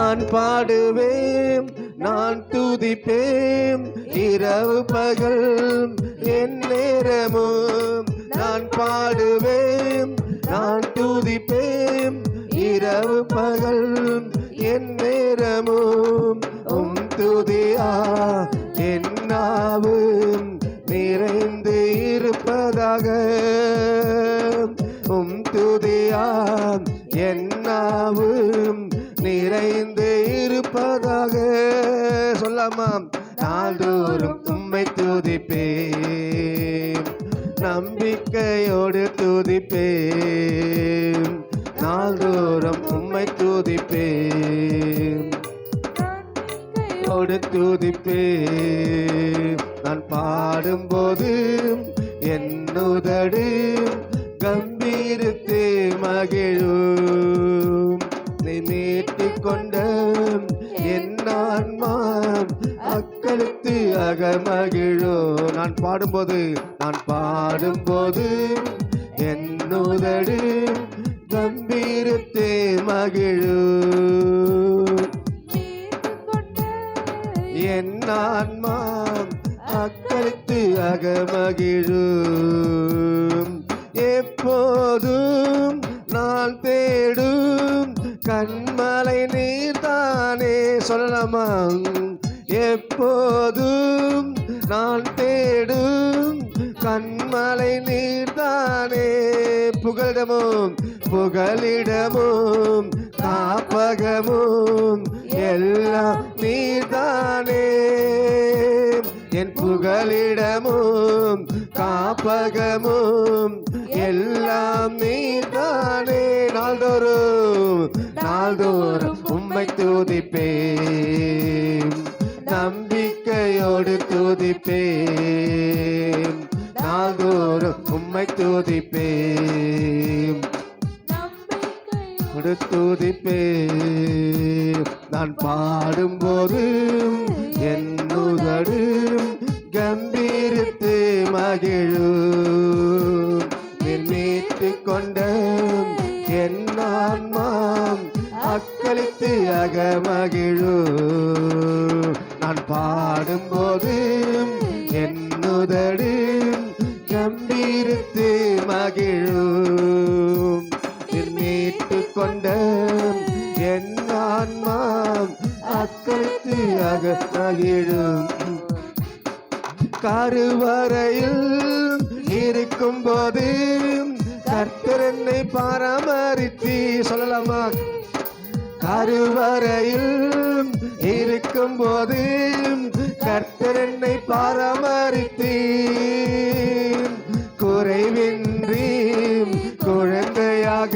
நான் பாடுவேன், நான் துதிப்பேன், இரவு பகல் என் நேரமும். நான் பாடுவேன், நான் துதிப்பேன், இரவு பகல் என் நேரமும். துதியா என் நாவும் நிறைந்து இருப்பதாக. துதியா என் நாவும் நிறைந்து இருப்பதாக. சொல்லாமா? நாள்தோறும் உம்மை துதிப்பேன், நம்பிக்கையோடு துதிப்பேன். நாள்தோறும் உம்மை துதிப்பேன், துதிப்பேன். நான் பாடும்போது என் உதடு கம்பீரித்து மகிழும். நீ மீட்டுக் கொண்ட என் ஆன்மா அக்களித்து அகமகிழும். நான் பாடும்போது என் உதடு கம்பீரித்து மகிழும். என் ஆன்மா அக்களித்து அகமகிழும். எப்போதும் நான் தேடும் கண்மலை நீர்தானே. சொல்லலாமா? எப்போதும் நான் தேடும் கண்மலை நீர்தானே. புகலிடமும் காப்பகமும் எல்லாம் நீர்தானே. என் புகலிடமும் காப்பகமும் எல்லாம் நீர்தானே. நாள்தோறும் உம்மை துதிப்பேன், நம்பிக்கையோடு துதிப்பேன். நாள்தோறும் உம்மை துதிப்பேன், துதிப்பேன். நான் பாடும்போது என் உதடு கம்பீரித்து மகிழும். மீட்டுக் கொண்ட என் ஆன்மா அக்களித்து அகமகிழும். நான் பாடும்போது என் உதடு கம்பீரித்து மகிழும். மீட்டுக் கொண்ட என் ஆன்மா அக்களித்து அகமகிழும். கருவறையில் இருக்கும் போது கர்த்தர் என்னை பராமரித்து. சொல்லலாமா? கருவறையில் இருக்கும் போது கர்த்தர் என்னை பராமரித்து குறைவின்றி குழந்தையாக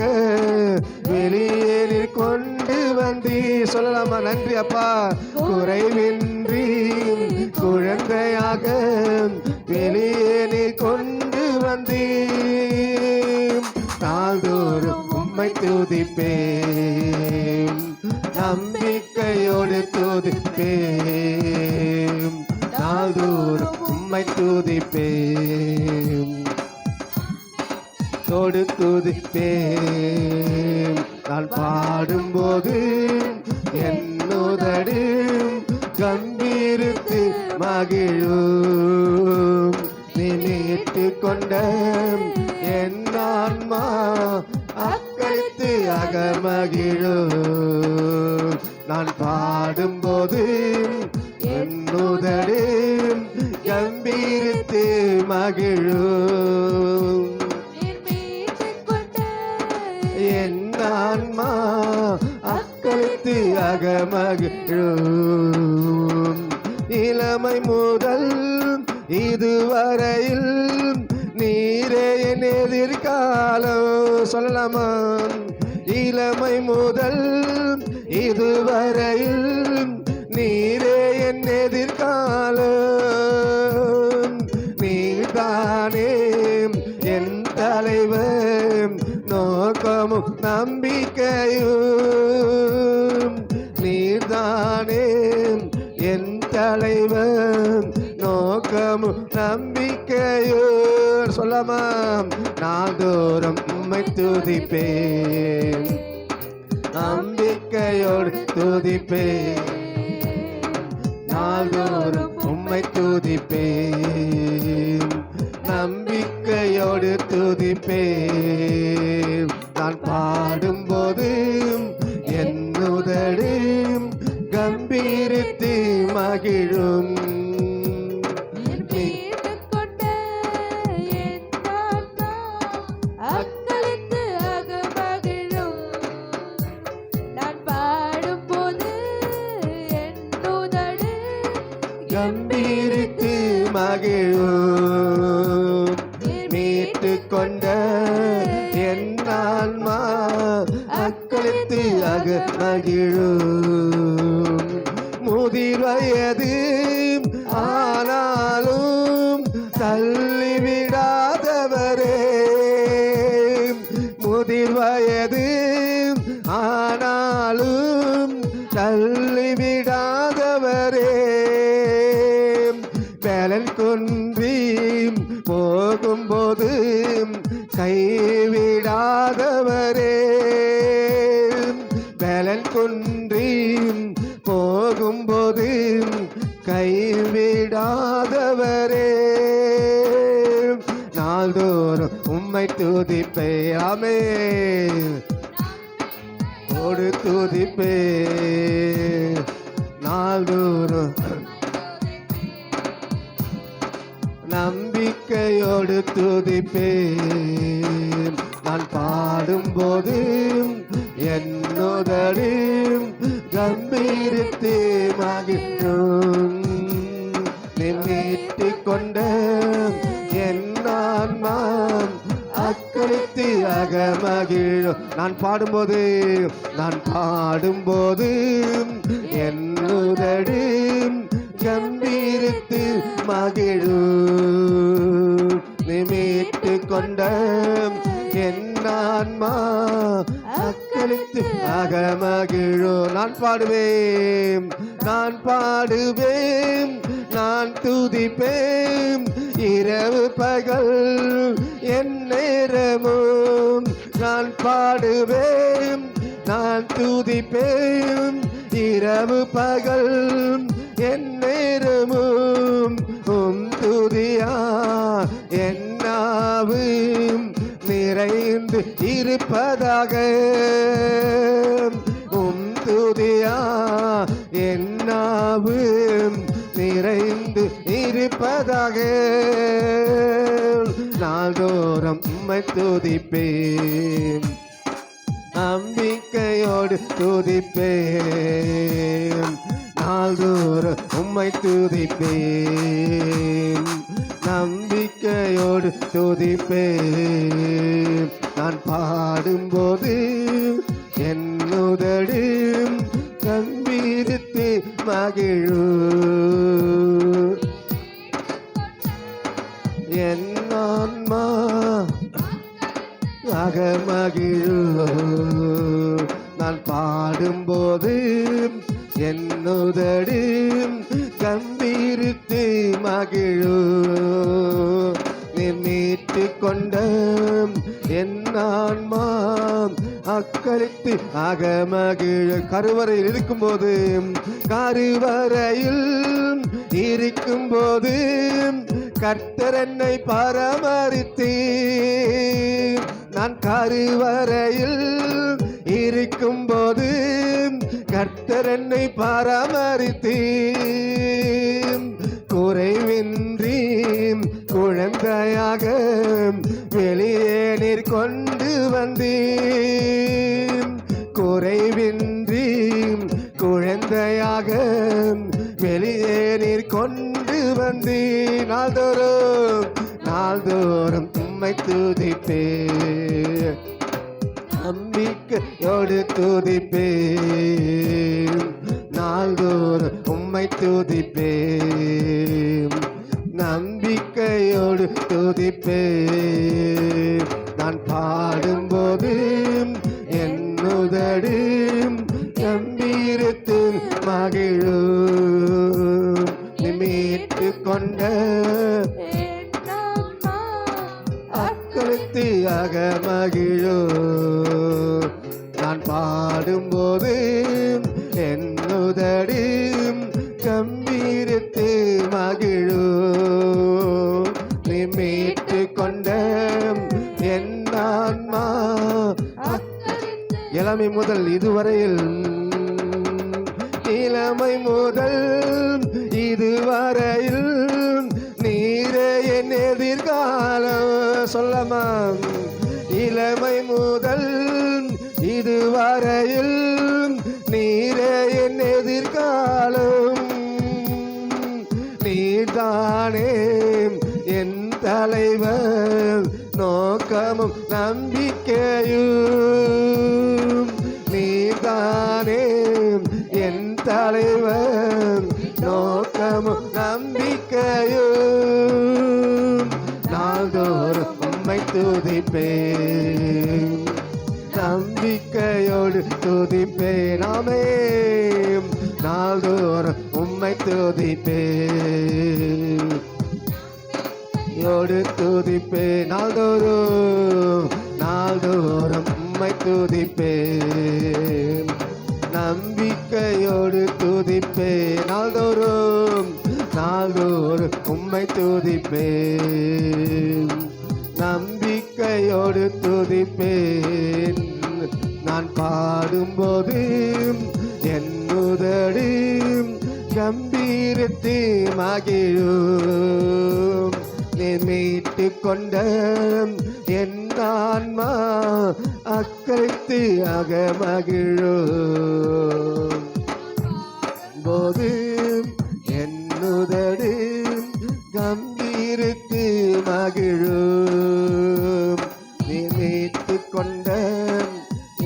வெளியே கொண்டு வந்தி. சொல்லலாமா? நன்றி அப்பா. குறைவின்றி குழந்தையாக வெளியே கொண்டு வந்தி. நாள்தோறும் உம்மை துதிப்பேன், நம்பிக்கையோடு துதிப்பேன். நாள்தோறும் உம்மை துதிப்பேன், துதிப்பேன். நான் பாடும்போது என் உதடு கம்பீரித்து மகிழும். நீ மீட்டுக் கொண்ட என் ஆன்மா அக்களித்து அகமகிழும். நான் பாடும்போது என் உதடு கம்பீரித்து மகிழும். என் ஆன்மா அக்களித்து அகமகிழும். இளமை முதல் இதுவரையில் நீரே என் எதிர்காலம். சொல்லலாமா? இளமை முதல் இதுவரையில் நீரே என் எதிர்காலம். நீதானே என் தலைவர், நோக்கமும் நம்பிக்கையும். நீதானே என் தலைவர், நோக்கமும் நம்பிக்கையும். சொல்லாமா? நாள்தோறும் உம்மை துதிப்பேன், நம்பிக்கையோ நம்பிக்கையோடு துதிப்பேன், நாள்தோறும் உம்மை துதிப்பேன், நம்பிக்கையோடு துதிப்பேன். நான் பாடும்போது என் உதடு கம்பீரித்து மகிழும். கம்பீரித்து மகிழும், மீட்டு கொண்ட என் ஆன்மா அக்களித்து மகிழும். முதிர் வயது ஆனாலும் தள்ளிவிடாதவரே, முதிர் வயது ஆனாலும் தள்ளிவிடாதவரே, பலன் குன்றி போகும்போது கைவிடாதவரே, பலன் குன்றி போகும்போது கைவிடாதவரே, நாள்தோறும் உம்மை துதிப்பேன். ஆமென். ஓடு துதிப்பேன், நாள்தோறும் நம்பிக்கையோடு துதிப்பேன். நான் பாடும்போது என்னுதடு கம்பீரித்து மகிழும். நீ மீட்டு கொண்ட என் ஆன்மா அக்களித்து மகிழும். நான் பாடும்போது என்னுதடு கம்பீரித்து மகிழும். நீ மீட்டு கொண்ட என் ஆன்மா அக்களித்து மகிழும். நான் பாடுவேன், நான் துதிப்பேன், இரவு பகல் என் நேரமும். நான் பாடுவேன், நான் துதிப்பேன், இரவு பகல் என் நேரமும். துதியா என்னாவும் நிறைந்து இருப்பதாக, துதியா என்னாவும் நிறைந்து இருப்பதாக, நாள்தோறும் உம்மை துதிப்பேன், நம்பிக்கையோடு துதிப்பேன், நாள்தோறும் உம்மை துதிப்பேன், நம்பிக்கையோடு துதிப்பேன். நான் பாடும்போது என்னுதடு கம்பீரித்து மகிழும். என் ஆன்மா மகிழும். நான் பாடும்போது என்னுதடு கம்பீரித்து மகிழும். நீ மீட்டு கொண்ட என் ஆன்மா அக்களித்து மகிழ. கருவறையில் இருக்கும்போது கர்த்தர் என்னை பராமரித்தீர். நான் கருவறையில் இருக்கும்போது கர்த்தர் என்னை பராமரித்தீர். குறைவின்றி குழந்தையாக வெளியே நீர் கொண்டு வந்தீர். குறைவின்றி குழந்தையாக வெளியே நீர் கொண்டு வந்தீர். நாள்தோறும் உம்மை துதிப்பேன், நம்பிக்கையோடு துதிப்பேன், நாள்தோறும் உம்மை துதிப்பேன், நம்பிக்கையோடு துதிப்பேன். நான் பாடும்போது என்னுதடு கம்பீரித்து மகிழும். மீட்டு கொண்ட அக்களித்து மகிழும். நான் பாடும்போது இளமை முதல் இதுவரையில், இளமை முதல் இதுவரையில் நீரே என் எதிர்காலம். சொல்லமா, இளமை முதல் இதுவரையில் நீரே என் எதிர்காலம். நீர்தானே என் தலைவர், நோக்கமும் நம்பிக்கையும். நீர்தானே என் தலைவர், நோக்கமும் நம்பிக்கையும். நாள்தோறும் உம்மை துதிப்பேன், நம்பிக்கையோடு துதிப்பேன். ஆமென். நாள்தோறும் உம்மை துதிப்பேன், யோடு துதிப்பேன். நாள்தோறும் நாள்தோறும் உம்மை துதிப்பேன், நம்பிக்கையோடு துதிப்பேன். நாள்தோறும் நாள்தோறும் உம்மை துதிப்பேன், நம்பிக்கையோடு துதிப்பேன். நான் பாடும்போது என் உதடு கம்பீரத்து மகிழும். நீ மீட்டு கொண்ட என் ஆன்மா அக்கறைத்து அகமகிழும். போது என் உதடு கம்பீரத்து மகிழும். நீ மீட்டு கொண்ட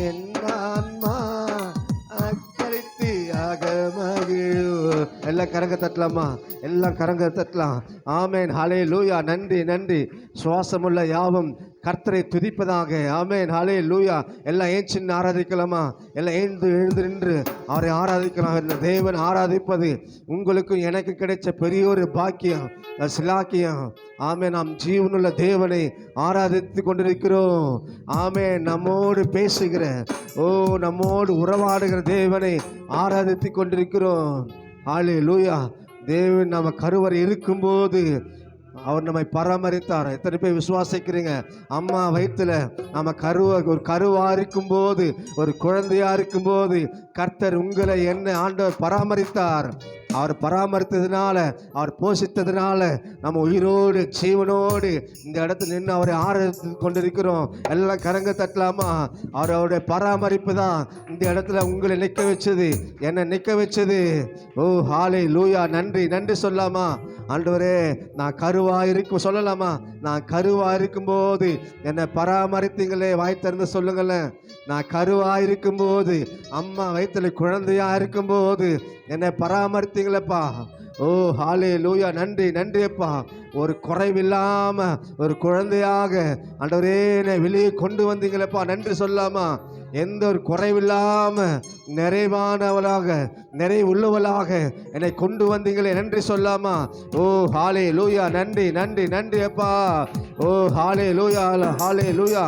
என் ஆன்மா அக்கறைத்து அகமகிழும். எல்லாம் கரங்க தட்டலாமா? எல்லாம் கரங்க தட்டலாம். ஆமேன். ஹல்லேலூயா. நன்றி நன்றி. சுவாசமுள்ள யாவும் கர்த்தரை துதிப்பதாக. ஆமேன். ஹல்லேலூயா. எல்லாம் ஏஞ்சின்னு ஆராதிக்கலாமா? எல்லாம் எழுந்து நின்று அவரை ஆராதிக்கலாம். இந்த தேவன் ஆராதிப்பது உங்களுக்கும் எனக்கு கிடைச்ச பெரிய ஒரு பாக்கியம், சிலாக்கியம். ஆமே, நாம் ஜீவனுள்ள தேவனை ஆராதித்து கொண்டிருக்கிறோம். ஆமே, நம்மோடு பேசுகிற, நம்மோடு உறவாடுகிற தேவனை ஆராதித்து கொண்டிருக்கிறோம். ஹல்லேலூயா. தேவன் நம்ம கருவறை இருக்கும்போது அவர் நம்மை பராமரித்தார். எத்தனை பேர் விசுவாசிக்கிறீங்க? அம்மா வயிற்றுல நம்ம ஒரு கருவா இருக்கும்போது, ஒரு குழந்தையா இருக்கும்போது கர்த்தர் உங்களை என்ன ஆண்டவர் பராமரித்தார். அவர் பராமரித்ததுனால, அவர் போஷித்ததுனால நம்ம உயிரோடு ஜீவனோடு இந்த இடத்துல நின்று அவரை ஆராதித்து கொண்டிருக்கிறோம். எல்லாம் கரங்க தட்டலாமா? அவருடைய பராமரிப்பு தான் இந்த இடத்துல உங்களை நிற்க வச்சது, என்னை நிற்க வச்சது. ஓ ஹல்லேலூயா. நன்றி நன்றி சொல்லாமா? ஆண்டவரே, நான் கருவா இருக்கும் சொல்லலாமா? நான் கருவா இருக்கும்போது என்னை பராமரித்தீங்களே. வாய் திறந்து சொல்லுங்களேன். நான் கருவா இருக்கும்போது, அம்மா வயிற்றுல குழந்தையா இருக்கும்போது என்னை பராமரித்தீங்களப்பா. ஓ ஹல்லேலூயா. நன்றி நன்றி அப்பா. ஒரு குறைவில்லாம ஒரு குழந்தையாக ஆண்டவரே என்னை வெளியே கொண்டு வந்தீங்களப்பா. நன்றி சொல்லாமா? எந்த ஒரு குறைவில்லாம நிறைவானவளாக, நிறைவுள்ளவளாக என்னை கொண்டு வந்தீங்களே. நன்றி சொல்லாமா? ஓ ஹல்லேலூயா. நன்றி நன்றி நன்றி அப்பா. ஓ ஹல்லேலூயா ஹல்லேலூயா.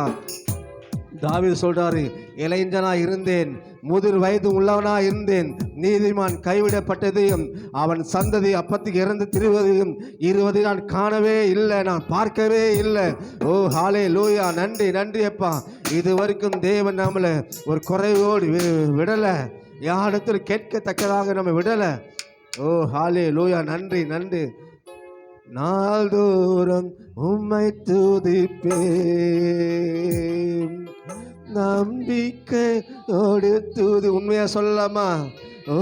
தாவீது சொல்றாரு, இளைஞனா இருந்தேன், முதிர் வயது உள்ளவனா இருந்தேன், நீதிமான் கைவிடப்பட்டதையும் அவன் சந்ததி அப்பத்துக்கு இறந்து திருவதையும் 20 நான் காணவே இல்லை, நான் பார்க்கவே இல்லை. ஓ ஹல்லேலூயா. நன்றி நன்றி அப்பா. இது வரைக்கும் தேவன் நம்மளை ஒரு குறைவோடு விடலை, யாரிடத்தில் கேட்கத்தக்கதாக நம்ம விடலை. ஓ ஹல்லேலூயா. நன்றி நன்றி. நாள்தோறும் உம்மை துதிப்பேன், நம்பிக்கையோடு உண்மையா சொல்லலாமா? ஓ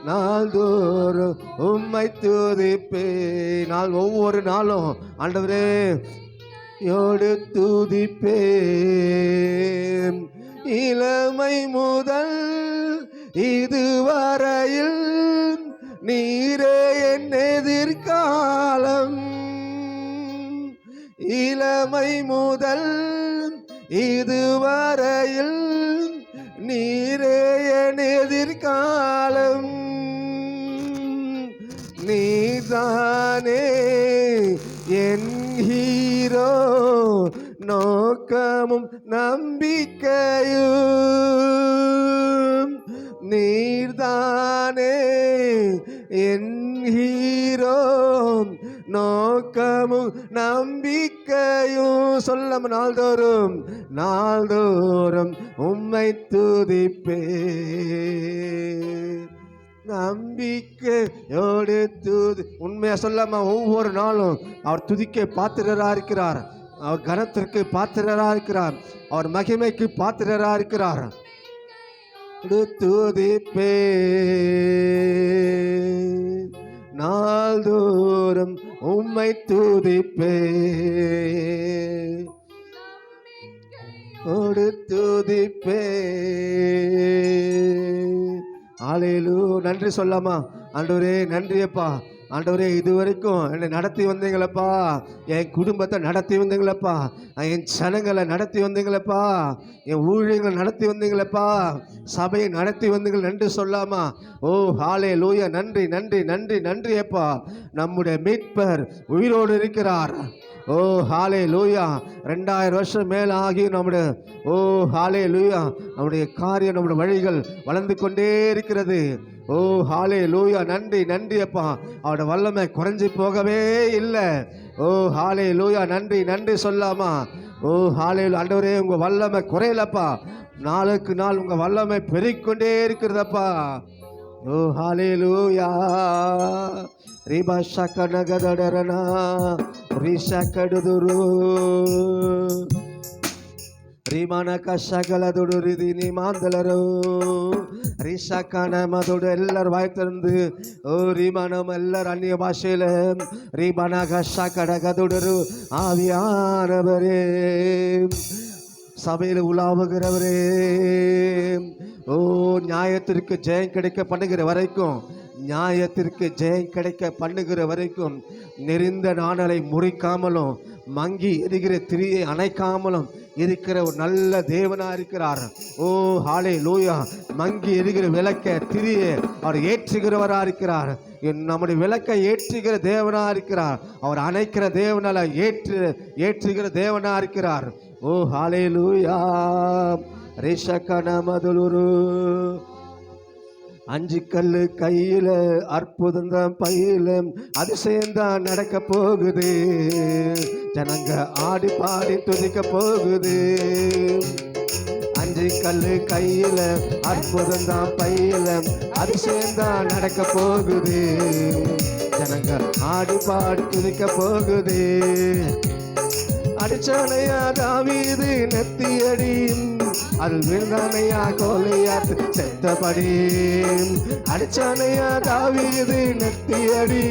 நாள்தோறும் உம்மை துதிப்பேன். ஒவ்வொரு நாளும் ஆண்டவரே யோடு துதிப்பேன். இளமை முதல் இதுவரையில் நீரே என் எதிர்காலம். இளமை முதல் இதுவரையில் நீரே என் எதிர்காலம். நீதானே என் ஹீரோ, நோக்கமும் நம்பிக்கையும். நீர்தானே என் ஹீரோ, நோக்கமும் நம்பிக்கையும். சொல்லம் நாள்தோறும் நாள்தோறும் உம்மை துதிப்பே. நம்பிக்கையோடு உண்மையா சொல்லாம ஒவ்வொரு நாளும் அவர் துதிக்க பாத்திரரா இருக்கிறார். அவர் கனத்திற்கு பாத்திரரா இருக்கிறார். அவர் மகிமைக்கு பாத்திரரா இருக்கிறார். துதிப்பே நாள்தோறும் உம்மை துதிப்பே. துதிப்பே. ஹல்லேலூயா. நன்றி சொல்லாமா? ஆண்டவரே நன்றியப்பா. ஆண்டவரே இதுவரைக்கும் என்னை நடத்தி வந்தீங்களப்பா, என் குடும்பத்தை நடத்தி வந்தீங்களப்பா, என் ஜனங்களை நடத்தி வந்தீங்களப்பா, என் ஊழியர்களை நடத்தி வந்தீங்களப்பா, சபையை நடத்தி வந்தீங்கள். நன்றி சொல்லாமா? ஓ ஹல்லேலூயா. நன்றி நன்றி நன்றி நன்றியப்பா. நம்முடைய மீட்பர் உயிரோடு இருக்கிறார். ஓ ஹல்லேலூயா. 2000 வருஷம் மேல் ஆகி நம்முடைய ஓ ஹல்லேலூயா நம்முடைய காரியம், நம்முடைய வழிகள் வளர்ந்து கொண்டே இருக்கிறது. ஓ ஹல்லேலூயா. நன்றி நன்றி அப்பா. அவருடைய வல்லமை குறைஞ்சி போகவே இல்லை. ஓ ஹல்லேலூயா. நன்றி நன்றி சொல்லாமா? ஓ ஹல்லேலூயா. ஆண்டவரே உங்கள் வல்லமை குறையலப்பா, நாளுக்கு நாள் உங்கள் வல்லமை பெருகிக்கொண்டே இருக்கிறதப்பா. ஓ ஹல்லேலூயா. ரிபா ஷக்கனகதடரனா ரிஷக்கடுதுரு ರಿಮನಕ ಶಗಲದುಡು ರಿದಿನಿ ಮಾಂದಲರು ರಿಷಕನ ಮದುಡು ಎಲ್ಲರೂ ಬಾಯಿ ತೆರೆದು ಓ ರಿಮನಮ್ ಎಲ್ಲರೂ ಅನ್ಯ ಭಾಷೆಯಲ್ಲಿ ರಿಮನಗ ಶಕಡಗದುಡರು ஆவியானவரே, சபையில் உலாவுகிறவரே, ஓ நியாயத்திற்கு ஜெயம் கிடைக்க பண்ணுகிற வரைக்கும், நியாயத்திற்கு ஜெயம் கிடைக்க பண்ணுகிற வரைக்கும், நெறிந்த நாணலை முறிக்காமலும் மங்கி எரிகிற திரியை அணைக்காமலும் இருக்கிற ஒரு நல்ல தேவனா இருக்கிறார். ஓ ஹல்லேலூயா. மங்கி எரிகிற விளக்க திரியை அவர் ஏற்றுகிறவரா இருக்கிறார். நம்முடைய விளக்கை ஏற்றுகிற தேவனா இருக்கிறார். அவர் அணைக்கிற தேவனால ஏற்றுகிற தேவனா இருக்கிறார். ஓ ஹல்லேலூயா. ரிஷகன மதுலுரு 5 கல்லு கையில அற்புதம் தான் பையில அதிசயம்தான் நடக்க போகுது. ஜனங்க ஆடி பாடி துதிக்க போகுது. 5 கல்லு கையில அற்புதம் தான் பையில அதிசயம்தான் நடக்க போகுது. ஜனங்க ஆடி பாடி துதிக்க போகுது. அடிச்சானையா தாவீது நெத்தியடி, அது விழுந்தானையா கோலியாத்து செத்தபடி. அடிச்சானையா தாவீது நெத்தியடி,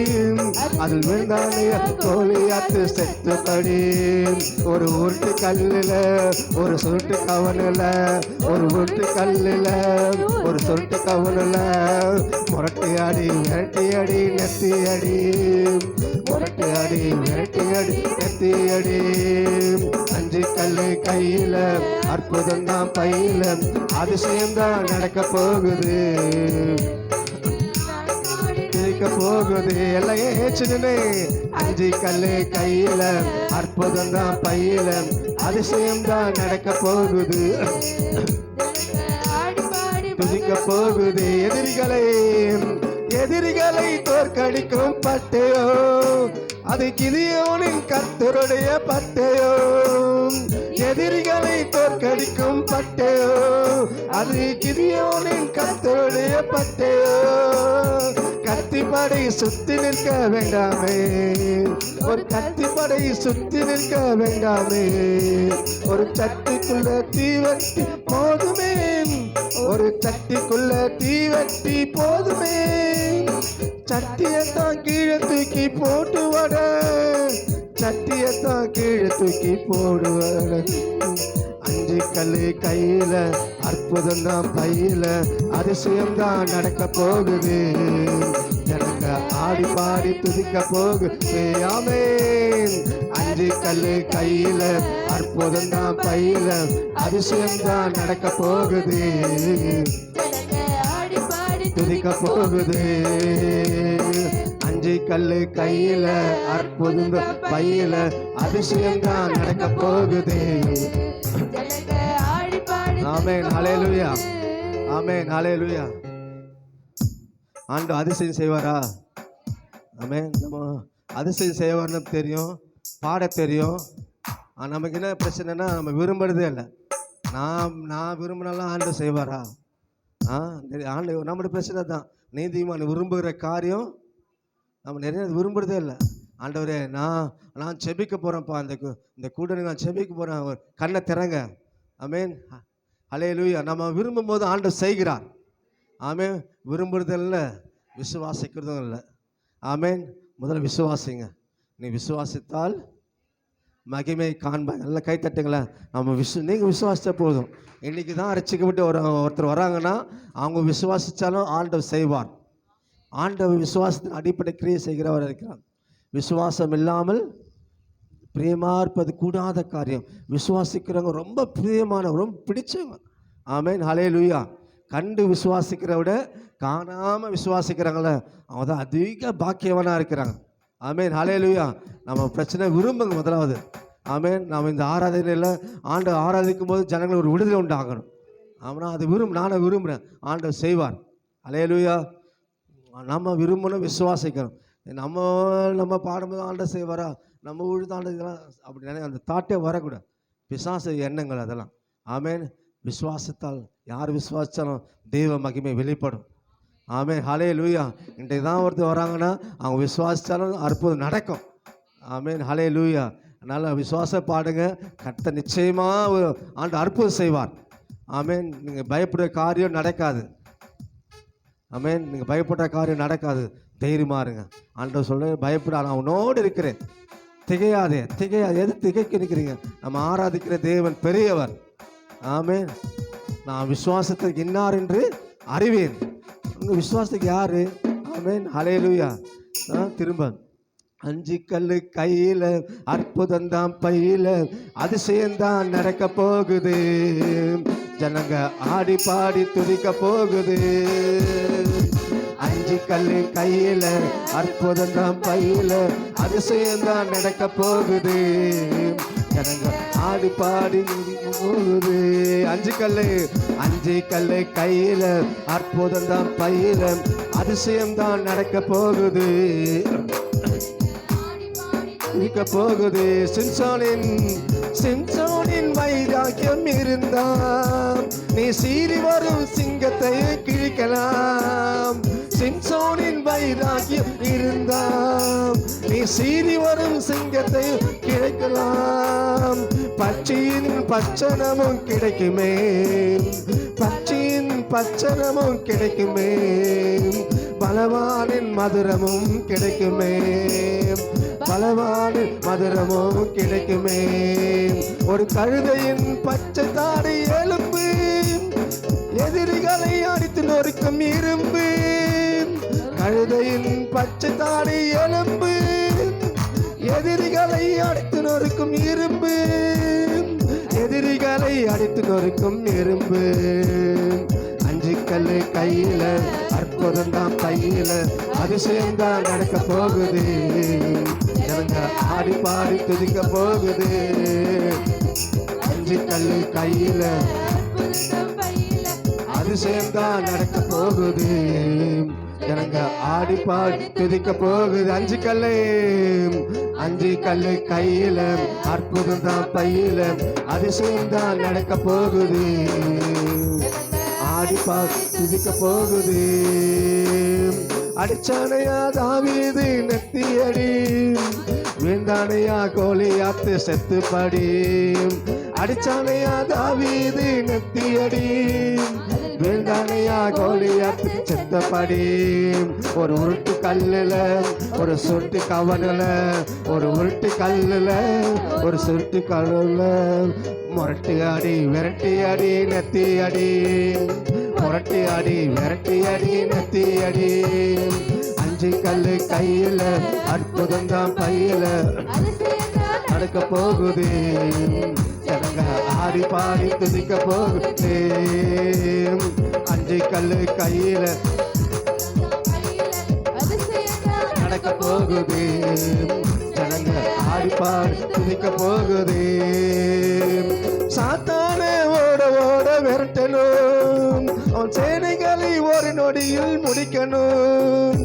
அது விழுந்தானையா கோலியாத்து செத்தபடி. ஒரு உருட்டு கல்லுல ஒரு சுருட்டு கவனில், ஒரு உருட்டு கல்லுல ஒரு சுருட்டு கவனில் முரட்டி அடி விரட்டி அடி நெத்தி அடி, முரட்டி அடி விரட்டி அடி நெத்தி அடி. 5 கல்லு கையில அற்புதம் தான் பையில அதிசயம்தான் நடக்க போகுது. போகுது எல்லாம் ஏச்சுன்னு 5 கல்லு கையில அற்புதம் தான் பையில அதிசயம்தான் நடக்க போகுது. துதிக்க போகுது. எதிரிகளை தோற்கடிக்கும் பட்டயோ, அது கிதியோனின் கர்த்தருடைய பட்டயோ. எதிரிகளை தோற்கடிக்கும் பட்டயோ, அது கிதியோனின் கர்த்தருடைய பட்டயோ. கத்திப்படை சுத்தி நிற்க வேண்டாமே, ஒரு கத்திப்படை சுத்தி நிற்க வேண்டாமே. ஒரு சட்டிக்குள்ள தீவட்டி போதுமே, ஒரு சட்டிக்குள்ள தீவட்டி போதுமே. சட்டியத்தான் கீழே தூக்கி போட்டு வட, சட்டியத்தான் கீழே தூக்கி போடுவட. 5 கல்லு கையில அற்புதம் தான் பையில அதிசயம்தான் நடக்க போகுது. ஜனங்க ஆடி பாடி துதிக்க போகுது. ஆமென். 5 கல்லு கையில அற்புதம் தான் பையில அதிசயம்தான் நடக்க போகுது. துதிக்க போகுது. 5 கல்லு கையில அற்புதம் பையில அதிசயம்தான் நடக்க போகுது. ஆமென். ஹல்லேலூயா. ஆமென். ஹல்லேலூயா. ஆண்டவர் அதிசயம் செய்வாரா? ஆமென். நம்ம அதிசயம் செய்வார்னு தெரியும், பாட தெரியும். நமக்கு என்ன பிரச்சனைனா நம்ம விரும்புறதே இல்லை. நான் விரும்பினாலும் ஆண்டவர் செய்வாரா? ஆண்டு நம்மளுடைய பிரச்சனை தான். நீதிமான் விரும்புகிற காரியம் நம்ம நிறைய விரும்புறதே இல்லை. ஆண்டவரே நான் செபிக்க போகிறேன்ப்பா, இந்த கூட்டணி நான் செபிக்க போகிறேன், கண்ணை திறங்க. ஆமேன், ஹல்லேலூயா. நம்ம விரும்பும் போது ஆண்டவர் செய்கிறார். ஆமேன். விரும்புறதும் இல்லை, விசுவாசிக்கிறதும் இல்லை. ஆமேன். முதல்ல விசுவாசிங்க. நீ விசுவாசித்தால் மகிமை காண்பாங்க. நல்லா கை தட்டுங்களேன். நீங்கள் விசுவாசித்த போதும். இன்றைக்கி தான் ரட்சிக்கப்பட்டு ஒருத்தர் வராங்கன்னா அவங்க விசுவாசித்தாலும் ஆண்டவர் செய்வார். ஆண்டவர் விசுவாசத்தின் அடிப்படை கிரியை செய்கிறவர் இருக்கிறார். விசுவாசம் இல்லாமல் பிரியமாக இருப்பது கூடாத காரியம். விசுவாசிக்கிறவங்க ரொம்ப பிரியமானவங்க, ரொம்ப பிடிச்சவங்க. ஆமேன், ஹல்லேலூயா. கண்டு விசுவாசிக்கிற விட காணாமல் விசுவாசிக்கிறாங்கள அவங்க தான் அதிக பாக்கியவனாக இருக்கிறாங்க. ஆமேன், ஹல்லேலூயா. நம்ம பிரச்சனை விரும்புங்க முதலாவது. ஆமேன். நாம் இந்த ஆராதனையில் ஆண்டவர் ஆராதிக்கும் போது ஜனங்கள் ஒரு விடுதலை உண்டாகணும். ஆனால் அது நானே விரும்புகிறேன், ஆண்டவர் செய்வார். ஹல்லேலூயா. நம்ம விரும்பணும், விசுவாசிக்கணும். நம்ம பாடும்போது ஆண்டவர் செய்வாரா, நம்ம உழுதாண்ட இதெல்லாம் அப்படி அந்த தாட்டே வரக்கூடாது. பிசாசு எண்ணங்கள் அதெல்லாம். ஆமேன். விசுவாசத்தால் யார் விசுவாசித்தாலும் தெய்வ மகிமை வெளிப்படும். ஆமேன், ஹல்லேலூயா. இன்றைக்கு தான் ஒருத்தர் வராங்கன்னா அவங்க விசுவாசித்தாலும் அற்புதம் நடக்கும். ஆமேன், ஹல்லேலூயா. அதனால் விசுவாச பாடுங்க. கர்த்தர் நிச்சயமாக ஆண்டு அற்புதம் செய்வார். ஆமேன். நீங்கள் பயப்படுற காரியம் நடக்காது. ஆமேன். நீங்கள் பயப்படுற காரியம் நடக்காது. தைரியமாக இருங்க. ஆண்டவர் சொல்ல பயப்பட, நான் உன்னோடு இருக்கிறேன், திகையாதே. எது திகைக்க நிற்கிறீங்க? நம்ம ஆராதிக்கிற தேவன் பெரியவர். ஆமேன். நான் விசுவாசத்துக்கு இன்னார் என்று அறிவேன். உங்கள் விசுவாசத்துக்கு யாரு? ஆமேன், ஹல்லேலூயா. திரும்ப 5 கல்லு கையில், அற்புதம்தான் பையில், அதிசயம்தான் நடக்க போகுது. ஜனங்க ஆடி பாடி துதிக்க போகுது. 5 கல்லு கையில், அற்புதம்தான் பையில், அதிசயம்தான் நடக்க போகுது. ஜனங்க ஆடி பாடி போகுது. 5 கல்லு கையில், அற்புதம்தான் பையில், அதிசயம்தான் நடக்க போகுது. போகுது. சிம்சோனின் வைராக்கியம் இருந்தாம், நீ சீறி வரும் சிங்கத்தை கிழிக்கலாம். சிம்சோனின் வைராக்கியம் இருந்தாம், நீ சீறி வரும் சிங்கத்தை கிழிக்கலாம். பட்சியின் பச்சனமும் கிடைக்குமே, பட்சியின் பச்சனமும் கிடைக்குமே, பலவானின் மதுரமும் கிடைக்குமே, பலவானின் மதுரமும் கிடைக்குமே. ஒரு கழுதையின் பச்சை தாடை எலும்பு, எதிரிகளை அடித்து நொறுக்கும் இரும்பு. கழுதையின் பச்சை தாடை எலும்பு, எதிரிகளை அடித்து நொறுக்கும் இரும்பு, எதிரிகளை அடித்து நொறுக்கும் இரும்பு. 5 கல்லு கையில, அற்புதம்தான் பையில, அதிசயம்தான் நடக்க போகுது. ஜனங்க ஆடி பாடி துதிக்க போகுது. 5 கல்லு கையில, அதிசயம்தான் நடக்க போகுது. ஜனங்க ஆடி பாடி துதிக்க போகுது. 5 கல்லு கையில, அற்புதம்தான் பையில, அதிசயம்தான் நடக்க போகுது. ஆடி பாடி துதிக்க போகுது. அடிச்சானையா தாவீது நெத்தியடி, வீழ்ந்தானையா கோலியாத்து செத்து படி. அடிச்சானையா தாவீது நெத்தியடி, வீழ்ந்தானையா கோலியாத்து செத்த படி. ஒரு உருட்டு கல்லுல, ஒரு சுருட்டு கவனுல, ஒரு உருட்டு கல்லுல, ஒரு சுருட்டு கல்லுல, முரட்டு அடி விரட்டி அடி நெத்தி அடி, முரட்டி அடி விரட்டி அடி நெத்தி அடி. 5 கல்லு கையில, அற்புதம்தான் பையில, நடக்க போகுது. ஜனங்க ஆடி பாடி துதிக்க போகுது. 5 கல்லு கையில, நடக்க போகுது. ஜனங்க ஆடி பாடி துதிக்க போகுது. சாத்தானே ஓட ஓட விரட்டணும், அவன் சேனைகளை ஒரு நொடியில் முடிக்கணும்.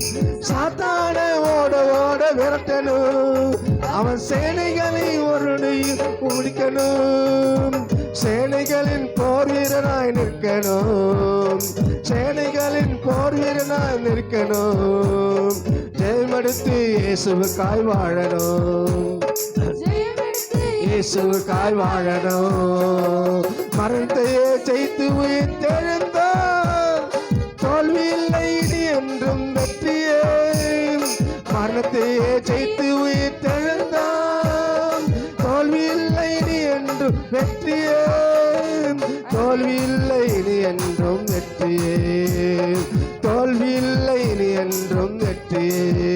சாத்தானே ஓட ஓட விரட்டணும், அவன் சேனைகளை ஒரு நொடியில் முடிக்கணும். சேனைகளின் போர் வீரனாய் நிற்கணும். சேனைகளின் போர் வீரனாய் நிற்கணும். ஜெயமெடுத்து இயேசுவுக்காய் வாழணும். இயேசுவுக்காய் வாழணும். மரணத்தையே ஜெயித்து உயிர்த்தெழுந்தார். தோல்வி இல்லை இனி என்றும் வெற்றியே. மரணத்தையே ஜெயித்து உயிர்த்தெழுந்தார். தோல்வி இல்லை இனி என்றும் வெற்றியே. தோல்வி இல்லை இனி என்றும் வெற்றியே. தோல்வி இல்லை இனி என்றும் வெற்றியே.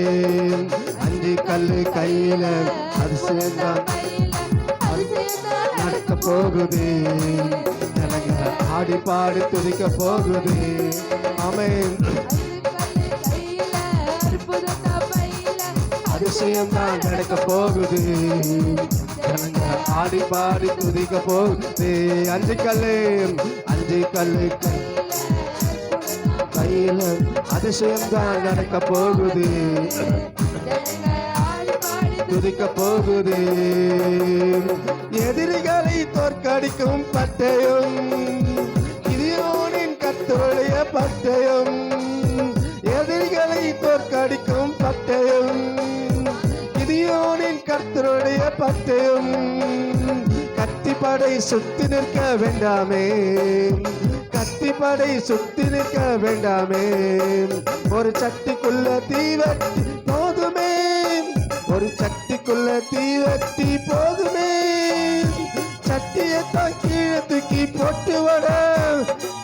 அஞ்சு கல்லு கையில அதிசயம்தான் நடக்க போகுது. ஜனங்களை ஆடி பாடி துதிக்க போகுது. ஆமென். அதிசயம்தான் நடக்க போகுது. ஜனங்களை ஆடி பாடி துதிக்க போகுது. அஞ்சு கல்லு கையில அதிசயம்தான் நடக்க போகுது. துதிக்க போகுது. எதிரிகளை தோற்கடிக்கும் பட்டயம் கிதியோனின் கர்த்தருடைய பட்டயம். எதிரிகளை தோற்கடிக்கும் பட்டயம் கிதியோனின் கர்த்தருடைய பட்டயம். கத்திப்படை சுத்தி நிற்க வேண்டாமே. கத்திப்படை சுத்தி நிற்க வேண்டாமே. ஒரு சட்டிக்குள்ள தீவட்டி போதுமே. ஒரு சட்டிக்குள்ள தீவட்டி போதுமே. சட்டியத்தான் கீழே தூக்கி போட்டு வட.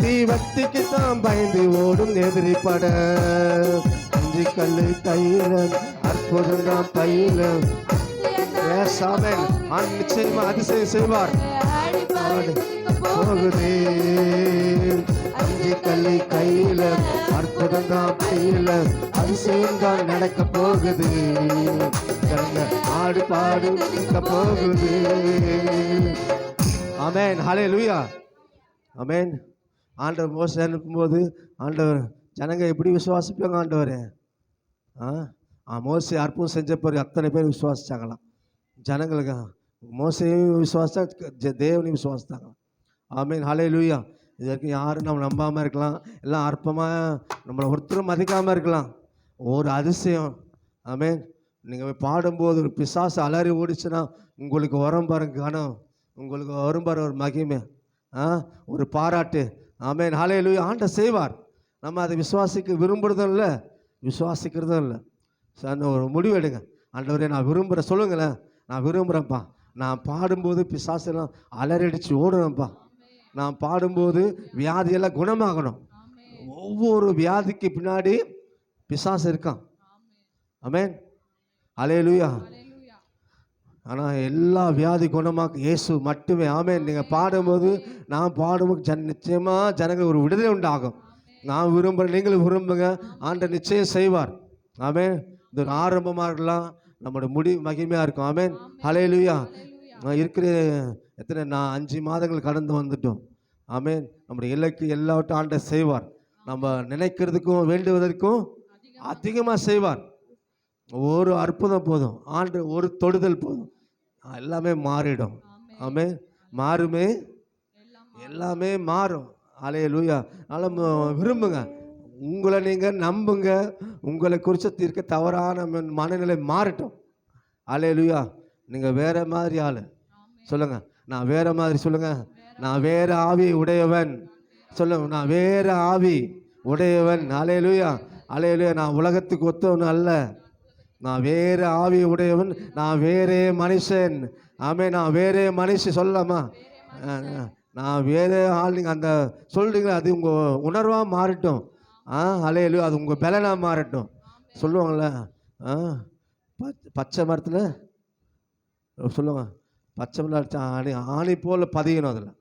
தீவட்டிக்கு தான் பயந்து ஓடும் எதிரி பட. அஞ்சு கல்லு கையில அற்புதம் தான் கையில. நிச்சயமா அதிசயம் செய்வார். போகுதே. அஞ்சு கல்லு கையில அற்புதம் தான் கையில. அதிசயம் தான் நடக்க போகுது. ஆடு பாடு போகுது. ஆமென். ஹல்லேலூயா. ஆமென். ஆண்டவர் மோசே அனுப்பும்போது ஆண்டவர் ஜனங்க எப்படி விசுவாசிப்பாங்க ஆண்டவர்? மோசே அற்புதம் செஞ்ச பிறகு அத்தனை பேர் விசுவாசிச்சாங்களாம். ஜனங்களுக்கு மோசையும் விசுவாசித்தா தேவனையும் விசுவாசித்தாங்க. ஆமென். ஹல்லேலூயா. இது வரைக்கும் யாரும் நம்ம நம்பாமல் இருக்கலாம். எல்லாம் அற்பமாக நம்மளை ஒருத்தரும் மதிக்காமல் இருக்கலாம். ஒரு அதிசயம். ஆமென். நீங்கள் பாடும்போது ஒரு பிசாசு அலறி ஓடிச்சுன்னா உங்களுக்கு வரும் பாருங்க கனம். உங்களுக்கு வரும் பாரு ஒரு மகிமை, ஒரு பாராட்டு. ஆமென். ஹல்லேலூயா. ஆண்டவர் செய்வார். நம்ம அதை விசுவாசிக்க விரும்புறதும் இல்லை, விசுவாசிக்கிறதும் இல்லை. சார் ஒரு முடிவு எடுங்க. ஆண்டவரே நான் விரும்புகிறேன் சொல்லுங்களேன். நான் விரும்புகிறேன்ப்பா. நான் பாடும்போது பிசாசெல்லாம் அலறடிச்சு ஓடுறேன்ப்பா. நான் பாடும்போது வியாதியெல்லாம் குணமாகணும். ஒவ்வொரு வியாதிக்கு பின்னாடி பிசாசு இருக்கான். ஆமென். ஹல்லேலூயா. ஆனால் எல்லா வியாதி குணமாக்கு இயேசு மட்டுமே. ஆமென். நீங்கள் பாடும்போது நான் பாடும்போது நிச்சயமாக ஜனங்கள் ஒரு விடுதலை உண்டாகும். நான் விரும்புகிறேன், நீங்களும் விரும்புங்க. ஆண்டவர் நிச்சயம் செய்வார். ஆமென். இது ஒரு ஆரம்பமாக இருக்கலாம், நம்மளோட மகிமையாக இருக்கும். ஆமென். ஹல்லேலூயா. இருக்கிற எத்தனை 5 மாதங்கள் கடந்து வந்துட்டோம். ஆமென். நம்முடைய இலக்கு எல்லாவற்றும் ஆண்டவர் செய்வார். நம்ம நினைக்கிறதுக்கும் வேண்டுவதற்கும் அதிகமாக செய்வார். ஒரு அற்புதம் போதும், ஆண்டு ஒரு தொடுதல் போதும், எல்லாமே மாறிடும். ஆமென். மாறுமே, எல்லாமே மாறும். ஹல்லேலூயா. அதனால் விரும்புங்க, உங்களை நீங்கள் நம்புங்க. உங்களை குறித்து தீர்க்க தவறான மனநிலை மாறட்டும். ஹல்லேலூயா. நீங்கள் வேற மாதிரி ஆள் சொல்லுங்க. நான் வேற மாதிரி சொல்லுங்க. நான் வேற ஆவி உடையவன் சொல்லுங்க. நான் வேற ஆவி உடையவன். ஹல்லேலூயா. ஹல்லேலூயா. நான் உலகத்துக்கு ஒத்தவன் அல்ல. நான் வேற ஆவி உடையவன். நான் வேறே மனுஷன். ஆமென். நான் வேறே மனுஷன் சொல்லலாமா? நான் வேற ஆள். நீங்கள் அந்த சொல்கிறீங்களா, அது உங்கள் உணர்வாக மாறட்டும். ஹல்லேலூயா. அது உங்கள் பலனாக மாறட்டும். சொல்லுவாங்களே, பச்சை மரத்தில் சொல்லுவாங்க, பச்சை மரத்தை ஆணி போல் பதியணும். அதில்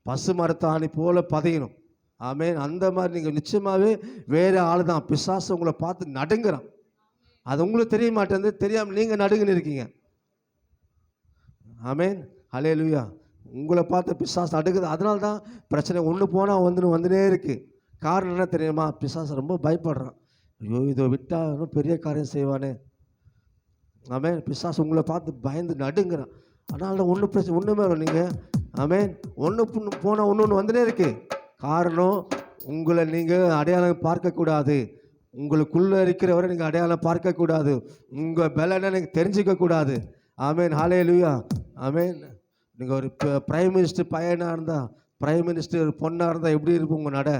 பசு மரத்தை ஆணி போல் பதியணும். ஆமென். அந்த மாதிரி நீங்கள் நிச்சயமாகவே வேறு ஆள் தான். பிசாசு உங்களை பார்த்து நடுங்குறான். அது உங்களுக்கு தெரிய மாட்டேங்குது, தெரியாமல் நீங்கள் நடுங்குன்னு இருக்கீங்க. ஆமென். ஹல்லேலூயா. உங்களை பார்த்து பிசாசு நடுங்குது. அதனால தான் பிரச்சனை ஒன்று போனால் வந்துனே இருக்குது. காரணம் என்ன தெரியுமா? பிசாசு ரொம்ப பயப்படுறான். ஐயோ, இதை விட்டால் இன்னும் பெரிய காரியம் செய்வானே. ஆமென். பிசாசு உங்களை பார்த்து பயந்து நடுங்கிறான். அதனால ஒன்றும் பிரச்சனை ஒன்றுமே இல்லை. நீங்கள் ஆமென். ஒன்று போனால் ஒன்று வந்துனே இருக்கு. காரணம், உங்களை நீங்கள் அடையாளம் பார்க்கக்கூடாது. உங்களுக்குள்ளே இருக்கிறவரை நீங்கள் அடையாளம் பார்க்கக்கூடாது. உங்கள் பலனை நீங்கள் தெரிஞ்சிக்கக்கூடாது. ஆமென். ஹல்லேலூயா. ஆமென். நீங்கள் ஒரு பிரைம் மினிஸ்டர் பையனாக இருந்தால், பிரைம் மினிஸ்டர் பொண்ணாக இருந்தால் எப்படி இருக்கும் உங்கள் நடை?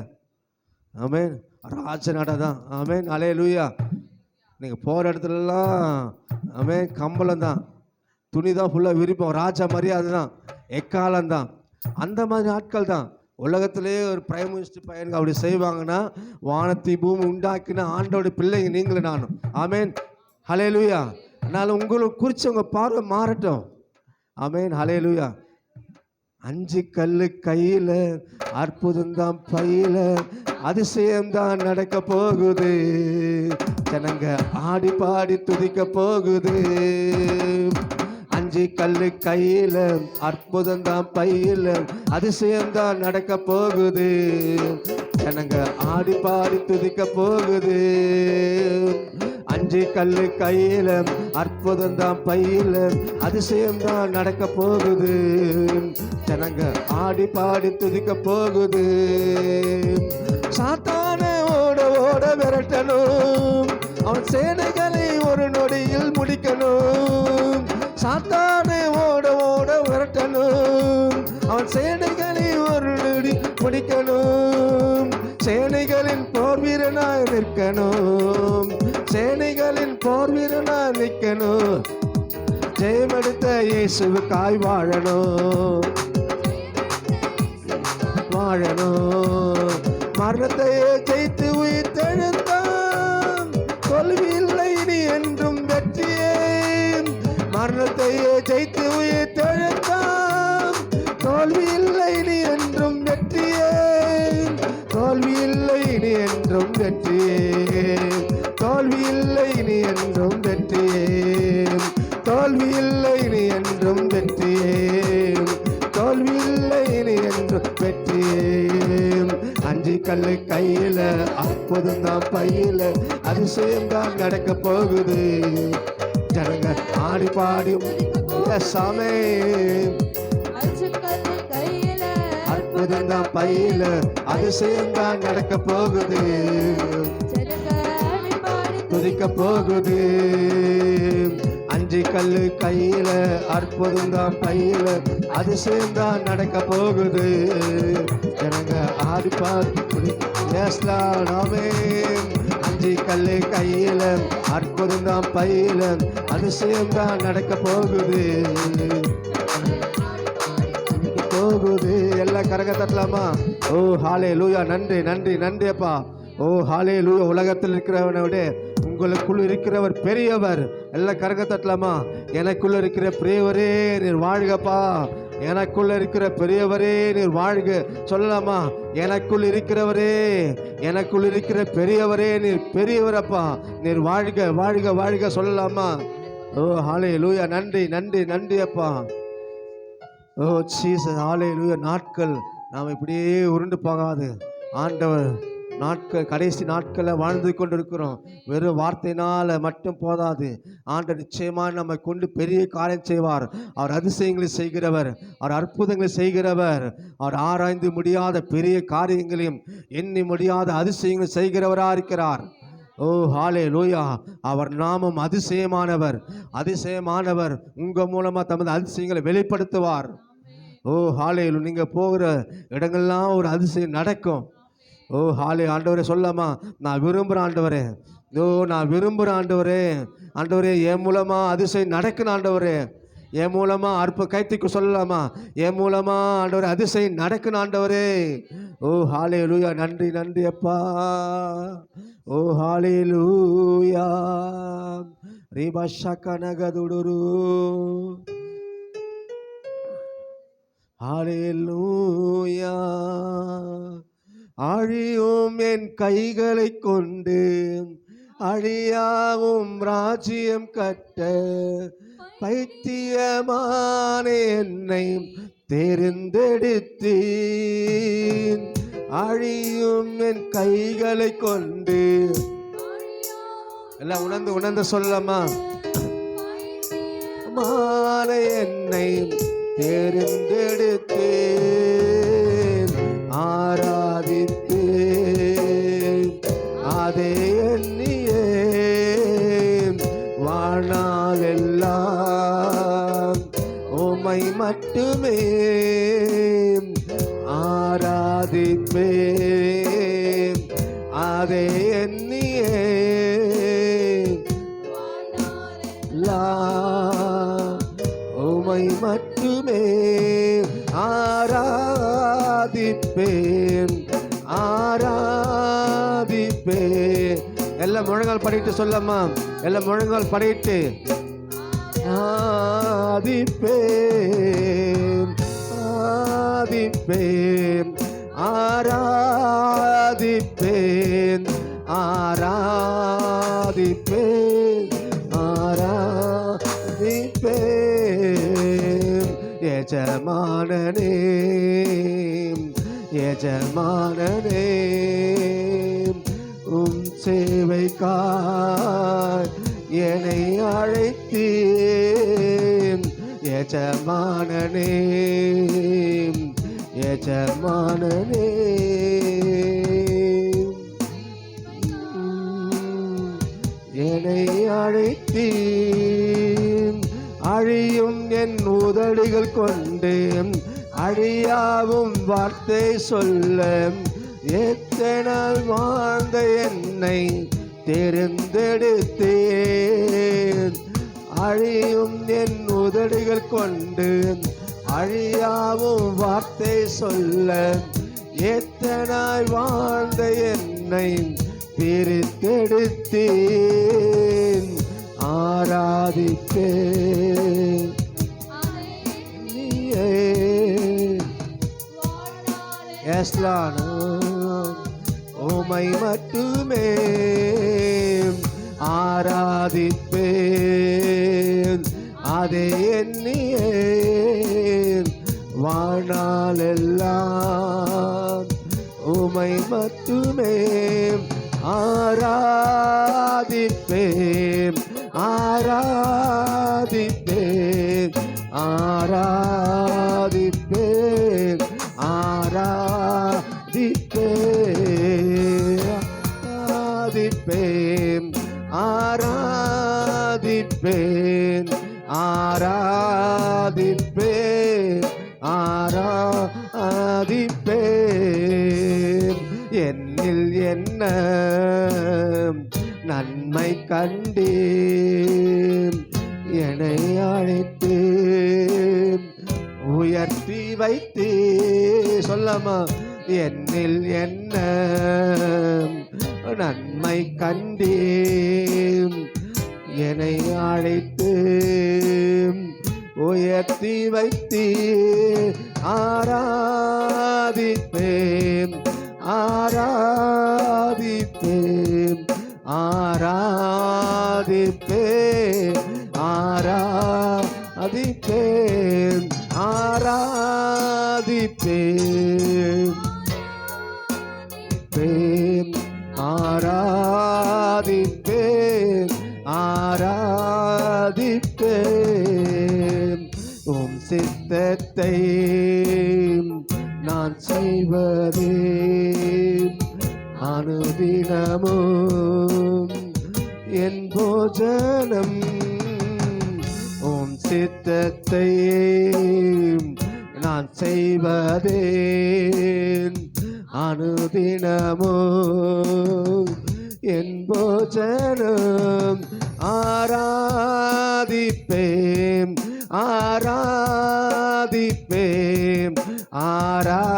ஆமென். ராஜ நடை தான். ஆமென். ஹல்லேலூயா. நீங்கள் போகிற இடத்துலலாம் ஆமென் கம்பளம் தான், துணி தான் ஃபுல்லாக விரிப்போம். ராஜா மரியாதை தான், எக்காலம் தான். அந்த மாதிரி ஆட்கள் தான் உலகத்திலே ஒரு பிரைம் மினிஸ்டர் பையனுக்கு அப்படி செய்வாங்கன்னா, வானத்தை பூமி உண்டாக்கின ஆண்டோட பிள்ளைங்க நீங்களும் நானும். ஆமென். ஹல்லேலூயா. அதனால் உங்களுக்கு குறித்து உங்கள் பார்வை மாறட்டும். ஆமென். ஹல்லேலூயா. 5 கல்லு கையில், அற்புதம்தான் பையில், அதிசயம்தான் நடக்க போகுது. ஜனங்க ஆடி பாடி துதிக்க போகுது. 5 கல்லு கையில், அற்புதம்தான் பையில், அதிசயம்தான் நடக்க போகுது. ஜனங்க ஆடி பாடி துதிக்க போகுது. 5 கல்லு கையில், அற்புதம்தான் பையில், அதிசயம்தான் நடக்க போகுது. ஜனங்க ஆடி பாடி துதிக்க போகுது. சாத்தானை ஓட ஓட விரட்டணும், அவன் சேனைகளை ஒரு நொடியில் முடிக்கணும். சாத்தானை ஓட ஓட விரட்டணும், அவன் சேனைகளை ஒரு நொடி முடிக்கணும். சேனைகளின் போர் வீரனாய் நிற்கணும், சேனைகளின் போர் வீரனாய் நிற்கணும். ஜெயமெடுத்த இயேசுவுக்காய் வாழணும், வாழணும். மரணத்தையே ஜெயித்து உயிர்த்தெழுந்தான், தோல்வி இல்லை இனி என்றும் வெற்றியே. மரணத்தையே ஜெயித்து உயிர்த்தெழுந்தான், தோல்வி இல்லை இனி என்றும் வெற்றியே. தோல்வி இல்லை இனி என்றும் வெற்றியே. தோல்வி இல்லை இனி என்றும் வெற்றியே. தோல்வி இல்லை இனி என்றும் வெற்றியே. தோல்வி இல்லை இனி என்றும் வெற்றியே. 5 கல்லு கையில், அற்புதம்தான் பையில், அதிசயம்தான் நடக்க போகுது. ஜனங்க ஆடி பாடி சாமே. 5 கல்லு கையில், அற்புதம்தான் பையில், அதிசயம்தான் நடக்க போகுது. ஜனங்க ஆடி பாடி துதிக்க போகுது. 5 கல்லு கையில், அற்புதம்தான் பையில், அதிசயம்தான் நடக்க போகுது. ஜனங்க ஆடி பாடி பேசலாம். 5 கல்லு கையில், அற்புதம்தான் பையில், அதிசயம்தான் நடக்க போகுது. போகுது. எல்லாம் கரக தட்டலாமா? ஓ ஹல்லேலூயா. நன்றி நன்றி நன்றி அப்பா. ஓ ஹல்லேலூயா. உலகத்தில் இருக்கிறவனை விட உங்களுக்குள் இருக்கிறவர் பெரியவர். எல்லாம் கரக தட்டலாமா? எனக்குள்ள இருக்கிற பெரியவரே நீர் வாழ்கப்பா. எனக்குள்ள இருக்கிற பெரியவரே நீர் வாழ்க. சொல்லலாமா? எனக்குள் இருக்கிறவரே, எனக்குள் இருக்கிற பெரியவரே நீர் பெரியவரப்பா, நீர் வாழ்க வாழ்க வாழ்க. சொல்லலாமா? ஓ ஹல்லேலூயா. நன்றி நன்றி நன்றி அப்பா. ஓ ஜீசஸ். ஹல்லேலூயா. நாட்கள் நாம் இப்படியே உருண்டு போகாது. ஆண்டவர் நாட்கள், கடைசி நாட்களில் வாழ்ந்து கொண்டிருக்கிறோம். வெறும் வார்த்தையினால் மட்டும் போதாது. ஆண்டவர் நிச்சயமாக நம்மை கொண்டு பெரிய காரியம் செய்வார். அவர் அதிசயங்களை செய்கிறவர், அவர் அற்புதங்களை செய்கிறவர், அவர் ஆராய்ந்து முடியாத பெரிய காரியங்களையும் எண்ணி முடியாத அதிசயங்களை செய்கிறவராக இருக்கிறார். ஓ ஹல்லேலூயா. அவர் நாமம் அதிசயமானவர், அதிசயமானவர். உங்கள் மூலமாக தமது அதிசயங்களை வெளிப்படுத்துவார். ஓ ஹல்லேலூயா. நீங்கள் போகிற இடங்கள்லாம் ஒரு அதிசயம் நடக்கும். ஓ ஹாலே. ஆண்டவரே சொல்லாமா? நான் விரும்புகிறேன் ஆண்டவரே. ஓ நான் விரும்புகிறேன் ஆண்டவரே. ஆண்டவரே என் மூலமாக அதிசயம் நடக்கணும் ஆண்டவரே. என் மூலமாக கைத்துக்கு சொல்லலாமா? என் மூலமாக ஆண்டவரே அதிசயம் நடக்கணும் ஆண்டவரே. ஓ ஹல்லேலூயா. நன்றி நன்றி அப்பா. ஓ ஹல்லேலூயா. ரீபாஷகனகதுடுரு. ஹல்லேலூயா. அழியும் என் கைகளை கொண்டு அழியாவும் ராஜ்யம் கட்ட பைத்தியமான என்னை தேர்ந்தெடுத்தீன். அழியும் என் கைகளை கொண்டு எல்லாம் உணர்ந்து உணர்ந்து சொல்லலாமா? எஜமான என்னை தேர்ந்தெடுத்தேன் ஆராதித்தேன் அதே எண்ணியே வாழ்நாள் எல்லாம் உம்மை மட்டுமே ஆராதிப்பேன் அதே எண்ணியே உம்மை மட்டுமே ஆராதிப்பேன் ஆராதிப்பேன். எல்லாம் முழங்கால் படிட்டு சொல்லம்மா, எல்லாம் முழங்கால் படிட்டு ஆதிப்பேன் ஆதிப்பேன் ஆராதிப்பேன் ஆராதிப்பேன் ஆராதிப்பேன். எஜமானனே எஜமானனே சேவைக்காய் என்னை அழைத்தேன் எஜமானனே எஜமானனே என்னை அழைத்தேன் அழியும் என் உதடுகள் கொண்டு அழியாவும் வார்த்தை சொல்ல எத்தனால் வாழ்ந்த என்னை தெரிந்தெடுத்தேன் அழியும் என் உதடுகள் கொண்டு அழியாவும் வார்த்தை சொல்ல எத்தனாய் வாழ்ந்த என்னை பிரித்தெடுத்தேன் ஆராதிப்பேன் நீயே உம்மை மட்டுமே ஆராதிப்பேன் அதே எண்ணியே வாழ்நாள் எல்லாம் உம்மை மட்டுமே ஆராதிப்பேன் ஆராதிப்பேன் ஆராதிப்பேன் ஆராதிப்பேன் ஆராதிப்பேன் ஆராதிப்பேன் ஆராதிப்பேன். என்னில் என்ன நன்மை கண்டேன் என்னை அழைத்தேன் உயர்த்தி வைத்தே சொல்லமா என்னில் என்ன நன்மை கண்டேன் என்னை அழைத்தேன் உயர்த்தி வைத்தே ஆராதிப்பேன் ஆராதிப்பேன் ஆராதிப்பேன் ஆராதிப்பேன் ஆராதிப்பேன் ஆராதிப்பேன் ஆராதிப்பேன். உம் சித்தத்தை நான் செய்வதே அனுதினமும் என் போஜனம். உம் சித்தத்தை நான் செய்வதே அனுதினமும் என் போஜனம். ஆராதிப்பேன் ஆராதிப்பேன் ஆராதிப்பேன்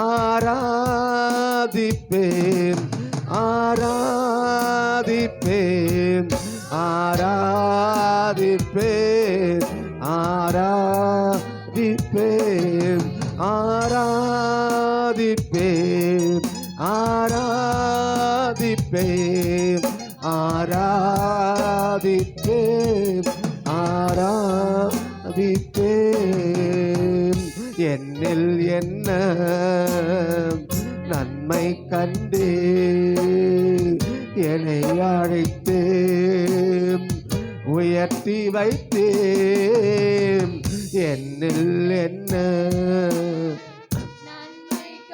ஆராதிப்பேன் ஆராதிப்பேன் ஆராதிப்பேன் ஆராதிப்பேன் ஆராதிப்பேன் ஆராதிப்பேன் ஆராதிப்பேன் ஆராதிப்பேன். என்னில் என்ன நன்மை கண்டே என்னை அழைத்தேன் உயர்த்தி வைத்தேன். என்னில் என்ன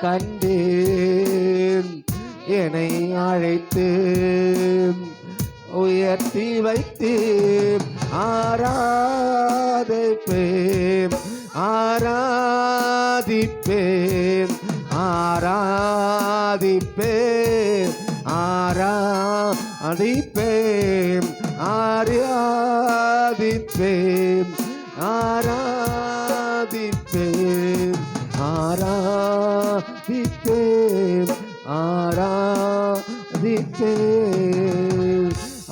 கண்டேன், என்னை அழைத்து உயர்த்தி வைத்தேன். ஆராதிப்பேன், ஆராதிப்பேன், ஆராதிப்பேன், ஆராதிப்பேன், ஆராதிப்பேன், ஆராதிப்பேன், ஆராதிப்பேன், ஆராதிப்பேன்.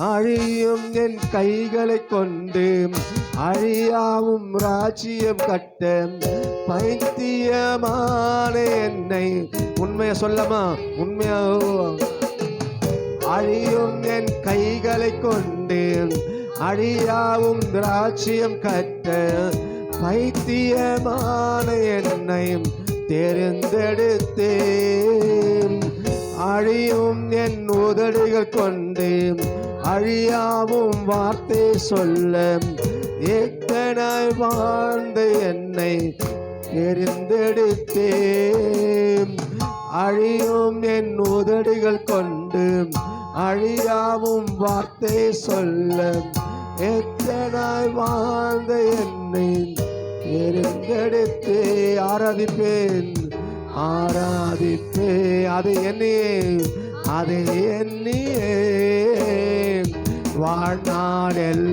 அழியும் என் கைகளை கொண்டு அழியாவும் ராஜ்யம் கட்ட பைத்தியமான என்னை, உண்மையை சொல்லமா, உண்மையா, அழியும் என் கைகளை கொண்டு அழியாவும் ராஜ்யம் கட்ட பைத்தியமான என்னை தேர்ந்தெடுத்தேன். அழியும் என் உதடுகள் கொண்டு அழியாவும் வார்த்தை சொல்ல ஏக்கனாய் வாழ்ந்த என்னை தெரிந்தெடுத்தேன். அழியும் என் உதடுகள் கொண்டு அழியாவும் வார்த்தை சொல்ல ஏக்கனாய் வாழ்ந்த என்னை தெரிந்தெடுத்தே. ஆராதிப்பேன், ஆராதிப்பே, அது என்னையே, அது என்னையே வாழ்நாளெல்லாம்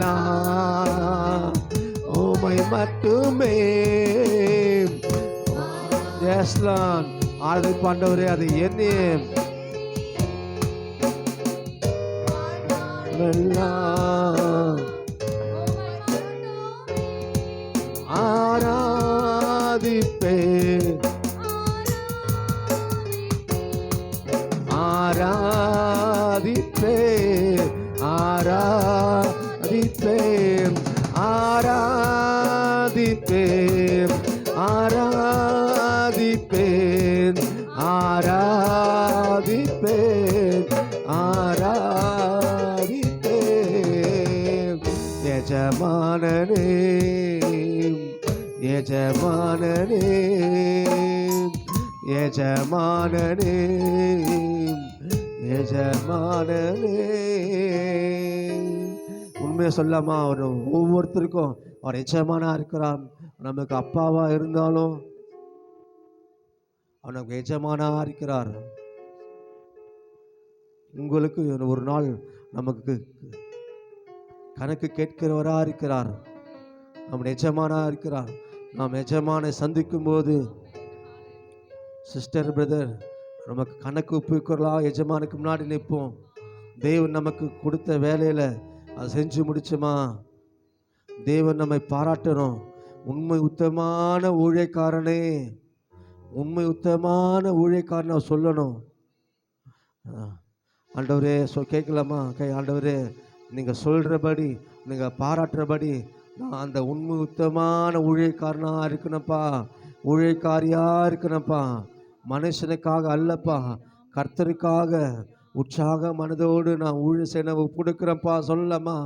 உம்மை மட்டுமே. ஆராதிப்பு ஆண்டவரே, அது என்னையே ஆராதிப்பேன், ஆராதிப்பேன், ஆராதிப்பேன், ஆராதிப்பேன், ஆராதிப்பேன், ஆராதிப்பேன், ஆராதிப்பேன். எஜமானனே, எஜமானனே, எஜமானனே, எஜமானனே. உண்மையை சொல்லாமா, அவர் ஒவ்வொருத்தருக்கும் அவர் எஜமானா இருக்கிறார். நமக்கு அப்பாவா இருந்தாலும் அவர் நமக்கு எஜமானா இருக்கிறார். உங்களுக்கு ஒரு நாள் நமக்கு கணக்கு கேட்கிறவரா இருக்கிறார். நம்ம எஜமானா இருக்கிறார். நாம் எஜமானை சந்திக்கும் போது சிஸ்டர், பிரதர், நமக்கு கணக்கு ஒப்புக்கிறலா எஜமானுக்கு முன்னாடி நிற்போம். தேவன் நமக்கு கொடுத்த வேலையில் அதை செஞ்சு முடிச்சோமா, தேவன் நம்மை பாராட்டணும். உண்மை உத்தமான ஊழியக்காரனே, உண்மை உத்தமான ஊழியக்காரனை சொல்லணும். ஆண்டவரே கேட்கலாமா? ஆண்டவரே, நீங்கள் சொல்கிறபடி, நீங்கள் பாராட்டுறபடி நான் அந்த உண்மை உத்தமான ஊழியக்காரனாக இருக்கணும்ப்பா, ஊழியக்காரியாக இருக்கணும்ப்பா. மனுஷனுக்காக அல்லப்பா, கர்த்தருக்காக உற்சாக மனதோடு நான் ஊழிய செய்ய கொடுக்குறேன்ப்பா. சொல்லலாமா?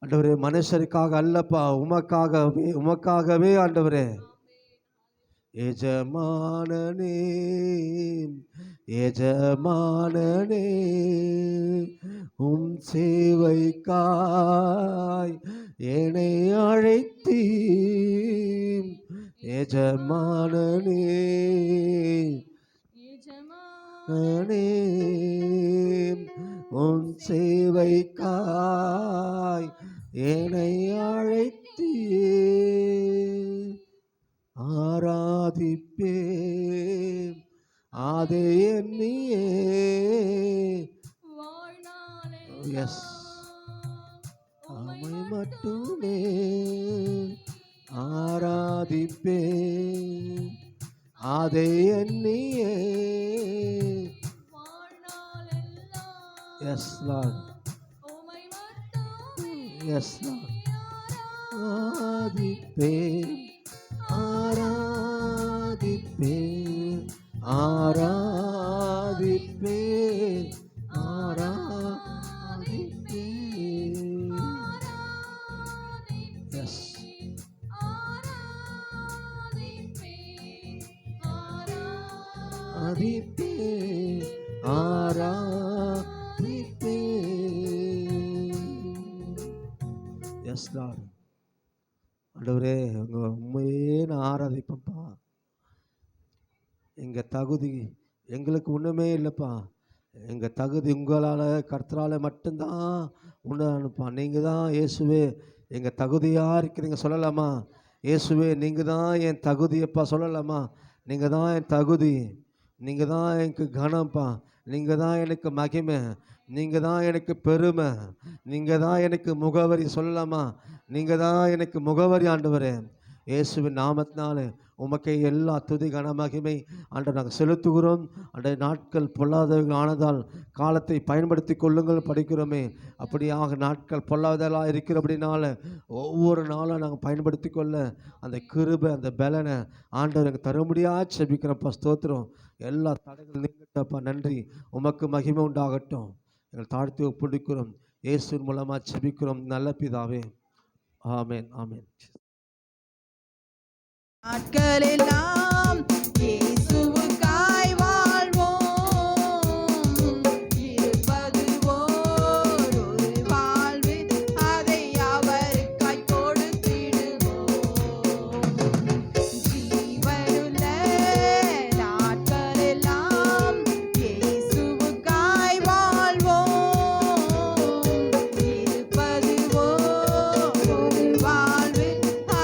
ஆண்டவரே, மனுஷருக்காக அல்லப்பா, உமக்காகவே, உமக்காகவே ஆண்டவரே. எஜமானனே, எஜமானனே, உம் சேவைக்காய் என்னை அழைத்தீர். எஜமானனே, எஜமானனே, உம் சேவைக்காய் என்னை அழைத்தீர். ஆராதிப்பேன், அதை எண்ணியே. எஸ், அமை மட்டுமே ஆராதிப்பேன், அதை எண்ணியே. Yes Lord, yes Lord. ஆராதிப்பேன், ஆராதிப்பேன், ஆராதிப்பேன், ஆராதிப்பேன். ஆராதிப்பே. Yes Lord. ஆண்டவரே உங்க உண்மையே நான் ஆராதிப்பேன்ப்பா. எங்கள் தகுதி எங்களுக்கு ஒன்றுமே இல்லைப்பா. எங்கள் தகுதி உங்களால் கர்த்தரால் மட்டும்தான் உண்டானுப்பா. நீங்கள் தான் இயேசுவே எங்கள் தகுதியாக இருக்கிறீங்க சொல்லலாமா? இயேசுவே நீங்கள் தான் என் தகுதியப்பா சொல்லலாமா? நீங்கள் தான் என் தகுதி, நீங்கள் தான் எனக்கு கனம்ப்பா, நீங்கள் தான் எனக்கு மகிமை, நீங்கள் தான் எனக்கு பெருமை, நீங்கள் தான் எனக்கு முகவரி சொல்லலாமா? நீங்கள் தான் எனக்கு முகவரி ஆண்டவரே. இயேசுவின் நாமத்தினாலே உமக்கு எல்லா துதி கன மகிமை ஆண்டவர் நாங்கள் செலுத்துகிறோம். அன்றைய நாட்கள் பொல்லாதவர்கள் ஆனதால் காலத்தை பயன்படுத்தி கொள்ளுங்கள் படிக்கிறோமே. அப்படியாக நாட்கள் பொல்லாதலாக இருக்கிறபடினால ஒவ்வொரு நாளும் நாங்கள் பயன்படுத்தி கொள்ள அந்த கிருபை அந்த பலனை ஆண்டவர் எங்கள் தரும்படியாக செபிக்கிறப்பா. ஸ்தோத்திரம். எல்லா தடைகள் நீங்கட்டப்பா. நன்றி. உமக்கு மகிமை உண்டாகட்டும். எங்கள் தாழ்த்தி ஒப்புடுக்கிறோம். இயேசுவின் மூலமாக செபிக்கிறோம் நல்ல பிதாவே. ஆமென் ஆமென். நாட்களெல்லாம் இயேசுவுக்காய் வாழ்வோம். இருப்பது ஓர் ஒரு வாழ்வு, அதை அவருக்காய் கொடுத்திடுவோம். ஜீவனுள்ள நாட்களெல்லாம் இயேசுவுக்காய் வாழ்வோம். இருப்பது ஓர் ஒரு வாழ்வு,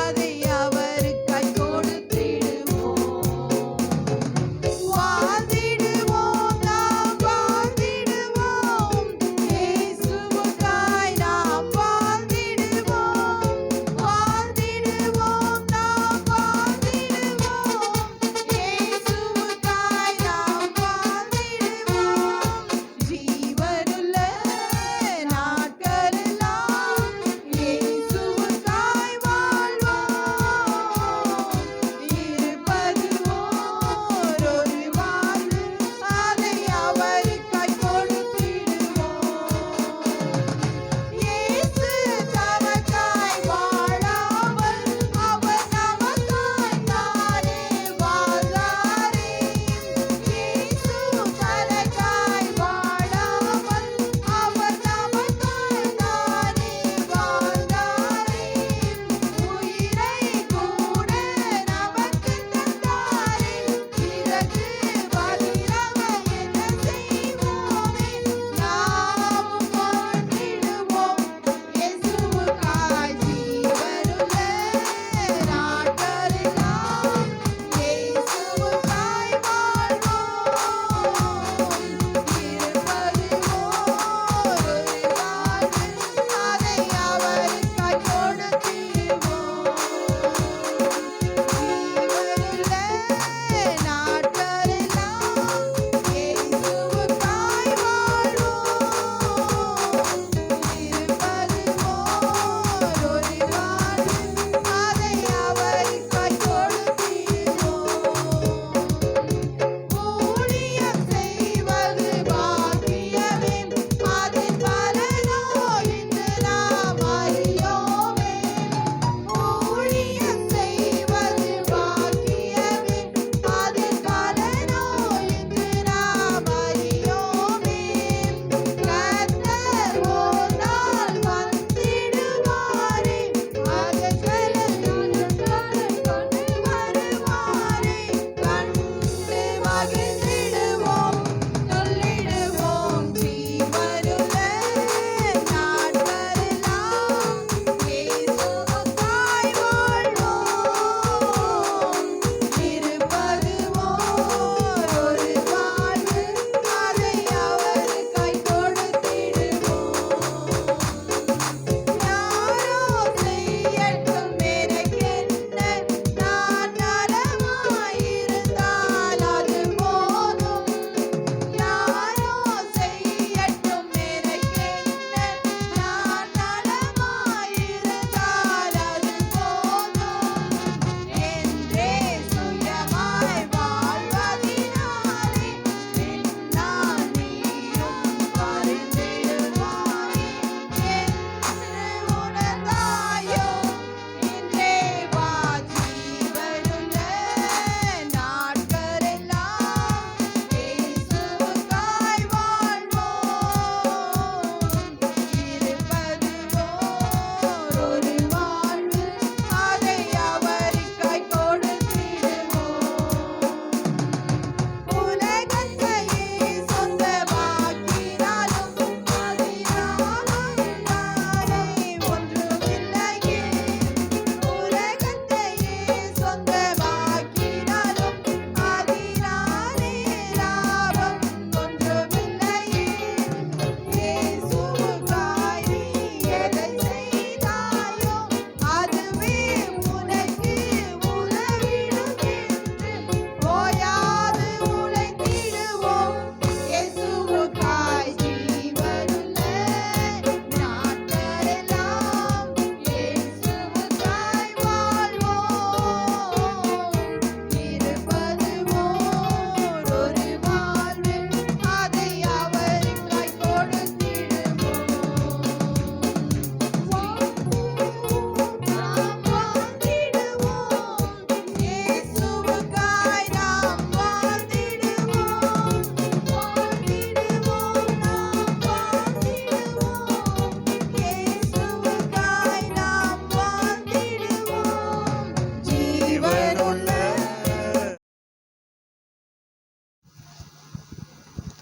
அதை அவருக்காய் கொடுத்திடுவோம்.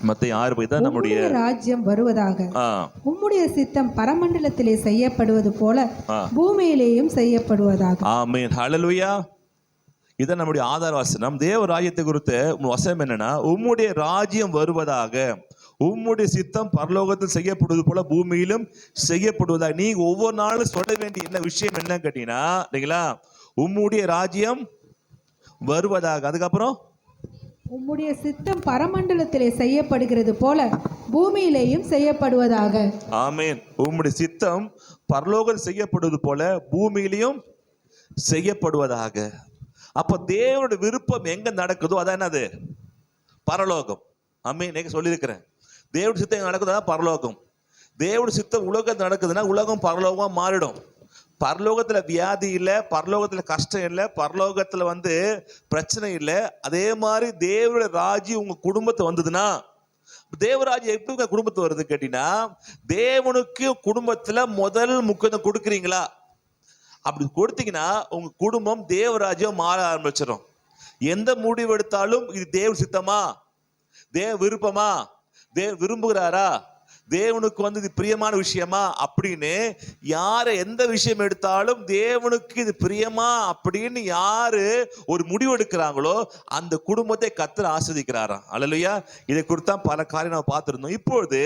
மத்தேயு 6 தான் நம்முடைய உம்முடைய ராஜ்யம் வருவதாக. ஆ, உம்முடைய சித்தம் பரமண்டலத்திலே செய்யப்படுவது போல ஆ. பூமியிலேயும் செய்யப்படுவதாக. ஆமென். ஹல்லேலூயா. இதான் நம்முடைய ஆதார வசனம். தேவ ராஜ்யத்தை குறித்த வசனம் என்னன்னா, உம்முடைய ராஜ்யம் வருவதாக, உம்முடைய சித்தம் பரலோகத்தில் செய்யப்படுவது போல பூமியிலும் செய்யப்படுவதாக. நீங்க ஒவ்வொரு நாளும் சொல்ல வேண்டிய என்ன விஷயம் என்ன கேட்டீங்கன்னா, இல்லைங்களா, உம்முடைய ராஜ்யம் வருவதாக. அதுக்கப்புறம் உம்முடைய சித்தம் பரமண்டலத்திலே செய்யப்படுகிறது போல பூமியிலேயும் செய்யப்படுவதாக. ஆமென். உம்முடைய சித்தம் பரலோகம் செய்யப்படுவது போல பூமியிலையும் செய்யப்படுவதாக. அப்ப தேவனுடைய விருப்பம் எங்க நடக்குதோ அதான் என்னது? பரலோகம். ஆமென். நீங்க சொல்லியிருக்கிறேன், தேவனுடைய சித்தம் எங்க நடக்குதோ அதான் பரலோகம். தேவனுடைய சித்தம் உலகத்தில் நடக்குதுன்னா உலகம் பரலோகமா மாறிடும். பரலோகத்துல வியாதி இல்லை, பரலோகத்துல கஷ்டம் இல்லை, பரலோகத்துல பிரச்சனை இல்லை. அதே மாதிரி தேவனுடைய ராஜ்யம் உங்க குடும்பத்தை வந்ததுன்னா, தேவராஜ்யம் எப்படி உங்க குடும்பத்து வருது கேட்டீங்கன்னா, தேவனுக்கு குடும்பத்துல முதல் முக்கியத்துவம் கொடுக்குறீங்களா? அப்படி கொடுத்தீங்கன்னா உங்க குடும்பம் தேவராஜ்யம் மாற ஆரம்பிச்சிடும். எந்த முடிவு எடுத்தாலும் இது தேவ சித்தமா, தேவ விருப்பமா, தேவ விரும்புகிறாரா, தேவனுக்கு இது பிரியமான விஷயமா அப்படின்னு யாரு எந்த விஷயம் எடுத்தாலும் தேவனுக்கு இது பிரியமா அப்படின்னு யாரு ஒரு முடிவு எடுக்கிறாங்களோ அந்த குடும்பத்தை கர்த்தர் ஆசீர்வதிக்கிறாராம். அல்லேலூயா. இதை குறித்து தான் பல காரியம் நம்ம பார்த்திருந்தோம். இப்பொழுது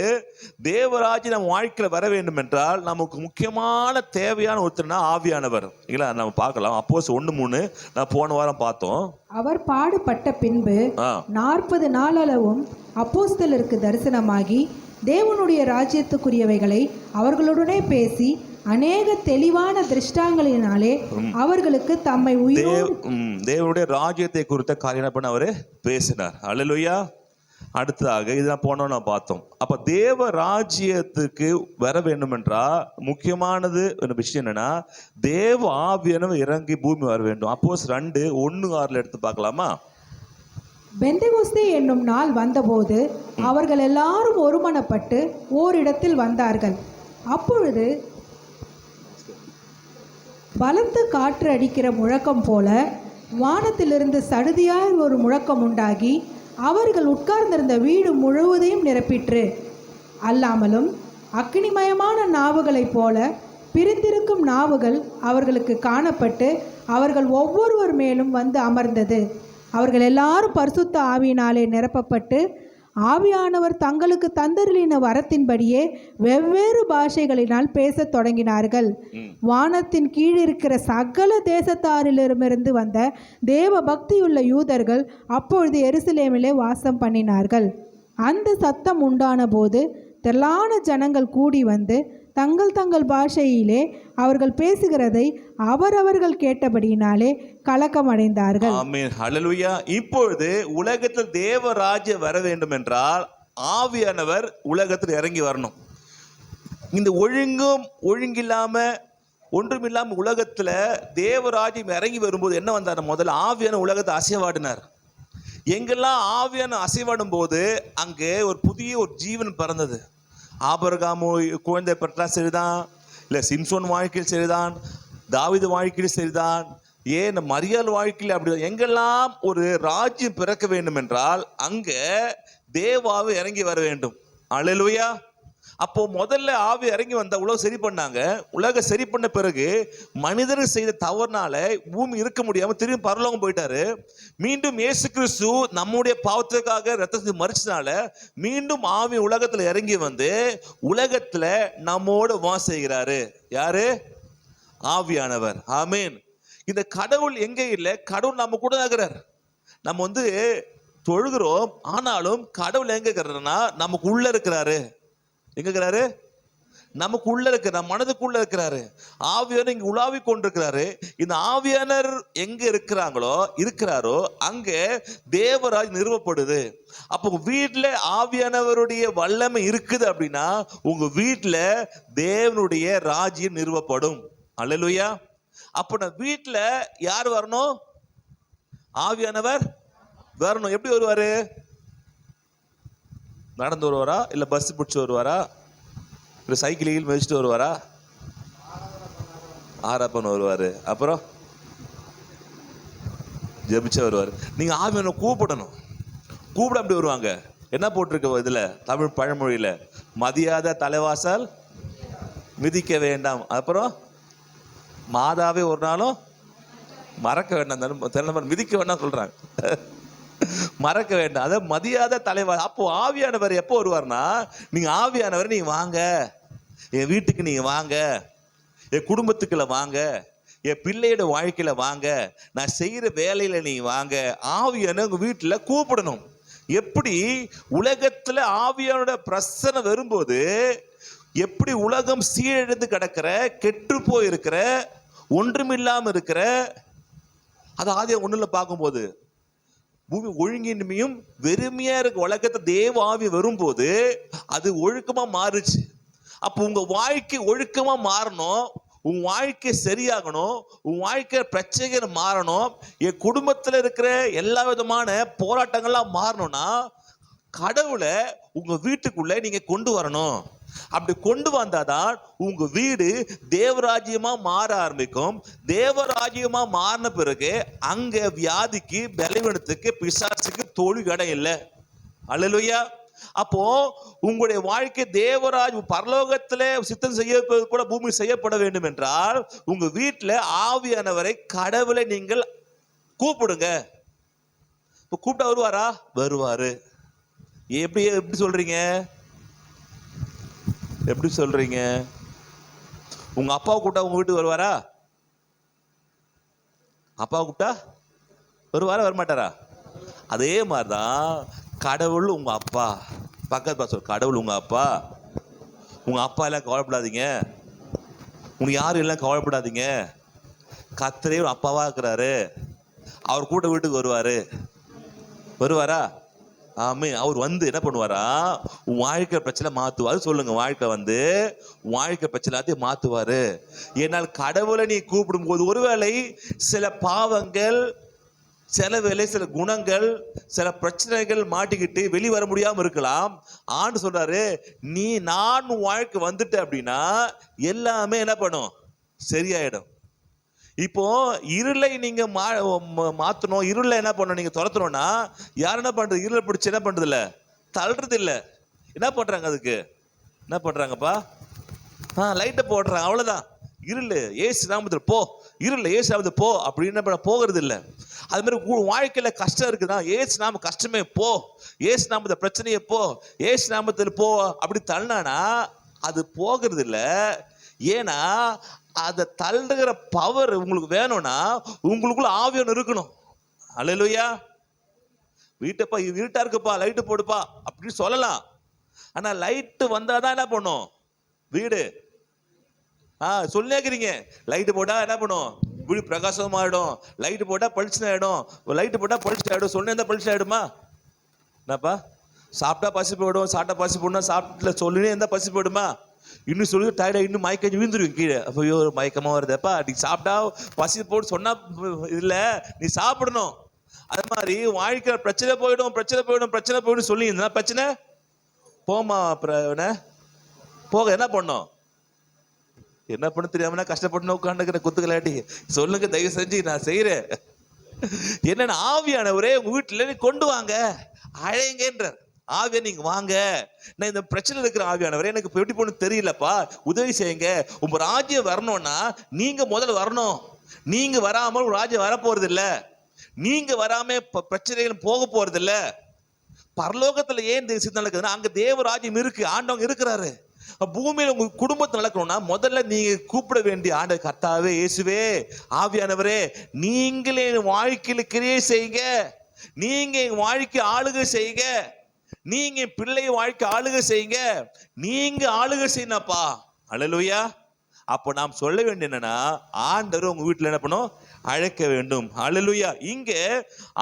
தேவராஜ்யம் நம்ம வாழ்க்கையில் வர வேண்டும் என்றால் நமக்கு முக்கியமான தேவையான ஒருத்தர்னா ஆவியானவர். இல்ல நம்ம பார்க்கலாம். அப்போஸ் 1:3 நான் போன வாரம் பார்த்தோம். அவர் பாடுபட்ட பின்பு 40 நாளளவும் அப்போஸ்தலருக்கு தரிசனமாகி தேவனுடைய ராஜ்யத்துக்குரியவைகளை அவர்களுடனே பேசி அநேக தெளிவான திருஷ்டாங்களினாலே அவர்களுக்கு தம்மை தேவனுடைய ராஜ்யத்தை குறித்த காரியம் பண்ண அவரு பேசினார். அல்லேலூயா. அடுத்ததாக இதெல்லாம் போனோம் நான் பார்த்தோம். அப்ப தேவ ராஜ்யத்துக்கு வர வேண்டும் என்றால் முக்கியமானது ஒரு விஷயம் என்னன்னா, தேவ ஆவியானவர் இறங்கி பூமி வர வேண்டும். அப்போஸ் 2:1-6 எடுத்து பார்க்கலாமா? பெந்தெகோஸ்தே என்னும் நாள் வந்தபோது அவர்கள் எல்லாரும் ஒருமனப்பட்டு ஓரிடத்தில் வந்தார்கள். அப்பொழுது பலத்த காற்று அடிக்கிற முழக்கம் போல வானத்திலிருந்து சடுதியாய் ஒரு முழக்கம் உண்டாகி அவர்கள் உட்கார்ந்திருந்த வீடு முழுவதையும் நிரப்பிற்று. அல்லாமலும் அக்கினிமயமான நாவுகளைப் போல பிரிந்திருக்கும் நாவுகள் அவர்களுக்கு காணப்பட்டு அவர்கள் ஒவ்வொருவர் மேலும் வந்து அமர்ந்தது. அவர்கள் எல்லாரும் பரிசுத்த ஆவியினாலே நிரப்பப்பட்டு ஆவியானவர் தங்களுக்கு தந்தருளின வரத்தின்படியே வெவ்வேறு பாஷைகளினால் பேசத் தொடங்கினார்கள். வானத்தின் கீழிருக்கிற சகல தேசத்தாரிலிருந்து வந்த தேவ பக்தியுள்ள யூதர்கள் அப்பொழுது எருசலேமிலே வாசம் பண்ணினார்கள். அந்த சத்தம் உண்டான போது திரளான ஜனங்கள் கூடி வந்து தங்கள் தங்கள் பாஷையிலே அவர்கள் பேசுகிறதை அவரவர்கள் கேட்டபடியினாலே கலக்கமடைந்தார்கள். ஆமென். ஹல்லேலூயா. இப்பொழுது உலகத்தில் தேவ ராஜ்யம் வர வேண்டும் என்றால் ஆவியானவர் உலகத்தில் இறங்கி வரணும். இந்த ஒழுங்கில்லாம ஒன்றுமில்லாம உலகத்துல தேவராஜ்யம் இறங்கி வரும்போது என்ன வந்தார்? முதல்ல ஆவியான உலகத்தை அசைவாடினார். எங்கெல்லாம் ஆவியான அசைவாடும் போது அங்கே ஒரு புதிய ஜீவன் பிறந்தது. ஆபிரகாம் குழந்தை பெற்றா சரிதான், இல்லை சிம்சோன் வாழ்க்கையில் சரிதான், தாவீது வாழ்க்கையில் சரிதான், ஏன் மரியாள் வாழ்க்கையில் அப்படி எங்கெல்லாம் ஒரு ராஜ்யம் பிறக்க வேண்டும் என்றால் அங்கே தேவாவை இறங்கி வர வேண்டும். அல்லேலூயா. அப்போ முதல்ல ஆவி இறங்கி வந்த உலகம் சரி பண்ணாங்க. உலகம் சரி பண்ண பிறகு மனிதர்கள் செய்த தவறுனால பூமி இருக்க முடியாம திரும்பி பரலோகம் போயிட்டாரு. மீண்டும் இயேசு கிறிஸ்து நம்முடைய பாவத்துக்காக ரத்தத்தை மறிச்சனால மீண்டும் ஆவி உலகத்துல இறங்கி வந்து உலகத்துல நம்மோடு வாசிக்கிறாரு. யாரு? ஆவியானவர். ஆமீன். இந்த கடவுள் எங்க இல்லை, கடவுள் நம்ம கூட இருக்கிறார். நம்ம தொழுகிறோம், ஆனாலும் கடவுள் எங்க இருக்கிறாருன்னா நமக்கு உள்ள இருக்கிறாரு. எங்க இருக்கிறாரு? நமக்கு உள்ள இருக்கிற மனதுக்குள்ள இருக்கிறாரு. ஆவியானவர் இங்க உலாவி கொண்டிருக்கிறாரு. இந்த ஆவியானர் எங்க இருக்கிறாரோ அங்க தேவராஜ் நிறுவப்படுது. அப்போ வீட்டுல ஆவியானவருடைய வல்லமை இருக்குது அப்படின்னா உங்க வீட்டுல தேவனுடைய ராஜ்யம் நிறுவப்படும். அல்லேலூயா. அப்ப நான் வீட்டுல யார் வரணும்? ஆவியானவர் வரணும். எப்படி வருவாரு? நடந்து வருவாரா, இல்ல பஸ் பிடிச்சு வருவாரா, இல்ல சைக்கிளில் மிதிச்சுட்டு வருவாரா? ஆராப்பன் வருவாரு. அப்புறம் ஜெபிச்ச வருவாரு. நீங்க ஆவியானவரை கூப்பிடணும். கூப்பிட அப்படி வருவாங்க. என்ன போட்டிருக்கு இதுல தமிழ் பழமொழியில? மதியாத தலைவாசல் மிதிக்க வேண்டாம். அப்புறம் மாதாவே ஒரு நாளும் மறக்க வேண்டாம், மிதிக்க வேண்டாம் சொல்றாங்க. மறக்க வேண்டாம், அதாவது மதியாத தலைவர். அப்போ ஆவியானவர் எப்போ வருவார்னா, நீங்க ஆவியானவர் நீங்க வாங்க, என் வீட்டுக்கு நீங்க வாங்க, என் குடும்பத்துக்குள்ள வாங்க, என் பிள்ளையோட வாழ்க்கையில வாங்க, நான் செய்யற வேலையில நீங்க வாங்க. ஆவியான உங்க வீட்டுல கூப்பிடணும். எப்படி உலகத்துல ஆவியானோட பிரசனை வரும்போது எப்படி உலகம் சீழெழுந்து கிடக்கிற, கெட்டு போயிருக்கிற, ஒன்றுமில்லாம இருக்கிற, அது ஆதியா ஒண்ணுல பார்க்கும்போது பூமி ஒழுங்கின்மையும் வெறுமையா இருக்க உலகத்தை தேவ ஆவி வரும்போது அது ஒழுக்கமா மாறுச்சு. அப்போ உங்க வாழ்க்கை ஒழுக்கமா மாறணும், உன் வாழ்க்கை சரியாகணும், உன் வாழ்க்கை பிரச்சனைகள் மாறணும், என் குடும்பத்துல இருக்கிற எல்லா விதமான போராட்டங்கள்லாம் மாறணும்னா கடவுளை உங்க வீட்டுக்குள்ள நீங்க கொண்டு வரணும். அப்படி கொண்டு வந்தாதான் உங்க வீடு தேவராஜ்யமா மாற ஆரம்பிக்கும். தேவராஜ்யமா மாறின பிறகு அங்க வியாதிக்கு, பலவீனத்துக்கு, பிசாசுக்கு தோல்வி இடம் இல்லை. அல்லேலூயா. அப்போ உங்களுடைய வாழ்க்கை தேவராஜ் பரலோகத்திலே சித்தம் செய்யப்பது கூட பூமி செய்யப்பட வேண்டும் என்றால் உங்க வீட்டுல ஆவியானவரை, கடவுளை நீங்கள் கூப்பிடுங்க. இப்ப கூப்பிட்டா வருவாரா? வருவாரு. எப்படி எப்படி சொல்றீங்க? எப்படி சொல்றீங்க? உங்க அப்பாவை கூப்பிட்டா உங்க வீட்டுக்கு வருவாரா? அப்பாவை கூப்பிட்டா வருவாரா, வரமாட்டாரா? அதே மாதிரிதான் கடவுள் உங்க அப்பா. பக்கத்து சொல், கடவுள் உங்க அப்பா. உங்க அப்பா எல்லாம் கவலைப்படாதீங்க, உங்க யாரும் எல்லாம் கவலைப்படாதீங்க. கர்த்தரே அப்பாவா இருக்கிறாரு, அவர் கூட வீட்டுக்கு வருவாரு. வருவாரா? ஆமே. அவர் வந்து என்ன பண்ணுவாரா, உன் வாழ்க்கை பிரச்சனை மாத்துவாரு. சொல்லுங்க, வாழ்க்கை வந்து வாழ்க்கை பிரச்சனை எல்லாத்தையும் மாத்துவாரு. ஏன்னால் கடவுளை நீ கூப்பிடும் போது ஒருவேளை சில பாவங்கள், சில வேளை சில குணங்கள், சில பிரச்சனைகள் மாட்டிக்கிட்டு வெளிவர முடியாம இருக்கலாம். ஆண்டு சொல்றாரு, நான் வாழ்க்கை வந்துட்ட அப்படின்னா எல்லாமே என்ன பண்ணும்? சரியாயிடும். இப்போ இருளை நீங்க மாத்தணும், இருளை என்ன பண்ணணும், நீங்க துரத்தணும்னா யார் என்ன பண்றது? இருளை பிடிச்சி என்ன பண்றது இல்ல, தள்ளுறது இல்ல. என்ன பண்றாங்க? அதுக்கு என்ன பண்றாங்கப்பா? லைட்டை போடுறாங்க, அவ்வளவுதான். இருள் ஏசு நாமத்தில் போ, இருள் ஏசு நாமத்தில் போ அப்படின்னு பண்ண போகிறது இல்லை. அது மாதிரி வாழ்க்கையில கஷ்டம் இருக்குதா, ஏசு நாம கஷ்டமே போ, ஏசு நாமத்தை பிரச்சனையே போ, ஏசு நாமத்தில் போ அப்படி தள்ளினானா அது போகிறது இல்லை. ஏன்னா அதை தள்ளுகிற பவர் உங்களுக்கு வேணும்னா உங்களுக்குள்ள ஆவியானவர் இருக்கணும். அல்லேலூயா. வீட்டப்பா இருட்டா இருக்குப்பா, லைட்டு போடுப்பா அப்படின்னு சொல்லலாம். ஆனா லைட்டு வந்தாதான் என்ன பண்ணும்? வீடு சொல்லிக்கிறீங்க, லைட்டு போட்டா என்ன பண்ணும்? வீடு பிரகாசமாயிடும். லைட்டு போட்டா பளிச்சு ஆயிடும், லைட்டு போட்டா பளிச்சு ஆயிடும். சொன்னா பளிச்சு ஆயிடுமா? என்னப்பா? சாப்பிட்டா பசி போயிடும், சாப்பிட்டா பசி போடணும், சாப்பிட்டுல சொல்லினே இருந்தா பசி போயிடுமா? இன்னும் சொல்லி டயர்டா இன்னும் மயக்கம் விழுந்துருவீங்க கீழே. ஐயோ மயக்கமா வருதுப்பா, நீ சாப்பிட்டா பசி போட்டு சொன்னா இல்ல, நீ சாப்பிடணும். அது மாதிரி வாழ்க்கை பிரச்சனை போயிடும், பிரச்சனை போயிடும், பிரச்சனை போயிடும் சொல்லி இருந்தா பிரச்சனை போமா. போக என்ன பண்ணும்? என்ன பண்ண தெரியாம கஷ்டப்பட்டு உட்காந்துக்கிற குத்துக்கலாட்டி சொல்லுங்க, தயவு செஞ்சு நான் செய்யறேன். என்னன்னா ஆவியானவரே உங்க வீட்டுல நீ கொண்டு வாங்க, அழைங்கன்ற ஆவியா நீங்க வாங்க. நான் இந்த பிரச்சனை இருக்கிற ஆவியானவரே எனக்கு எப்படி போன தெரியலப்பா, உதவி செய்யுங்க. உங்க ராஜ்யம் வரணும்னா நீங்க முதல்ல வரணும். நீங்க வராமல் ராஜ்யம் வர போறது இல்ல, நீங்க வராம பிரச்சனைகள் போக போறது இல்ல. பரலோகத்துல ஏன் சித்தம் நடக்குதுன்னா அங்க தேவராஜ்யம் இருக்கு, ஆண்டவங்க இருக்கிறாரு. பூமியில உங்க குடும்பத்தை நடக்கணும்னா முதல்ல நீங்க கூப்பிட வேண்டிய ஆண்டு கர்த்தாவே, இயேசுவே, ஆவியானவரே நீங்களே வாழ்க்கையில கிரியை செய்யுங்க, நீங்க எங்க வாழ்க்கை ஆளுகை செய்யுங்க, நீங்க பிள்ளை வாழ்க்கை ஆளுகை செய்யுங்க, நீங்க ஆளுகை செய்யணப்பா. அல்லேலூயா. அப்போ நாம் சொல்ல வேண்டிய என்னன்னா ஆண்டவர் உங்க வீட்டுல என்ன பண்ணும்? அழைக்க வேண்டும். அல்லேலூயா. இங்க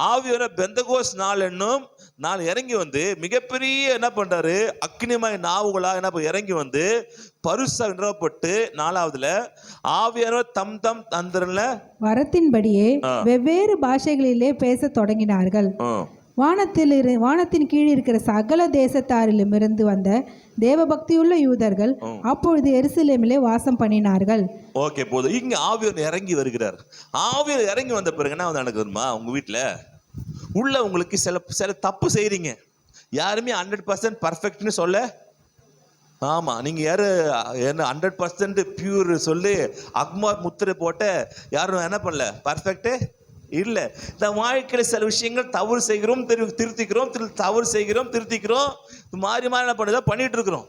ஆவியானவர் பெந்தகோஸ் நாள் என்னும் நாள் இறங்கி வந்து மிகப்பெரிய என்ன பண்றாரு? அக்னிமய நாவுகளா என்ன இறங்கி வந்து பரிசா நிறுவப்பட்டு 4வதுல ஆவியானவர் தம் தம் தந்திரல வரத்தின்படியே வெவ்வேறு பாஷைகளிலே பேச தொடங்கினார்கள். வானத்தின் கீழ் இருக்கிற சகல தேசத்தாரிலும் இருந்து வந்த தேவபக்தியுள்ள யூதர்கள் அப்பொழுது எருசலேமிலே வாசம் பண்ணினார்கள். ஓகே, போதும். இங்க ஆவியானவர் இறங்கி வருகிறார். ஆவியானவர் இறங்கி வந்த பிறகு என்ன நடக்குதுமா? உங்க வீட்டுல உள்ள உங்களுக்கு சில தப்பு செய்றீங்க. யாருமே 100% பர்ஃபெக்ட்னு சொல்ல. ஆமா, நீங்க யாரு என்ன 100% பியூர் சொல்லி அக்மார் முத்திரை போட்ட யாரும் என்ன பண்ணல, பர்ஃபெக்ட் இல்ல. இந்த வாழ்க்கையில சில விஷயங்கள் தவறு செய்கிறோம், திருத்திக்கிறோம், தவறு செய்கிறோம், திருத்திக்கிறோம், மாறி மாறி என்ன பண்ணுதோ பண்ணிட்டு இருக்கிறோம்.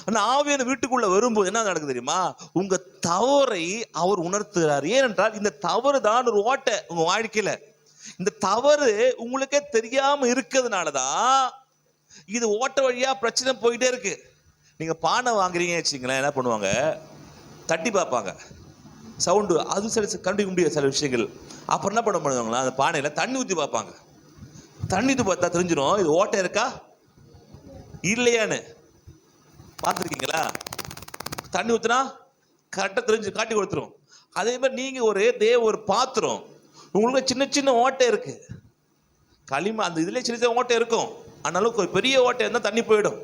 ஆனா ஆவியான வீட்டுக்குள்ள வரும்போது என்ன நடக்குது தெரியுமா? உங்க தவறை அவர் உணர்த்துகிறார். ஏனென்றால் இந்த தவறு தான் ஒரு ஓட்டை உங்க வாழ்க்கையில. இந்த தவறு உங்களுக்கே தெரியாம இருக்கிறதுனாலதான் இது ஓட்ட வழியா பிரச்சனை போயிட்டே இருக்கு. நீங்க பானை வாங்குறீங்க வச்சுங்களேன், என்ன பண்ணுவாங்க, தட்டி பார்ப்பாங்க, சவுண்டு அது சில கண்டுபிடிக்க முடியாது சில விஷயங்கள். அப்புறம் என்ன பண்ணுவாங்களா, அந்த பானையில தண்ணி ஊற்றி பார்ப்பாங்க. தண்ணி ஊற்றி பார்த்தா தெரிஞ்சிடும் இது ஓட்டை இருக்கா இல்லையான்னு. பார்த்துருக்கீங்களா? தண்ணி ஊற்றினா கரெக்டாக தெரிஞ்சு காட்டி கொடுத்துரும். அதே மாதிரி நீங்க ஒரு பாத்திரம், உங்களுக்கு சின்ன சின்ன ஓட்டை இருக்கு, களிமண் அந்த இதுல சின்ன சின்ன ஓட்டை இருக்கும், ஆனாலும் பெரிய ஓட்டை இருந்தால் தண்ணி போயிடும்.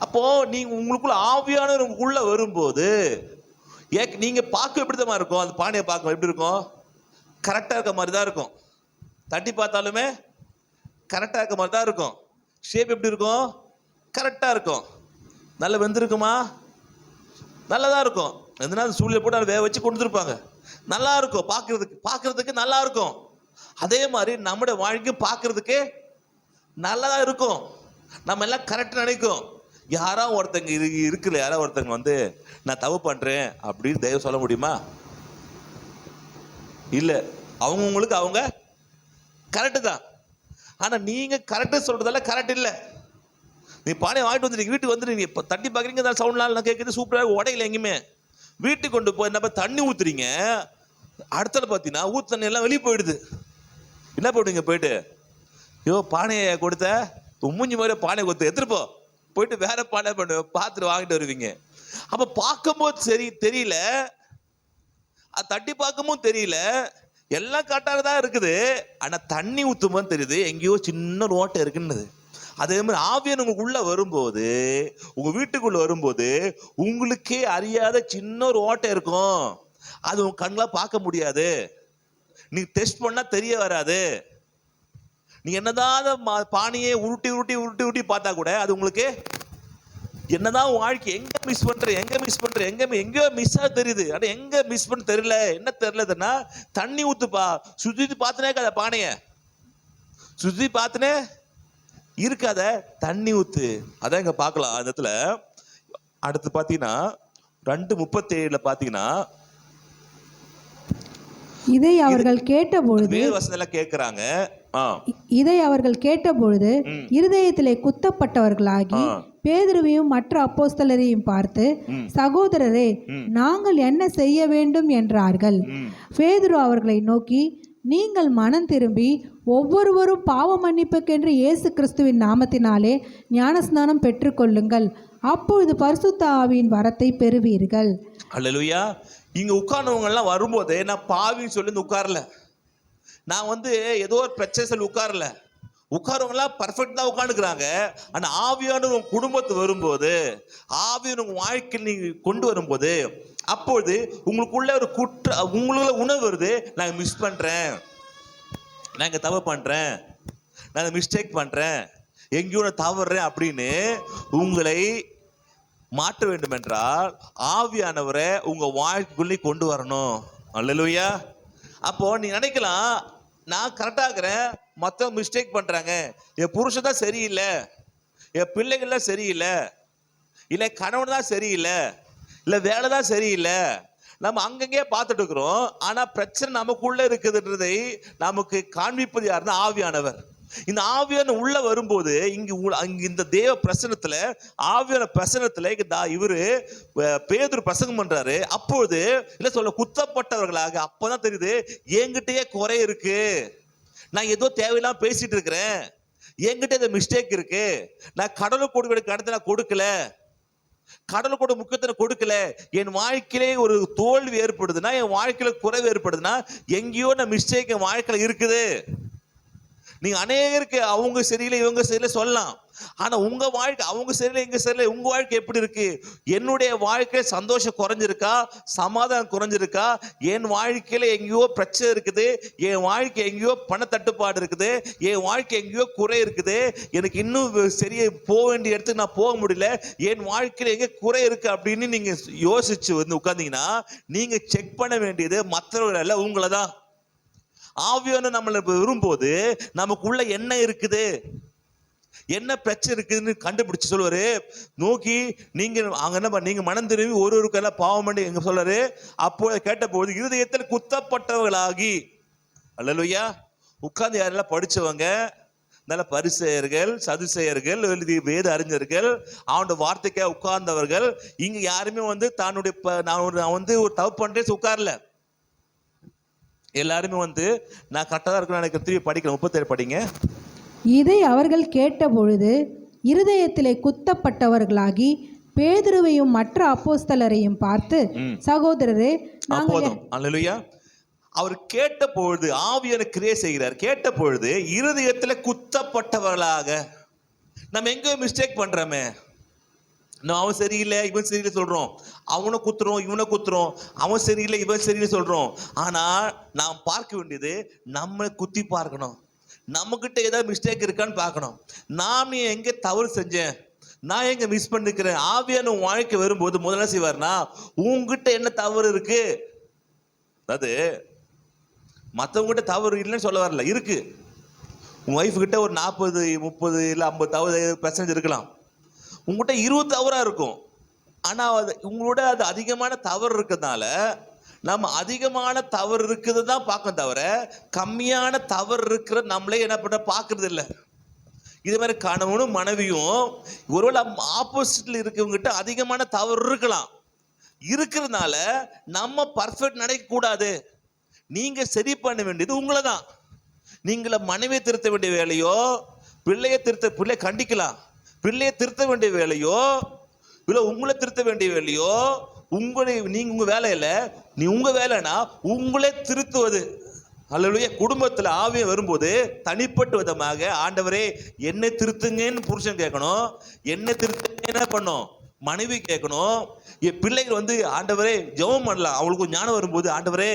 அப்போ நீங்க உங்களுக்குள்ள ஆவியானவர் உங்களுக்குள்ள வரும்போது நீங்க பார்க்க எப்படிதான் இருக்கும், அந்த பானையை பார்க்க எப்படி இருக்கும், கரெக்டா இருக்க மாதிரி தான் இருக்கும். தட்டி பார்த்தாலுமே கரெக்டா இருக்க மாதிரி தான் இருக்கும். ஷேப் எப்படி இருக்கும், கரெக்டா இருக்கும். நல்லா வெந்திருக்குமா, நல்லதா இருக்கும். எதுனா சூழ்நிலை போட்டு அதை வேக வச்சு கொண்டு வந்துருப்பாங்க, நல்லா இருக்கும், பார்க்கறதுக்கு நல்லா இருக்கும். அதே மாதிரி நம்முடைய வாழ்க்கை பார்க்கறதுக்கு நல்லதா இருக்கும். நம்ம எல்லாம் கரெக்ட் நினைக்கும். யாராவது ஒருத்தங்க இருக்குல்ல, யாராவது ஒருத்தங்க நான் தப்பு பண்றேன் அப்படின்னு தயவு சொல்ல முடியுமா? இல்ல, அவங்களுக்கு அவங்க கரெக்டு தான். ஆனா நீங்க கரெக்ட் சொல்றதால கரெக்ட் இல்லை. நீ பானையை வாங்கிட்டு வந்துட்டு வீட்டுக்கு வந்துட்டு நீ தட்டி பார்க்குறீங்க, சவுண்ட்லாம் கேட்குறது சூப்பராக உடையில எங்கேயுமே. வீட்டுக்கு கொண்டு போய் என்ன தண்ணி ஊத்துறீங்க, அடுத்தது பார்த்தீங்கன்னா ஊத்து தண்ணி எல்லாம் வெளியே போயிடுது. என்ன பண்ணுவீங்க? போயிட்டு ஐயோ பானையை கொடுத்த மூஞ்சி மாதிரி பானையை கொடுத்து எடுத்துட்டு போயிட்டு வேற பானை பார்த்துட்டு வாங்கிட்டு வருவீங்க. அப்ப பார்க்கும்போது சரி தெரியல, அது தட்டி பார்க்கும்போது தெரியல, எல்லாம் கரெக்டாக தான் இருக்குது. ஆனா தண்ணி ஊத்தும்போது தெரியுது எங்கேயோ சின்ன ஓட்டை இருக்குன்னு. அதே மாதிரி ஆவியானவர் உங்களுக்கு உள்ள வரும்போது, உங்க வீட்டுக்குள்ள வரும்போது உங்களுக்கே அறியாத சின்ன ஒரு ஓட்டை இருக்கும். அது உங்க கண்களா பார்க்க முடியாது, நீங்க டெஸ்ட் பண்ணா தெரிய வராது. நீ என்னதான் பானையை உருட்டி உருட்டி உருட்டி உருட்டி பார்த்தா கூட அது உங்களுக்கு என்னதான் வாழ்க்கை எங்க மிஸ் பண்ற எங்கேயோ மிஸ் ஆக தெரியுது. ஆனா எங்க மிஸ் பண்ண தெரியல. என்ன தெரியலதுன்னா, தண்ணி ஊத்துப்பா, சுத்தி பார்த்துனே இருக்காத, பானைய சுத்தி பார்த்துனே இருக்காத, தண்ணி ஊத்து. அதான் இங்க பார்க்கலாம். அந்த இடத்துல அடுத்து பாத்தீங்கன்னா 2:37 பாத்தீங்கன்னா, இதை அவர்கள் கேட்டபொழுது கேட்கிறாங்க. இதை அவர்கள் கேட்டபொழுது இருதயத்திலே குத்தப்பட்டவர்களாகி பேதுருவையும் மற்ற அப்போஸ்தலரையும் பார்த்து, சகோதரரே, நாங்கள் என்ன செய்ய வேண்டும் என்றார்கள். பேதுரு அவர்களை நோக்கி, நீங்கள் மனம் திரும்பி ஒவ்வொருவரும் பாவ மன்னிப்புக்கென்று இயேசு கிறிஸ்துவின் நாமத்தினாலே ஞானஸ்நானம் பெற்றுக்கொள்ளுங்கள், அப்பொழுது பரிசுத்த ஆவியின் வரத்தை பெறுவீர்கள். அல்லேலூயா. இங்க உட்கார்ந்தவங்க எல்லாம் வரும்போது நான் பாவின்னு சொல்லி உட்காரல, நான் ஏதோ ஒரு பிரச்சனை சொல்லி உட்காரல. உட்காரவங்க எல்லாம் பர்ஃபெக்ட் தான் உட்காந்துக்கிறாங்க. ஆனா ஆவியானவர் உங்க குடும்பத்து வரும்போது, ஆவியான உங்க வாழ்க்கையில் நீங்க கொண்டு வரும்போது, அப்பொழுது உங்களுக்குள்ள ஒரு உங்களுக்குள்ள உணர்வு வருது, நான் மிஸ் பண்றேன், நான் இங்க தவறு பண்றேன், நான் மிஸ்டேக் பண்றேன், எங்கேயோ நான் தவறுறேன் அப்படின்னு உங்களை மாற்ற வேண்டும் என்றால் ஆவியானவரை உங்க வாழ்க்கைக்குள்ளே கொண்டு வரணும். அல்லேலூயா. அப்போ நீ நினைக்கலாம், நான் கரெக்டா இருக்கிறேன், மற்றவங்க மிஸ்டேக் பண்றாங்க, என் புருஷன் தான் சரியில்லை, என் பிள்ளைகள்லாம் சரியில்லை, இல்லை கணவன் தான் சரியில்லை, இல்லை வேலை தான் சரியில்லை, நம்ம அங்கங்கே பார்த்துட்டு இருக்கிறோம். ஆனா பிரச்சனை நமக்குள்ள இருக்குதுன்றதை நமக்கு காண்பிப்பது யாருன்னா ஆவியானவர். இந்த ஆவியான உள்ள வரும்போது இந்த தேவ பிரசனத்துல, ஆவியான பிரசனத்துல இவரு பேதுரு பிரசங்கம் பண்றாரு. அப்பொழுது இல்ல சொல்ல குத்தப்பட்டவர்களாக அப்பதான் தெரியுது, என்கிட்டயே குறை இருக்கு, நான் ஏதோ தேவையில்லாம பேசிட்டு இருக்கிறேன், என்கிட்ட இந்த மிஸ்டேக் இருக்கு, நான் கடலுக்கு கொடுக்க கடத்த நான் கொடுக்கல, கடலுக்கூட முக்கியத்துவம் கொடுக்கல, என் வாழ்க்கையிலே ஒரு தோல்வி ஏற்படுதுன்னா, என் வாழ்க்கையில குறைவு ஏற்படுதுன்னா, எங்கேயோ நான் மிஸ்டேக் என் வாழ்க்கையில இருக்குது. நீங்க அநேகருக்கு அவங்க சரியில்லை இவங்க சரியில்லை சொல்லலாம். ஆனா உங்க வாழ்க்கை அவங்க சரியில்லை இங்க சரியில்லை, உங்க வாழ்க்கை எப்படி இருக்கு? என்னுடைய வாழ்க்கை சந்தோஷம் குறைஞ்சிருக்கா, சமாதானம் குறைஞ்சிருக்கா, என் வாழ்க்கையில எங்கேயோ பிரச்சனை இருக்குது, என் வாழ்க்கை எங்கேயோ பண தட்டுப்பாடு இருக்குது, என் வாழ்க்கை எங்கேயோ குறை இருக்குது, எனக்கு இன்னும் சரியா போக வேண்டிய இடத்துக்கு நான் போக முடியல, என் வாழ்க்கையில எங்க குறை இருக்கு அப்படின்னு நீங்க யோசிச்சு வந்து உட்கார்ந்தீங்கன்னா நீங்க செக் பண்ண வேண்டியது மற்றவர்கள் அல்ல, உங்களை தான். ஆவியான நம்மளை விரும்போது நமக்குள்ள என்ன இருக்குது, என்ன பிரச்சனை இருக்குதுன்னு கண்டுபிடிச்சு சொல்லுவாரு. நோக்கி நீங்க அங்க என்ன நீங்க மனம் திரும்பி ஒருவருக்கெல்லாம் பாவம் பண்ணி எங்க சொல்றாரு. அப்போ கேட்டபோது இருதயத்தில் குத்தப்பட்டவர்களாகி, அல்லேலூயா, உட்கார்ந்து யாரெல்லாம் படிச்சவங்க, நல்ல பரிசேயர்கள், சதுசேயர்கள், வேத அறிஞர்கள், அவனோட வார்த்தைக்காக உட்கார்ந்தவர்கள், இங்க யாருமே வந்து தன்னுடைய நான் வந்து ஒரு தப்பு பண்றேன் உட்காரல. எல்லாருமே வந்து நான் கரெக்டாக தான் இருக்கணும் எனக்கு திரும்பி படிக்கிறேன். 37 படிங்க. இதை அவர்கள் கேட்டபொழுது இருதயத்திலே குத்தப்பட்டவர்களாகி பேதுருவையும் மற்ற அப்போஸ்தலரையும் பார்த்து, சகோதரரே, போதும். அல்லேலூயா. அவர் கேட்ட பொழுது ஆவியான கிரியை செய்கிறார். கேட்ட பொழுது இருதயத்துல குத்தப்பட்டவர்களாக. நம்ம எங்க மிஸ்டேக் பண்றோமே, அவன் சரியில்லை இவன் சரியில்லை சொல்றோம், அவனை குத்துறோம் இவனை குத்துறோம், அவன் சரியில்லை இவன் சரியில்லை சொல்றோம். ஆனா நாம் பார்க்க வேண்டியது நம்ம குத்தி பார்க்கணும், நம்ம கிட்ட ஏதாவது மிஸ்டேக் இருக்கான்னு பார்க்கணும். நான் எங்க தவறு செஞ்சேன், நான் எங்க மிஸ் பண்ணிக்கிறேன். ஆவியான வாழ்க்கை வரும்போது முதல்ல செய்வார்னா உங்ககிட்ட என்ன தவறு இருக்கு, அதாவது மற்றவங்ககிட்ட தவறு இல்லைன்னு சொல்ல வரல, இருக்கு. உங்க ஒய்ஃப் கிட்ட ஒரு 40 30 இல்லை 50% இருக்கலாம், உங்ககிட்ட 20 தவறா இருக்கும். ஆனா அது உங்களோட அது அதிகமான தவறு இருக்கிறதுனால நம்ம அதிகமான தவறு இருக்குது தான் பார்க்கணும், தவிர கம்மியான தவறு இருக்கிற நம்மளே என்ன பண்ண பார்க்கறது இல்லை. இது மாதிரி கணவனும் மனைவியும் ஒருவேளை ஆப்போசிட்ல இருக்கவங்ககிட்ட அதிகமான தவறு இருக்கலாம், இருக்கிறதுனால நம்ம பர்ஃபெக்ட் நினைக்க கூடாது. நீங்க சரி பண்ண வேண்டியது உங்களை தான். நீங்கள மனைவியை திருத்த வேண்டிய வேலையோ, பிள்ளையை பிள்ளைய கண்டிக்கலாம், பிள்ளையை திருத்த வேண்டிய வேலையோ, இல்லை உங்களை திருத்த வேண்டிய வேலையோ, நீங்க உங்க வேலை இல்லை, நீ உங்க வேலைனா உங்களே திருத்துவது. அல்லேலூயா. குடும்பத்தில் ஆவியம் வரும்போது தனிப்பட்ட விதமாக ஆண்டவரே என்னை திருத்துங்கன்னு புருஷன் கேட்கணும், என்னை திருத்துங்க என்ன பண்ணும் மனைவி கேட்கணும். என் பிள்ளைகள் வந்து ஆண்டவரே ஜெபம் பண்ணலாம், அவளுக்கு ஞானம் வரும்போது ஆண்டவரே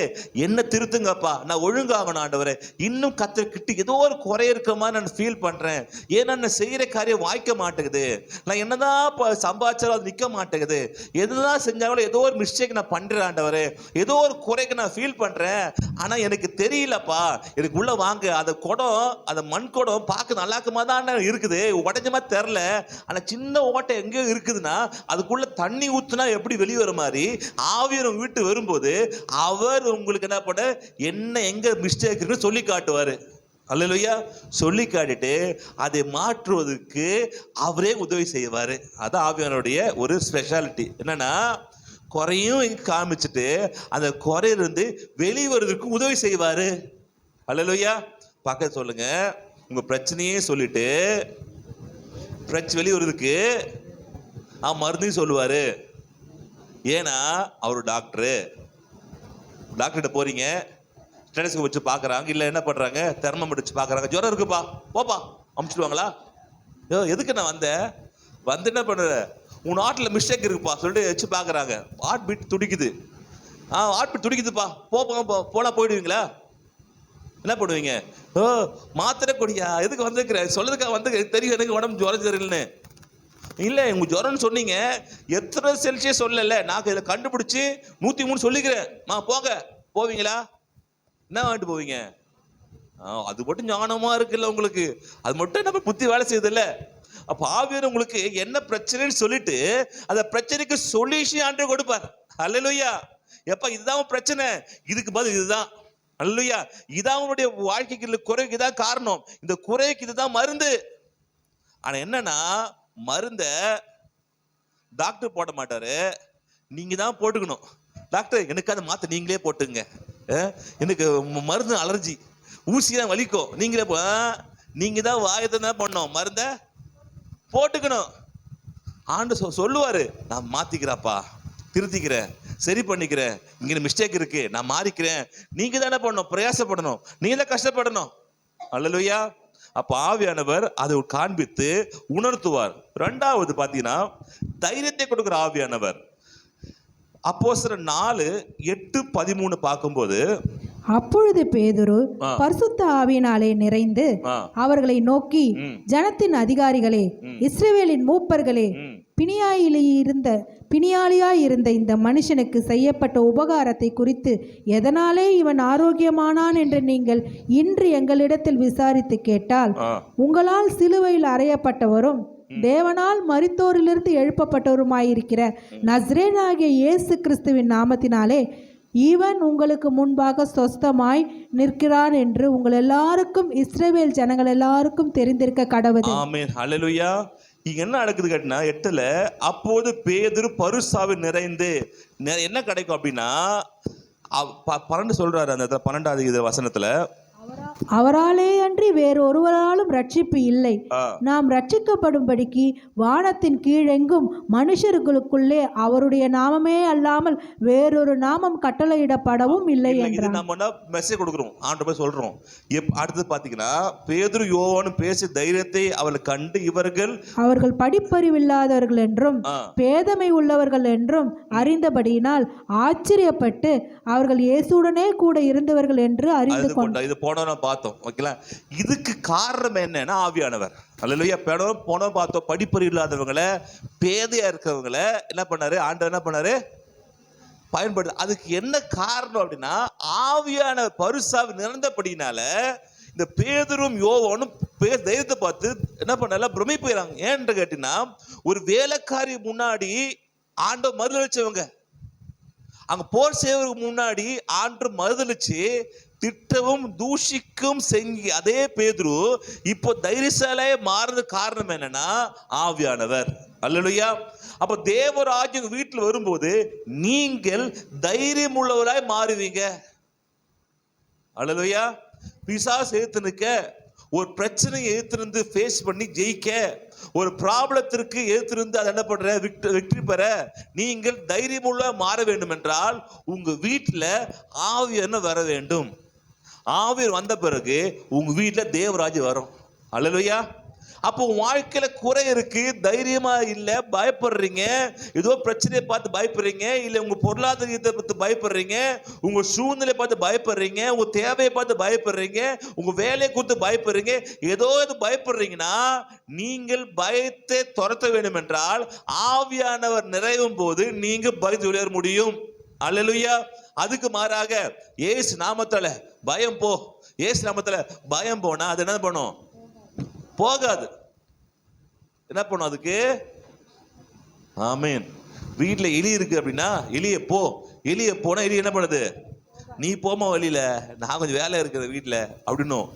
என்ன திருத்துங்கப்பா, நான் ஒழுங்காகணும் ஆண்டவரே, இன்னும் கத்துக்கிட்டு ஏதோ ஒரு குறை இருக்க மாதிரி நான் ஃபீல் பண்றேன், ஏன்னா நான் செய்யற காரியம் வாய்க்க மாட்டேங்குது, நான் என்னதான் சம்பாதிச்சாலும் அது நிற்க மாட்டேங்குது, எதுதான் செஞ்சாலும் ஏதோ ஒரு மிஸ்டேக் நான் பண்றேன் ஆண்டவரே, ஏதோ ஒரு குறைக்கு நான் ஃபீல் பண்றேன், ஆனா எனக்கு தெரியலப்பா, எனக்கு உள்ள வாங்க, அந்த குடம், அந்த மண் குடம் பார்க்க நல்லாக்குமா தான் இருக்குது, உடஞ்ச மாதிரி தெரில, ஆனா சின்ன ஓட்டை எங்கேயோ இருக்குதுன்னா அதுக்குள்ள தண்ணி ஊத்துனா எப்படி வெளியே வர மாதிரி ஆவியானவர் வீட்டு வரும்போது அவர் உங்களுக்கு என்ன பண்ண என்ன எங்க மிஸ்டேக் இருக்குன்னு சொல்லி காட்டுவாரு. அல்லேலூயா. சொல்லி காட்டிட்டு அதை மாற்றுவதற்கு அவரே உதவி செய்வாரு. அதான் ஆவியானவருடைய ஒரு ஸ்பெஷாலிட்டி. என்னன்னா குறையும் காமிச்சிட்டு அந்த குறையிலிருந்து வெளிவருவதற்கு உதவி செய்வாரு. அல்லேலூயா. பக்கத்துல சொல்லுங்க, உங்க பிரச்சனையே சொல்லிட்டு வெளிவருவதற்கு மருந்தையும் சொல்லுவாரு. ஏன்னா அவர் டாக்டர்கிட்ட போறீங்க, ஸ்டெத்தோஸ்கோப் வச்சு பார்க்குறாங்க, இல்லை என்ன பண்ணுறாங்க தெர்மோமீட்டர் வச்சு பார்க்குறாங்க, ஜுரம் இருக்குப்பா போப்பா அமுச்சிடுவாங்களா? எதுக்கு நான் வந்து என்ன பண்ணுற, உன் ஹார்ட்டில் மிஸ்டேக் இருக்குப்பா சொல்லிட்டு வச்சு பார்க்குறாங்க, ஹார்ட் பீட் துடிக்குது, ஹார்ட் பீட் துடிக்குதுப்பா போனால் போயிடுவீங்களா? என்ன பண்ணுவீங்க? மாத்திரை கொடியா, எதுக்கு வந்துருக்குற, சொல்லதுக்காக வந்து தெரியும் எனக்கு உடம்பு ஜுரம் சரியில்லைன்னு. இல்லை உங்க ஜுரம்னு சொன்னீங்க, எத்தனை செல்சியஸ் சொல்லல, நான் இதில் கண்டுபிடிச்சி 103 சொல்லிக்கிறேன், போவீங்களா? என்ன வாங்கிட்டு போவீங்க? அது மட்டும் ஞானமா இருக்குல்ல உங்களுக்கு, அது மட்டும் நம்ம புத்தி வேலை செய்யுதுல்ல. அப்ப ஆவியானவர் உங்களுக்கு என்ன பிரச்சனைன்னு சொல்லிட்டு அந்த பிரச்சனைக்கு சொல்யூஷன் ஆண்டவர் கொடுப்பார். அல்லேலூயா. எப்ப இதுதான் பிரச்சனை, இதுக்கு பதில் இதுதான். அல்லேலூயா. இதான் உன்னுடைய வாழ்க்கைக்கு குறைக்கு இதான் காரணம், இந்த குறைக்கு இதுதான் மருந்து. ஆனா என்னன்னா மருந்த டாக்டர் போட மாட்டாரு, நீங்க தான் போட்டுக்கணும். டாக்டர் எனக்கு அதை மாத்த நீங்களே போட்டுங்க, எனக்கு மருந்து அலர்ஜி, ஊசிதான் வலிக்கும், நீங்களே நீங்க தான் வாயத்தை தான் பண்ணணும், மருந்த போட்டுக்கணும். ஆண்டு சொல்லுவாரு, நான் மாத்திக்கிறப்பா, திருத்திக்கிறேன், சரி பண்ணிக்கிறேன், இங்க மிஸ்டேக் இருக்கு, நான் மாறிக்கிறேன். நீங்க தானே பண்ணணும், பிரயாசப்படணும், நீங்க தான் கஷ்டப்படணும். அல்லேலூயா. அப்ப ஆவியானவர் அதை காண்பித்து உணர்த்துவார். ரெண்டாவது பாத்தீங்கன்னா தைரியத்தை கொடுக்கிற ஆவியானவர். அப்போஸ்தலர் 4:8-13 பார்க்கும்போது, அப்பொழுது பேதுரு ஆ. பரிசுத்த ஆவியினாலே நிறைந்து ஆ, அவர்களை நோக்கி, ம். ஜனத்தின் அதிகாரிகளே, இஸ்ரவேலின் மூப்பர்களே, ம். பிணியாளியாயிருந்த இந்த மனுஷனுக்கு செய்யப்பட்ட உபகாரத்தை குறித்து எதனாலே இவன் ஆரோக்கியமானான் என்று நீங்கள் இன்று எங்களிடத்தில் விசாரித்து கேட்டால், ஆ, உங்களால் சிலுவையில் அறையப்பட்டவரும் தேவனால் மரித்தோரிலிருந்து எழுப்பப்பட்டவருமாயிருக்கிற நசரேயனாகிய இயேசு கிறிஸ்துவின் நாமத்தினாலே இவன் உங்களுக்கு முன்பாக சொஸ்தமாய் நிற்கிறான் என்று உங்கள் எல்லாருக்கும், இஸ்ரவேல் ஜனங்கள் எல்லாருக்கும் தெரிந்திருக்க கடவுது. ஆமென், ஹல்லேலூயா. இங்க என்ன நடக்குது கேட்டினா 8ல, அப்போது பேதுரு பரிசுத்தாவினால் நிறைந்து என்ன கிடைக்கும் அப்படின்னா 12 சொல்றாரு அந்த இடத்துல, 12வது வசனத்துல, அவராலே அன்றி வேறொருவராலும் ரட்சிப்பு இல்லை. ஆ, நாம் ரட்சிக்கப்படும்படிக்கு வானத்தின் கீழெங்கும் மனுஷர்களுக்குள்ளே அவருடைய நாமமே அல்லாமல் வேறொரு நாமம் கட்டளையிடப்படவும் இல்லை இது என்றார். நம்ம மெசேஜ் கொடுக்குறோம், ஆண்டு போய் சொல்றோம். அடுத்தது பாத்தீங்கன்னா பேதுரு யோவானும் பேசி தைரியத்தை அவர்கள் கண்டு அவர்கள் படிப்பறிவில்லாதவர்கள் என்றும் ஆ, பேதமை உள்ளவர்கள் என்றும் அறிந்தபடியினால் ஆச்சரியப்பட்டு அவர்கள் இயேசுடனே கூட இருந்தவர்கள் என்று அறிந்து இது போனோம் பார்த்தோம். ஓகேங்களா? இதுக்கு காரணம் என்னன்னா ஆவியானவர். அல்லேலூயா. போனோம் பார்த்தோம். படிப்பறிவு இல்லாதவங்களை, பேதையா இருக்கிறவங்களை என்ன பண்ணாரு ஆண்டவர், என்ன பண்ணாரு பயன்படுத்த. அதுக்கு என்ன காரணம் அப்படின்னா ஆவியானவர் பரிசுத்தாவி நிறைந்தபடினால இந்த பேதுரும் யோவானும் தைரியத்தை பார்த்து என்ன பண்ணல பிரமிப்பு போயிறாங்க. ஏன்னு கேட்டீங்கன்னா ஒரு வேலைக்காரி முன்னாடி ஆண்டவர் மறுதளிச்சவங்க, அங்க போர் செய்வதற்கு முன்னாடி ஆண்டு மறுதளிச்சு திட்டவும் தூஷிக்கும் செங்கி அதே பேதுரு இப்போ தைரியசாலையே மாறுறது காரணம் என்னன்னா ஆவியானவர். அல்லேலூயா. அப்ப தேவராஜ்யம் வீட்டில் வரும்போது நீங்கள் தைரியம் உள்ளவராய் மாறுவீங்க. அல்லேலூயா. பிசாசு எதிர்த்து நிற்க, ஒரு பிரச்சனையை எதிர்த்து ஃபேஸ் பண்ணி ஜெயிக்க, ஒரு ப்ராப்ளத்திற்கு எதிர்த்திருந்து அதை என்ன பண்ற வெற்றி பெற நீங்கள் தைரியமுள்ள மாற வேண்டும் என்றால் உங்க வீட்டில் ஆவியானவர் வர வேண்டும். ஆவியானவர் வந்த பிறகு உங்க வீட்டில் தேவராஜ்யம் வரும். அல்லேலூயா. அப்போ உங்க வாழ்க்கையில குறை இருக்கு, தைரியமா இல்ல, பயப்படுறீங்க, ஏதோ பிரச்சனையை பார்த்து பயப்படுறீங்க, இல்ல உங்க பொருளாதாரத்தை பார்த்து பயப்படுறீங்க, உங்க சூழ்நிலை பார்த்து பயப்படுறீங்க, உங்க தேவையை பார்த்து பயப்படுறீங்க, உங்க வேலையை குறித்து பயப்படுறீங்க, ஏதோ இது பயப்படுறீங்கன்னா நீங்கள் பயத்தை துரத்த வேண்டும் என்றால் ஆவியானவர் நிறைவும் போது நீங்க பயந்து விளையாட முடியும். அல்லேலூயா. அதுக்கு மாறாக இயேசு நாமத்துல பயம் போ, இயேசு நாமத்துல பயம் போனா அது என்ன பண்ணும்? போகாது. என்ன பண்ணும் அதுக்கு? ஆமீன். வீட்டுல எலி இருக்கு அப்படின்னா எலிய போனா எலி என்ன பண்ணுது? நீ போமா வழியில, நான் கொஞ்சம் வேலை இருக்கிற வீட்டுல அப்படின்னும்.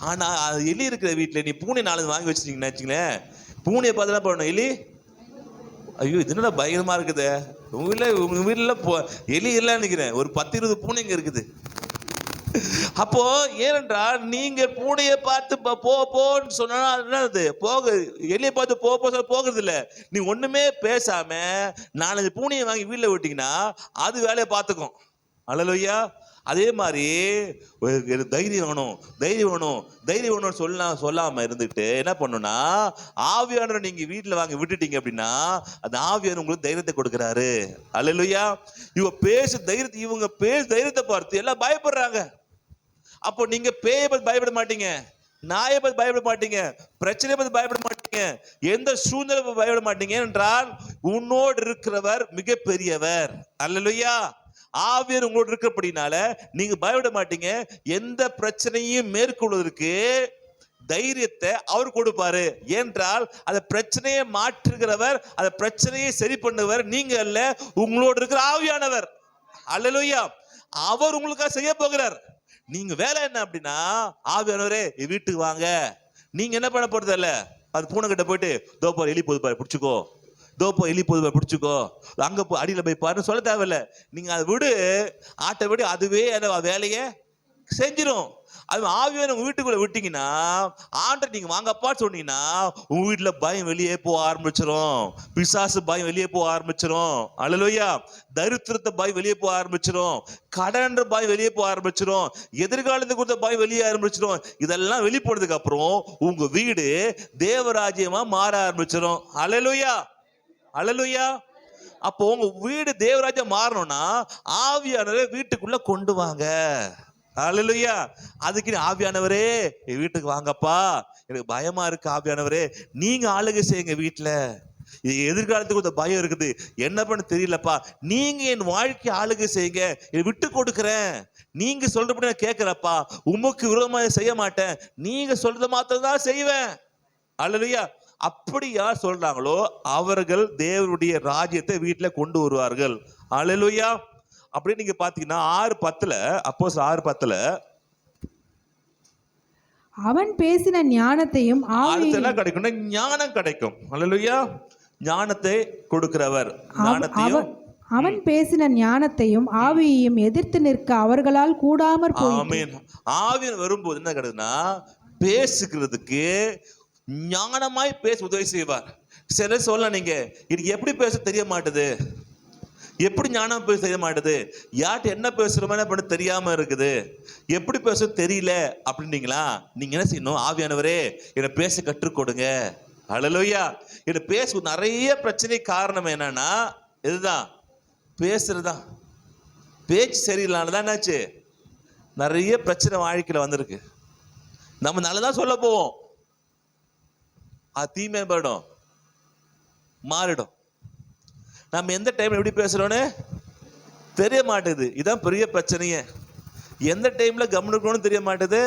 ஆனா எலி இருக்கிற வீட்டுல நீ பூனை 4 வாங்கி வச்சிருக்கீங்கன்னு வச்சுங்களேன், பூனையை பார்த்து என்ன பண்ணணும்? எலி ஐயோ இது என்ன பயங்கரமா இருக்குது, உங்க வீட்டுல எலி இல்லைன்னு நினைக்கிறேன், ஒரு 10-20 பூனைங்க இருக்குது. அப்போ ஏனென்றால் நீங்க பூனையை பார்த்து போன்னு சொன்னா என்னது? எலியை பார்த்து போகிறது இல்ல. நீ ஒண்ணுமே பேசாம 4-5 பூனையை வாங்கி வீட்டுல விட்டீங்கன்னா அது வேலையை பார்த்துக்கும். அல்லேலூயா. அதே மாதிரி தைரியம் வேணும் சொல்லாம இருந்துட்டு என்ன பண்ணுனா ஆவியானவர் நீங்க வீட்டுல வாங்கி விட்டுட்டீங்க அப்படின்னா அந்த ஆவியானவர் உங்களுக்கு தைரியத்தை கொடுக்கிறாரு. அல்லேலூயா. இவங்க பேசு தைரியத்தை பார்த்து எல்லாம் பயப்படுறாங்க. அப்போ நீங்க பேயை பத்தி பயப்பட மாட்டீங்க, நாயை பத்தி பயப்பட மாட்டீங்க, பிரச்சனையை பத்தி பயப்பட மாட்டீங்க, எந்த சூழ்நிலை பயப்பட மாட்டீங்க என்றால் உன்னோடு இருக்கிறவர் மிக பெரியவர். அல்லேலூயா. ஆவியானவர் உங்களோடு இருக்கிறபடினால நீங்க பயப்பட மாட்டீங்க. எந்த பிரச்சனையும் மேற்கொள்வதற்கு தைரியத்தை அவர் கொடுப்பாரு. என்றால் அந்த பிரச்சனையை மாற்றுகிறவர், அந்த பிரச்சனையை சரி பண்ணுவர் நீங்க அல்ல, உங்களோடு இருக்கிற ஆவியானவர். அல்லேலூயா. அவர் உங்களுக்காக செய்ய போகிறார். நீங்க வேலை என்ன அப்படின்னா ஆவியானவரே வீட்டுக்கு வாங்க. நீங்க என்ன பண்ண போறது இல்ல, அது பூனை கிட்ட போயிட்டு தோப்பா எலி போது பாரு பிடிச்சுக்கோ, தோப்பா எலி போது பாரு பிடிச்சுக்கோ, அங்க போய் அடியில போய் பாருன்னு சொல்ல தேவையில்ல. நீங்க அதை விடு, ஆட்டை விடு, அதுவே அந்த வேலையை செஞ்சிடும். அது ஆவியான உங்க வீட்டுக்குள்ள விட்டீங்கன்னா, ஆண்டவர் நீங்க வாங்கப்பா சொன்னீங்கன்னா, உங்க வீட்டுல பயம் வெளியே போக ஆரம்பிச்சிடும். பிசாசு பயம் வெளியே போக ஆரம்பிச்சிடும். அல்லேலூயா. தரித்திரத்தை பயம் வெளியே போக ஆரம்பிச்சிடும். கடன்ற பயம் வெளியே போக ஆரம்பிச்சிடும். எதிர்காலத்துக்கு கொடுத்த பயம் வெளியே ஆரம்பிச்சிடும். இதெல்லாம் வெளிப்படுறதுக்கு அப்புறம் உங்க வீடு தேவராஜ்யமா மாற ஆரம்பிச்சிடும். அல்லேலூயா, அல்லேலூயா. அப்போ உங்க வீடு தேவராஜ்யம் மாறணும்னா ஆவியானவரை வீட்டுக்குள்ள கொண்டு வாங்க. அல்லேலூயா. அதுக்கு ஆவியானவரே என் வீட்டுக்கு வாங்கப்பா, எனக்கு பயமா இருக்கு ஆவியானவரே, நீங்க ஆளுகை செய்யுங்க வீட்டுல, எதிர்காலத்துக்கு ஒரு பயம் இருக்குது, என்ன பண்ண தெரியலப்பா, நீங்க என் வாழ்க்கை ஆளுகை செய்யுங்க, விட்டு கொடுக்கிறேன், நீங்க சொல்றபடி நான் கேட்கிறப்பா, உமக்கு விரோதமாக செய்ய மாட்டேன், நீங்க சொல்றத மாத்திரம் தான் செய்வேன். அல்லேலூயா. அப்படி யார் சொல்றாங்களோ அவர்கள் தேவனுடைய ராஜ்யத்தை வீட்டுல கொண்டு வருவார்கள். அல்லேலூயா. அப்படி நீங்க பாத்தீங்கன்னா 6:10 அப்போஸ்தலர் 6:10 அவன் பேசின ஞானத்தையும் அடுத்து என்ன கிடைக்கும்னா ஞானம் கிடைக்கும். அல்லேலூயா. ஞானத்தை கொடுக்கிறவர். ஞானத்தையும் அவன் பேசின ஞானத்தையும் ஆவியையும் எதிர்த்து நிற்க அவர்களால் கூடாமற் போயிற்று. ஆமென். ஆவியன் வரும்போது என்ன கிடைக்குதுன்னா பேசுகிறதுக்கு ஞானமாய் பேச உதவி செய்வார். சிலர் சொல்லலாம், நீங்க இது எப்படி பேச தெரிய மாட்டுது, எப்படி ஞானம் பேச தெரிய மாட்டுது, யார்கிட்ட என்ன பேசுறோமே பண்ண தெரியாம இருக்குது, எப்படி பேச தெரியல அப்படின்னீங்களா, நீங்க என்ன செய்யணும், ஆவியானவரே என்னை பேச கற்றுக் கொடுங்க. அல்லேலூயா. என்னை பேச நிறைய பிரச்சனை காரணம் என்னன்னா இதுதான், பேசுறதுதான். பேச்சு சரியில்லாமதான் என்னாச்சு, நிறைய பிரச்சனை வாழ்க்கையில வந்திருக்கு. நம்ம நல்லதான் சொல்ல போவோம், அது தீமைப்படும், மாறிடும். நம்ம எந்த டைம்ல எப்படி பேசுறோன்னு தெரிய மாட்டேது. இதான் பெரிய பிரச்சனையே. எந்த டைம்ல கவனிக்கணும்னு தெரிய மாட்டேது,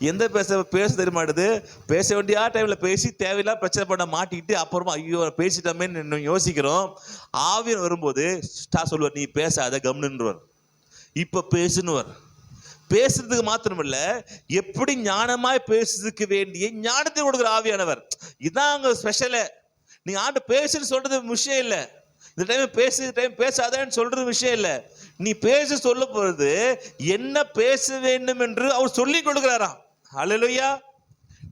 எந்த பேச தெரிய மாட்டேது. பேச வேண்டிய டைம்ல பேசி தேவையில்லா பிரச்சனை பண்ண மாட்டிக்கிட்டு அப்புறமா ஐயோ பேசிட்டோமே யோசிக்கிறோம். ஆவியன் வரும்போது சொல்லுவார், நீ பேசாத கவனின்றுவர், இப்ப பேசுன்னுவர். பேசுறதுக்கு மாத்திரம் இல்ல, எப்படி ஞானமாய் பேசுறதுக்கு வேண்டிய ஞானத்தை கொடுக்குற ஆவியானவர். இதான் அங்க ஸ்பெஷல். நீங்க ஆண்டு பேசுன்னு சொல்றது விஷயம் இல்ல, இந்த டைம் பேசு டைம் பேசாதேன்னு சொல்றது விஷயம் இல்ல. நீ பேச சொல்ல போறது என்ன பேச வேண்டும் என்று அவர் சொல்லி கொடுக்கிறாராம். அல்லேலூயா.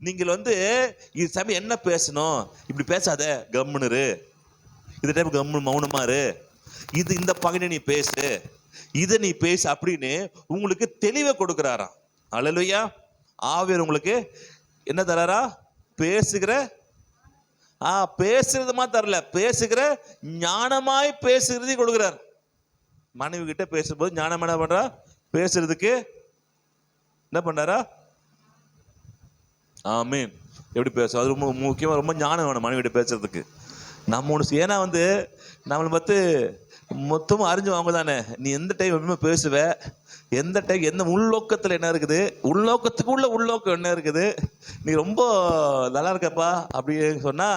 நீங்கள் இது சமயம் என்ன பேசணும், இப்படி பேசாத கம்முனு, இந்த டைம் கம்மு மௌனமா இரு, இது இந்த பகுதியை நீ பேசு, இதை நீ பேசு அப்படின்னு உங்களுக்கு தெளிவை கொடுக்கிறாராம். அல்லேலூயா. ஆவியார் உங்களுக்கு என்ன தராரா, பேசுகிற பேசுறதுமா தரல, பேசுகிற ஞானமாய் பேசுகிறதையும் கொடுக்கிறார். மனைவி கிட்ட பேசும்போது ஞானம் என்ன பண்றா, பேசுறதுக்கு என்ன பண்றாரா. ஆமீன். எப்படி பேசும், அது ரொம்ப முக்கியமா, ரொம்ப ஞானம் வேணும் மனைவி கிட்ட பேசுறதுக்கு. நம்ம ஒன்று ஏன்னா நம்மளை பார்த்து மொத்தமும் அறிஞ்சவங்க தானே, நீ எந்த டைம் எப்பவுமே பேசுவ, எந்த டைம் எந்த உள்நோக்கத்தில் என்ன இருக்குது, உள்நோக்கத்துக்குள்ள உள்நோக்கம் என்ன இருக்குது, நீ ரொம்ப நல்லா இருக்கப்பா அப்படின்னு சொன்னா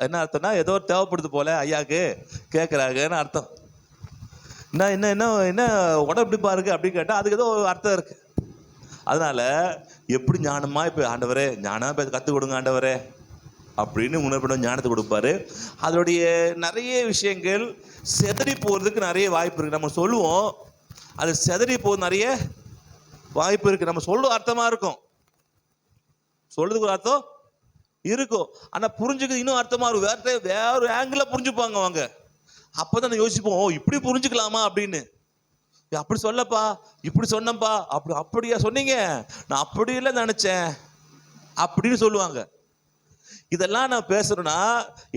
என்ன அர்த்தம்னா ஏதோ தேவைப்படுது போல ஐயாக்கு கேட்குறாங்கன்னு அர்த்தம். என்ன என்ன என்ன உடம்பு எப்படி பாருக்கு அப்படின்னு கேட்டால் அதுக்கு ஏதோ அர்த்தம் இருக்கு. அதனால எப்படி ஞானமா இப்போ ஆண்டவரே ஞானமா பேச கற்றுக் கொடுங்க ஆண்டவரே அப்படின்னு உணர்வுட ஞானத்தை கொடுப்பாரு. அதோடைய நிறைய விஷயங்கள் செதறி போகிறதுக்கு நிறைய வாய்ப்பு இருக்குது. நம்ம சொல்லுவோம், அது செதறி போகிறது நிறைய வாய்ப்பு இருக்குது. நம்ம சொல்ல அர்த்தமாக இருக்கும், சொல்றதுக்கு ஒரு அர்த்தம் இருக்கும், ஆனால் புரிஞ்சுக்கிறது இன்னும் அர்த்தமாக இருக்கும், வேற ஒரு ஆங்கிளில் புரிஞ்சுப்பாங்க அவங்க. அப்போ தான் யோசிப்போம், ஓ இப்படி புரிஞ்சுக்கலாமா அப்படின்னு. அப்படி சொல்லப்பா, இப்படி சொன்னப்பா, அப்படியா சொன்னீங்க, நான் அப்படி இல்லை நினச்சேன் அப்படின்னு சொல்லுவாங்க. இதெல்லாம் நான் பேசுறேன்னா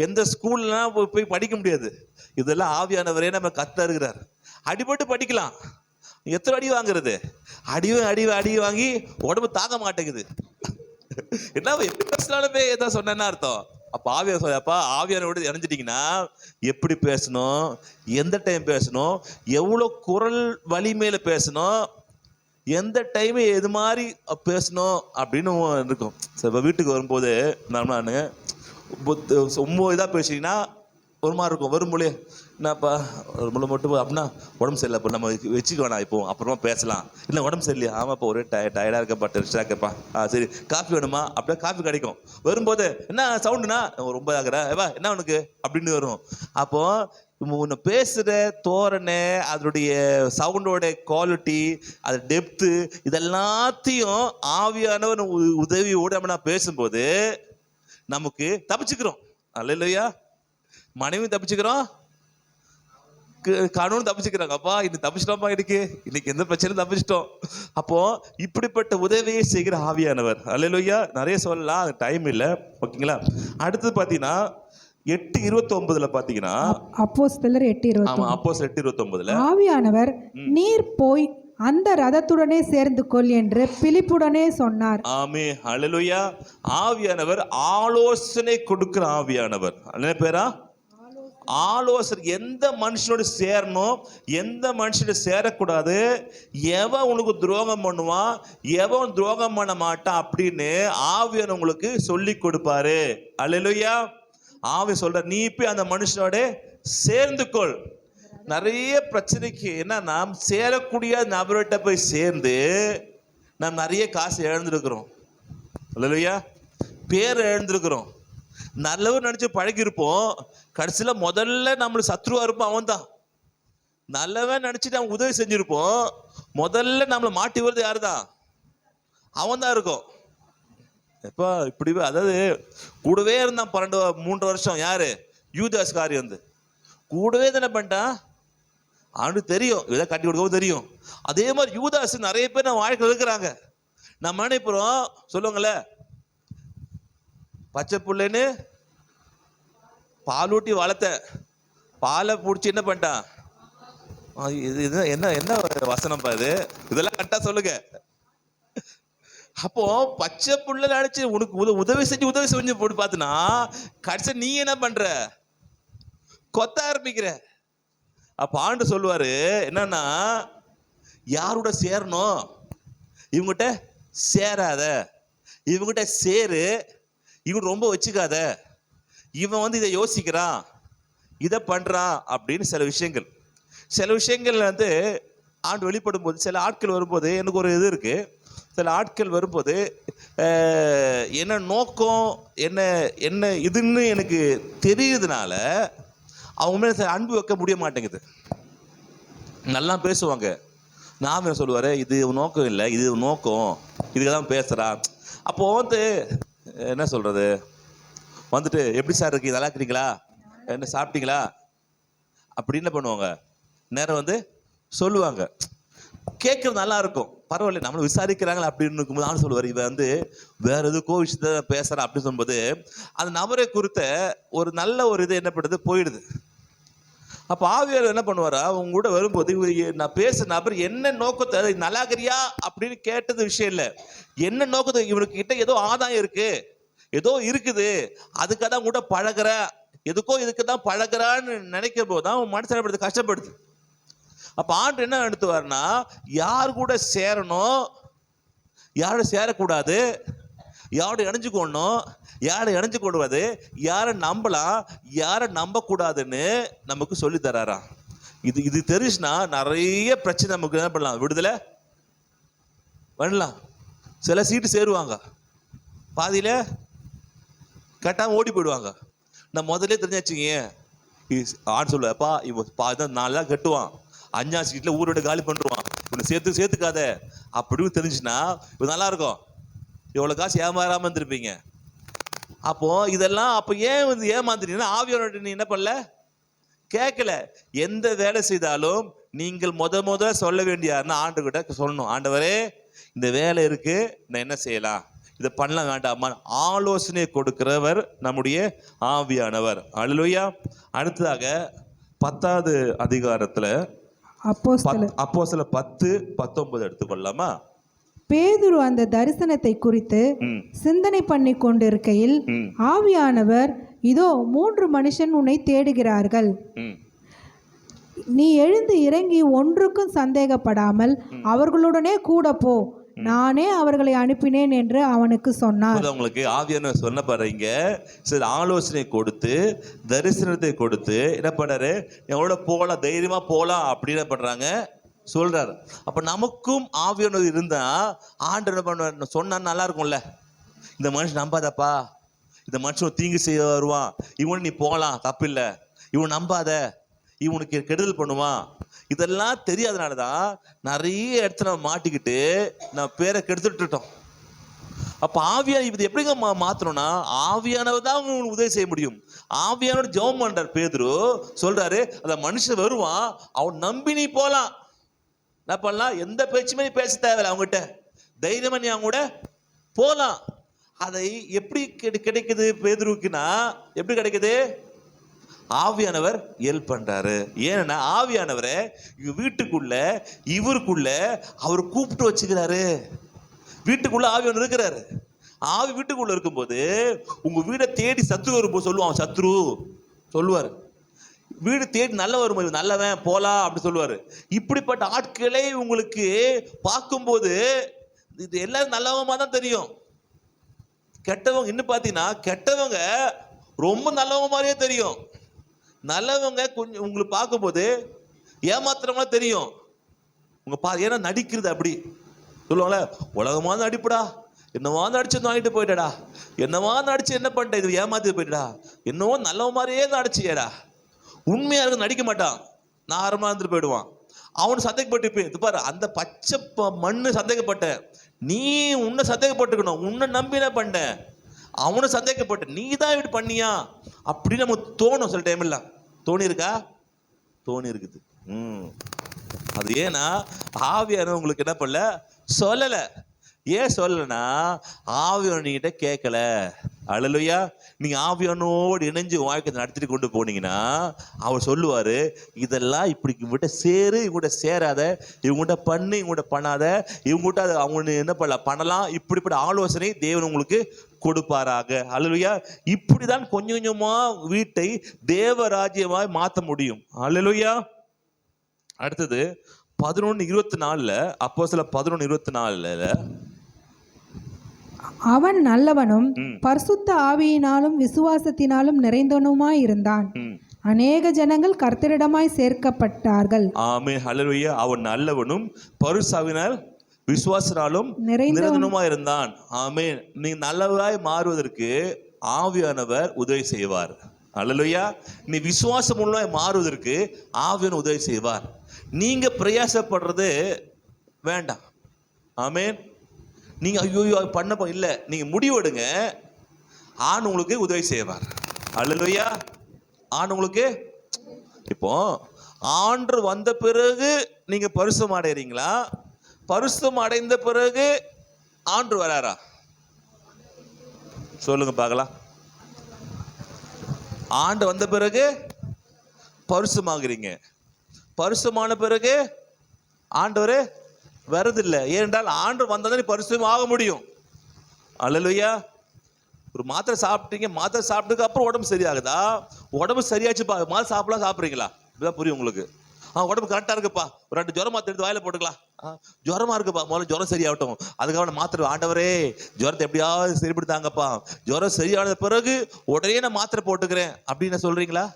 எந்த ஸ்கூல்லாம் போய் படிக்க முடியாது. இதெல்லாம் ஆவியானவரே நம்ம கத்தருகிறார். அடிபட்டு படிக்கலாம், எத்தனை அடி வாங்குறது, அடி வாங்கி உடம்பு தாங்க மாட்டேங்குது. என்ன எப்படி பேசினாலுமே ஏதோ சொன்னா அர்த்தம். அப்ப ஆவியான சொல்லப்பா, ஆவியானோட இணைஞ்சிட்டீங்கன்னா எப்படி பேசணும், எந்த டைம் பேசணும், எவ்வளோ குரல் வலிமையில பேசணும், எந்த டைம் எது மாதிரி பேசணும் அப்படின்னு இருக்கும். சரி, இப்போ வீட்டுக்கு வரும்போது நான் ரொம்ப இதாக பேசிங்கன்னா ஒரு மாதிரி இருக்கும். வரும்போலே என்னப்பா ஒரு முளை மட்டும் அப்படின்னா உடம்பு சரியில்லை, இப்போ நம்ம வச்சுக்க வேணாம், இப்போ அப்புறமா பேசலாம். இல்லை உடம்பு சரியில்லையா, ஆமாப்பா ஒரே டயர்டாக இருக்கப்பா, டென்ஷனாக இருக்கப்பா, சரி காஃபி வேணுமா, அப்படியே காஃபி கிடைக்கும். வரும்போது என்ன சவுண்டுனா ரொம்ப ஆகுற ஏவா என்ன உனக்கு அப்படின்னு வரும். அப்போது உன்னை பேசுகிற தோரணை, அதனுடைய சவுண்டோட குவாலிட்டி, அது டெப்த்து, இதெல்லாத்தையும் ஆவியானவர் உதவியோடு நம்ம நான் பேசும்போது நமக்கு தப்பிச்சுக்கிறோம். அல்லேலூயா. மனைவி தப்பிச்சுக்கிறோம், கணவன் தப்பிச்சுக்கிறாங்க. அப்பா இன்னைக்கு தப்பிச்சிட்டோம்ப்பா, இன்னைக்கு எந்த பிரச்சனையும் தப்பிச்சிட்டோம். அப்போ இப்படிப்பட்ட உதவியை செய்கிற ஆவியானவர். அல்லேலூயா. நிறைய சொல்லலாம், அது டைம் இல்லை. ஓகேங்களா. அடுத்தது பார்த்தீங்கன்னா 8:29 பார்த்தீங்கன்னா, அப்போஸ்தலர் 8:29. ஆமா அப்போஸ்தலர் 8:29 ஆவியானவர் நீர் போய் அந்த ரதத்துடனே சேர்ந்து கொள் என்று பிலிப்புடனே சொன்னார். ஆமே. அல்லேலூயா. ஆவியானவர் ஆலோசனை கொடுக்கிற ஆவியானவர். என்ன பேரா? ஆலோசனை. எந்த மனுஷனோட சேரணும், எந்த மனுஷனோட சேரக்கூடாது, எவன் உனக்கு துரோகம் பண்ணுவான், எவன் துரோகம் பண்ண மாட்டான் அப்படின்னு ஆவியானவர் உங்களுக்கு சொல்லி கொடுப்பாரு. அல்லேலூயா. ஆவி சொல்ற நீ போய் அந்த மனுஷனோட சேர்ந்துக்கொள். நிறைய பிரச்சனைக்கு என்னன்னா சேரக்கூடிய நபர்கிட்ட போய் சேர்ந்து நாம் நிறைய காசு இழந்திருக்கிறோம். அல்லேலூயா. பேர் இழந்திருக்கிறோம். நல்லவர் நினைச்சு பழகிருப்போம், கடைசியில் முதல்ல நம்மளுக்கு சத்ருவா இருப்போம் அவன் தான். நல்லவன் நினைச்சிட்டு அவன் உதவி செஞ்சிருப்போம், முதல்ல நம்மளை மாட்டி வருது யாரு தான்? அவன் தான் இருக்கும். எப்போ இப்படி அதாவது கூடவே இருந்தான் 3 வருஷம். யாரு? யூதாஸ் காரி வந்து கூடவே தானே பண்ணிட்டான். அவனுக்கு தெரியும் இதை கட்டி கொடுக்கவும் தெரியும். அதே மாதிரி யூதாஸ் நிறைய பேர் நம்ம வாழ்க்கையில் இருக்கிறாங்க. நம்ம நினைப்புறோம், சொல்லுவாங்களே பச்சை புள்ளைன்னு பாலூட்டி வளர்த்த பாலை பிடிச்சி என்ன பண்ணிட்டான். இது என்ன என்ன வசனம் இது, இதெல்லாம் கரெக்டா சொல்லுங்க. அப்போ பச்சை புள்ள நினைச்சு உனக்கு உதவி செஞ்சு போட்டு பார்த்தினா கடைசி நீ என்ன பண்ற, கொத்த ஆரம்பிக்கிற. அப்ப ஆண்டு சொல்லுவாரு என்னன்னா, யாரோட சேரணும், இவங்கிட்ட சேராத, இவங்கிட்ட சேரு, இவன் ரொம்ப வச்சுக்காத, இவன் இதை யோசிக்கிறான், இதை பண்றான் அப்படின்னு சில விஷயங்கள் ஆண்டு வெளிப்படும் போது, சில ஆட்கள் வரும்போது எனக்கு ஒரு இது இருக்கு. சில ஆட்கள் வரும்போது என்ன நோக்கம், என்ன என்ன இதுன்னு எனக்கு தெரியுதுனால அவங்க மேலே அன்பு வைக்க முடிய மாட்டேங்குது. நல்லா பேசுவாங்க, நான் என்ன சொல்லுவார், இது நோக்கம் இல்லை, இது நோக்கம், இதுக்கு தான் பேசுகிறான். அப்போது என்ன சொல்கிறது, எப்படி சார் இருக்கு, நல்லா இருக்கிறீங்களா, என்ன சாப்பிட்டீங்களா அப்படின்னு பண்ணுவாங்க. நேரம் சொல்லுவாங்க, கேட்குறது நல்லா இருக்கும், பரவாயில்ல நம்மளை விசாரிக்கிறாங்களா அப்படின்னு இருக்கும்போது நான் சொல்லுவார், இவன் வேற எதுக்கோ விஷயத்த பேசுகிறான் அப்படின்னு சொல்லும்போது அந்த நபரை குறித்த ஒரு நல்ல ஒரு இது என்ன பண்ணுறது போயிடுது. அப்போ ஆவியார் என்ன பண்ணுவாரா, அவங்க கூட வரும்போது நான் பேசுற நபர் என்ன நோக்கத்தை, நல்லாகிறியா அப்படின்னு கேட்டது விஷயம் இல்லை, என்ன நோக்கத்தை, இவனுக்கு கிட்ட ஏதோ ஆதாயம் இருக்கு, ஏதோ இருக்குது, அதுக்காக தான் கூட பழகிற, எதுக்கோ இதுக்கு தான் பழகிறான்னு நினைக்கும் போது தான் மனசு கஷ்டப்படுது. அப்போ ஆண்டு என்ன எடுத்துவார்னா, யார் கூட சேரணும், யாரோட சேரக்கூடாது, யாரோட இணைஞ்சுக்கணும், யாரை இணைஞ்சு கொள்வது, யாரை நம்பலாம், யாரை நம்பக்கூடாதுன்னு நமக்கு சொல்லி தராராம். இது தெரிஞ்சுன்னா நிறைய பிரச்சனை நமக்கு என்ன பண்ணலாம், விடுதலை பண்ணலாம். சில சீட்டு சேருவாங்க, பாதியில கட்டாமல் ஓடி போயிடுவாங்க. நான் முதல்ல தெரிஞ்சாச்சுங்க, ஆண்டு சொல்லுவாப்பா இவன் பாதான் 4 தான் கட்டுவான், 5ஆம் சீட்டில் ஊரோட காலி பண்ணுவான், இவனை சேர்த்துக்காத அப்படின்னு தெரிஞ்சுன்னா இது நல்லா இருக்கும். எவ்வளோ காசு ஏமாறாமல் இருந்திருப்பீங்க. அப்போ இதெல்லாம் அப்போ ஏன் ஏமாந்துட்டீங்கன்னா, ஆவியானவர்கிட்ட நீ என்ன பண்ணல, கேட்கல. எந்த வேலை செய்தாலும் நீங்கள் முத சொல்ல வேண்டியாருன்னா ஆண்டவர்கிட்ட சொல்லணும், ஆண்டவரே இந்த வேலை இருக்கு, நான் என்ன செய்யலாம், இதை பண்ணலாம் வேண்டாமா, ஆலோசனை கொடுக்கிறவர் நம்முடைய ஆவியானவர். அல்லேலூயா. அடுத்ததாக 10வது அதிகாரத்தில் அப்போஸ்தலர் 10:19 எடுத்துக்கொள்ளலாமா. பேதுரு அந்த தரிசனத்தை குறித்து சிந்தனை பண்ணி கொண்டிருக்கையில் ஆவியானவர், இதோ 3 மனுஷன் உன்னை தேடுகிறார்கள், நீ எழுந்து இறங்கி ஒன்றுக்கும் சந்தேகப்படாமல் அவர்களுடனே கூட போ, நானே அவர்களை அனுப்பினேன் என்று அவனுக்கு சொன்னார். புரியுதா உங்களுக்கு? ஆவியானவர் சொன்ன பாருங்க, சில ஆலோசனை கொடுத்து தரிசனத்தை கொடுத்து என்ன பண்ணாரு, எவ்வளோ போகலாம், தைரியமா போகலாம் அப்படின்னு என்ன பண்றாங்க சொல்றாரு. அப்ப நமக்கும் ஆவியானவர் இருந்தா ஆண்டவர் என்ன பண்ணுவார், சொன்னா நல்லா இருக்கும்ல. இந்த மனுஷன் நம்பாதப்பா, இந்த மனுஷன் தீங்கு செய்ய வருவான், இவன் நீ போகலாம் தப்பில்லை, இவன் நம்பாத, இவனுக்கு கெடுதல் பண்ணுவான். இதெல்லாம் தெரியாதனால தான் நிறைய இடத்துல நம்ம மாட்டிக்கிட்டு நம்ம பேரை கெடுத்துட்டோம். அப்போ ஆவியான இது எப்படிங்க மாற்றணும்னா, ஆவியானவர் தான் உங்களுக்கு உதவி செய்ய முடியும். ஆவியானவர் ஜெபம் பண்றார். பேதுரு சொல்றாரு, அந்த மனுஷன் வருவான், அவன் நம்பி நீ போகலாம். என்ன பண்ணலாம், எந்த பேச்சுமே நீ பேச தேவையில்லை, அவங்ககிட்ட தைரியமா நீ அவங்க கூட போகலாம். அதை எப்படி கிடைக்குது பேதுருவுக்குன்னா, எப்படி கிடைக்குது? ஆவியானவர் ஹெல்ப் பண்றாரு. ஏன்னா ஆவியானவரை வீட்டுக்குள்ள இவருக்குள்ள அவர் கூப்பிட்டு வச்சுக்கிறாரு. வீட்டுக்குள்ள ஆவியானவர் இருக்கிறாரு. ஆவி வீட்டுக்குள்ள இருக்கும்போது உங்க வீடை தேடி சத்ரு வரும்போது சொல்லுவான், சத்ரு சொல்லுவார், வீடு தேடி நல்ல வரும், நல்லவன் போலாம் அப்படி சொல்லுவாரு. இப்படிப்பட்ட ஆட்களை உங்களுக்கு பார்க்கும்போது இது எல்லாரும் நல்லவமா தான் தெரியும். கெட்டவங்க இன்னும் பார்த்தீங்கன்னா கெட்டவங்க ரொம்ப நல்லவங்க மாதிரியே தெரியும். நல்லவங்க கொஞ்சம் உங்களுக்கு பார்க்கும்போது ஏமாத்துறவங்களா தெரியும். ஏன்னா நடிக்கிறது அப்படி சொல்லுவாங்களே, உலகமா நடிப்புடா, என்னவா நடிச்சு வாங்கிட்டு போயிட்டடா, என்னவா நடிச்சு என்ன பண்ணிட்ட, இது ஏமாத்தி போயிட்டடா, என்னவோ நல்லவ மாதிரியே நடிச்சியடா. உண்மையா இருக்கு நடிக்க மாட்டான், நாரமா இருந்துட்டு போயிடுவான். அவனு சந்தேகப்பட்டு இது பாரு, அந்த பச்சை மண்ணு சந்தேகப்பட்ட நீ, உன்னை சந்தேகப்பட்டுக்கணும், உன்னை நம்பி என்ன பண்ண, அவனை சந்தேகப்பட்ட நீ தான் இப்படி பண்ணியா அப்படின்னு நமக்கு தோணும். சில டைம் எல்லாம் தோணி இருக்கா? தோணி இருக்குது. அது ஏன்னா ஆவியானவர் உங்களுக்கு என்ன பண்ணல, சொல்லலை. ஏன் சொல்லலைன்னா ஆவியானவர்கிட்ட கேட்கல. அல்லேலூயா. நீங்க ஆவியானோடு இணைஞ்சு வாழ்க்கை நடத்திட்டு கொண்டு போனீங்கன்னா அவர் சொல்லுவாரு, இதெல்லாம் இப்படி இவங்ககிட்ட சேரு, இவங்ககிட்ட சேராத, இவங்ககிட்ட பண்ணு, இவங்ககிட்ட பண்ணாத, இவங்ககிட்ட அது அவங்க என்ன பண்ணலாம், இப்படிப்பட்ட ஆலோசனை தேவன் உங்களுக்கு கொடுப்பாராக. அல்லேலூயா. இப்படிதான் கொஞ்சம் கொஞ்சமா வீட்டை தேவராஜ்யமாய் மாற்ற முடியும். அல்லேலூயா. அடுத்தது 11:24 அப்போஸ்தலர் 11:24 அவன் நல்லவனும் பரிசுத்த ஆவியினாலும் விசுவாசத்தினாலும் நிறைந்தவனுமாய் இருந்தான். அநேக ஜனங்கள் கர்த்தரிடமாய் சேர்க்கப்பட்டார்கள். ஆமென். ஹல்லேலூயா. அவன் நல்லவனும் பரிசுத்தாவினால் விசுவாசனாலும் நிறைந்தவனுமாய் இருந்தான். ஆமென். நீ நல்லவராய் மாறுவதற்கு ஆவியானவர் உதவி செய்வார். ஹல்லேலூயா. நீ விசுவாசம் உள்ளவராய் மாறுவதற்கு ஆவியானவர் உதவி செய்வார். நீங்க பிரயாசப்படுறது வேண்டாம். ஆமென். நீங்க ஐயோ பண்ண இல்லை, நீங்க முடிவெடுங்க, ஆண் உங்களுக்கு உதவி செய்வார். அல்லேலூயா. ஆண் உங்களுக்கு இப்போ ஆண்டு வந்த பிறகு நீங்க பரிசுத்தம் அடைகிறீங்களா, பரிசுத்தம் அடைந்த பிறகு ஆண்டு வராரா? சொல்லுங்க பார்க்கலாம். ஆண்டு வந்த பிறகு பரிசுத்தமாகிறீங்க, பரிசுத்தமான பிறகு ஆண்டவர் வரதில்லை. ஏனென்றால் ஆண்டு வந்தா நீ பரிசுத்தம் ஆக முடியும். அல்லேலூயா. ஒரு மாத்திரை சாப்பிட்டீங்க, மாத்திரை சாப்பிட்டதுக்கு அப்புறம் உடம்பு சரியாகுதா? உடம்பு சரியாச்சு மாத்திரை சாப்பிட்றீங்களா? இப்பதான் புரியும் உங்களுக்கு. உடம்பு கரெக்டா இருக்குப்பா, ஒரு 2 ஜுரம் மாத்திரை எடுத்து வாயில போட்டுக்கலாம். ஜுரமா இருக்குப்பா, முதல்ல ஜுரம் சரியாகட்டும், அதுக்காக மாத்திரை, ஆண்டவரே ஜுரத்தை எப்படியாவது சரிப்படுத்தாங்கப்பா, ஜுரம் சரியான பிறகு உடனே நான் மாத்திரை போட்டுக்கிறேன் அப்படின்னு சொல்றீங்களா?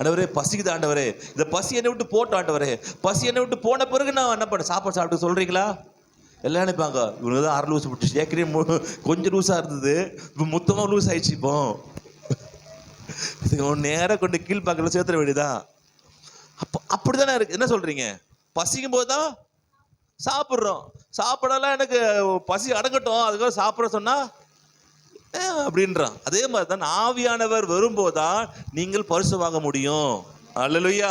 ஆண்டவரே பசிக்குது, ஆண்டவரே இந்த பசி என்னை விட்டு போட்டோம், ஆண்டவரே பசி என்னை விட்டு போன பிறகு நான் என்ன பண்ண சாப்பாடு சாப்பிட்டு சொல்றீங்களா? எல்லாம் நினைப்பாங்க, இவனுக்கு தான் 6 லூஸ் விட்டு ஏற்கனவே கொஞ்சம் லூஸா இருந்தது, இப்போ மொத்தமா லூஸ் ஆயிடுச்சு. இப்போ நேரம் கொண்டு கீழ்பாக்கல சேர்த்துற வேண்டியதான். அப்போ அப்படிதானே இருக்கு. என்ன சொல்றீங்க? பசிக்கும் போது தான் சாப்பிட்றோம், சாப்பிடலாம், எனக்கு பசி அடங்கட்டும் அதுக்காக சாப்பிட சொன்னா அப்படின்றான். அதே மாதிரி தான் ஆவியானவர் வரும்போதுதான் நீங்கள் பரிசுத்தமாக முடியும். அல்லேலூயா.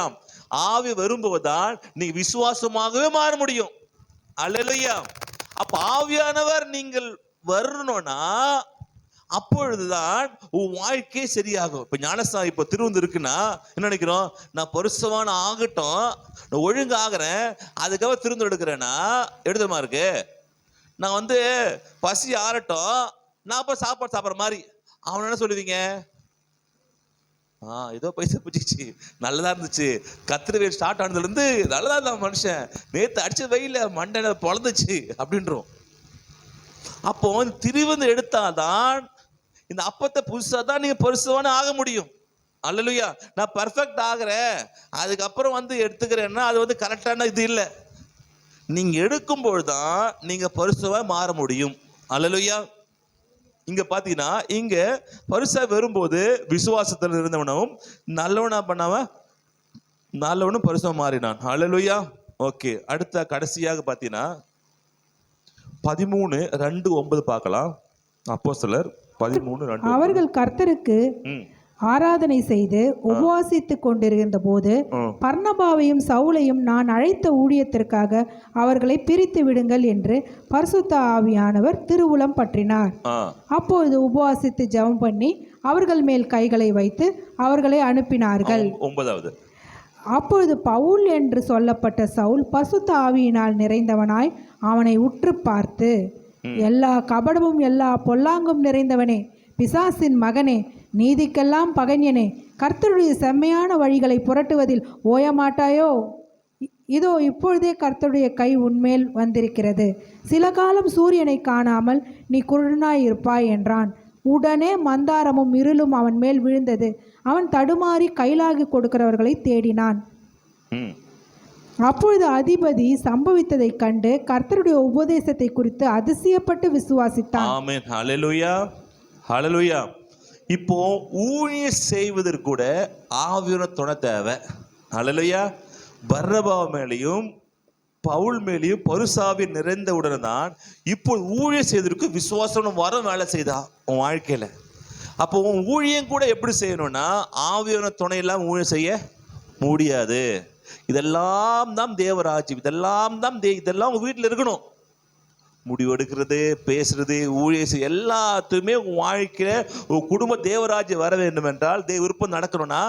ஆவி வரும்போதுதான் நீங்க விசுவாசமாகவே மாற முடியும். அல்லேலூயா. அப்ப ஆவியானவர் நீங்கள் வரணும்னா அப்பொழுதுதான் உன் வாழ்க்கை சரியாகும். இப்ப ஞானஸ்தானம் இப்ப திருவந்து இருக்குன்னா என்ன நினைக்கிறோம், நான் பரிசுத்தமான ஆகட்டும், நான் ஒழுங்கு ஆகிறேன், அதுக்காக திருந்து எடுக்கிறேன்னா எடுத்தமா இருக்கு. நான் பசி ஆறட்டும், நான் அப்ப சாப்பாடு சாப்பிட்ற மாதிரி. அவன் என்ன சொல்லுவீங்க? ஏதோ பைசா பிடிச்சிச்சு, நல்லதா இருந்துச்சு, கத்திரி வெயில் ஸ்டார்ட் ஆனதுலேருந்து நல்லதா இருந்தான் மனுஷன், நேற்று அடிச்ச வெயில மண்டை பொழந்துச்சு அப்படின்றோம். அப்போ திருவிந்து எடுத்தாதான் இந்த அப்பத்தை புதுசாக தான் நீங்கள் பரிசுத்தவான் ஆக முடியும். அல்லேலூயா. நான் பர்ஃபெக்ட் ஆகிறேன் அதுக்கப்புறம் எடுத்துக்கிறேன்னா அது கரெக்டான இது இல்லை. நீங்கள் எடுக்கும்போது தான் நீங்கள் பரிசுத்தவான் மாற முடியும். அல்லேலூயா. இங்க பாத்தீங்கன்னா இங்க பரிசா வரும்போது விசுவாசத்தில் இருந்தவனும் நல்லவனா பண்ணாம நல்லவனும் பரிசா மாறினான். அல்லேலூயா. ஓகே, அடுத்த கடைசியாக பாத்தீங்கன்னா 13:2-9 பார்க்கலாம். அப்போஸ்தலர் 13:2. அவர்கள் கர்த்தருக்கு ஆராதனை செய்து உபவாசித்துக் கொண்டிருந்த போது பர்னபாவையும் சவுலையும் நான் அழைத்த ஊழியத்திற்காக அவர்களை பிரித்து விடுங்கள் என்று பரிசுத்த ஆவியானவர் திருவுளம் பற்றினார். அப்பொழுது உபவாசித்து ஜெபம் பண்ணி அவர்கள் மேல் கைகளை வைத்து அவர்களை அனுப்பினார்கள். 9வது. அப்பொழுது பவுல் என்று சொல்லப்பட்ட சவுல் பரிசுத்த ஆவியினால் நிறைந்தவனாய் அவனை உற்று பார்த்து, எல்லா கபடமும் எல்லா பொல்லாங்கும் நிறைந்தவனே, பிசாசின் மகனே, நீதிக்கெல்லாம் பகைஞனே, கர்த்தருடைய செம்மையான வழிகளை புரட்டுவதில் ஓயமாட்டாயோ? இதோ இப்பொழுதே கர்த்தருடைய கை உன்மேல் வந்திருக்கிறது. சில காலம் சூரியனை காணாமல் நீ குருடனாய் இருப்பாய் என்றான். உடனே மந்தாரமும் இருளும் அவன் மேல் விழுந்தது. அவன் தடுமாறி கைலாகி கொடுக்கிறவர்களை தேடினான். அப்பொழுது அதிபதி சம்பவித்ததை கண்டு கர்த்தருடைய உபதேசத்தை குறித்து அதிசயப்பட்டு விசுவாசித்தான். ஆமென். ஹல்லேலூயா. ஹல்லேலூயா. இப்போ ஊழியம் செய்வதற்கு கூட ஆவியான துணை தேவை. ஹல்லேலூயா. பர்னபா மேலேயும் பவுல் மேலேயும் பரிசுத்தாவி நிறைந்த உடனே தான் இப்போ ஊழியம் செய்வதற்கு விசுவாசம் வர வேலை செய்தா உன் வாழ்க்கையில. அப்போ உன் ஊழியம் கூட எப்படி செய்யணும்னா ஆவியான துணை இல்லாமல் ஊழியம் செய்ய முடியாது. இதெல்லாம் தான் தேவராஜ்யம், இதெல்லாம் உங்க வீட்டில் இருக்கணும். முடிவு எடுக்கிறது, பேசுறது, ஊழியம் எல்லாத்துமே உன் வாழ்க்கையில உன் குடும்ப தேவராஜ்யம் வர வேண்டும் என்றால் விருப்பம் நடக்கணும்னா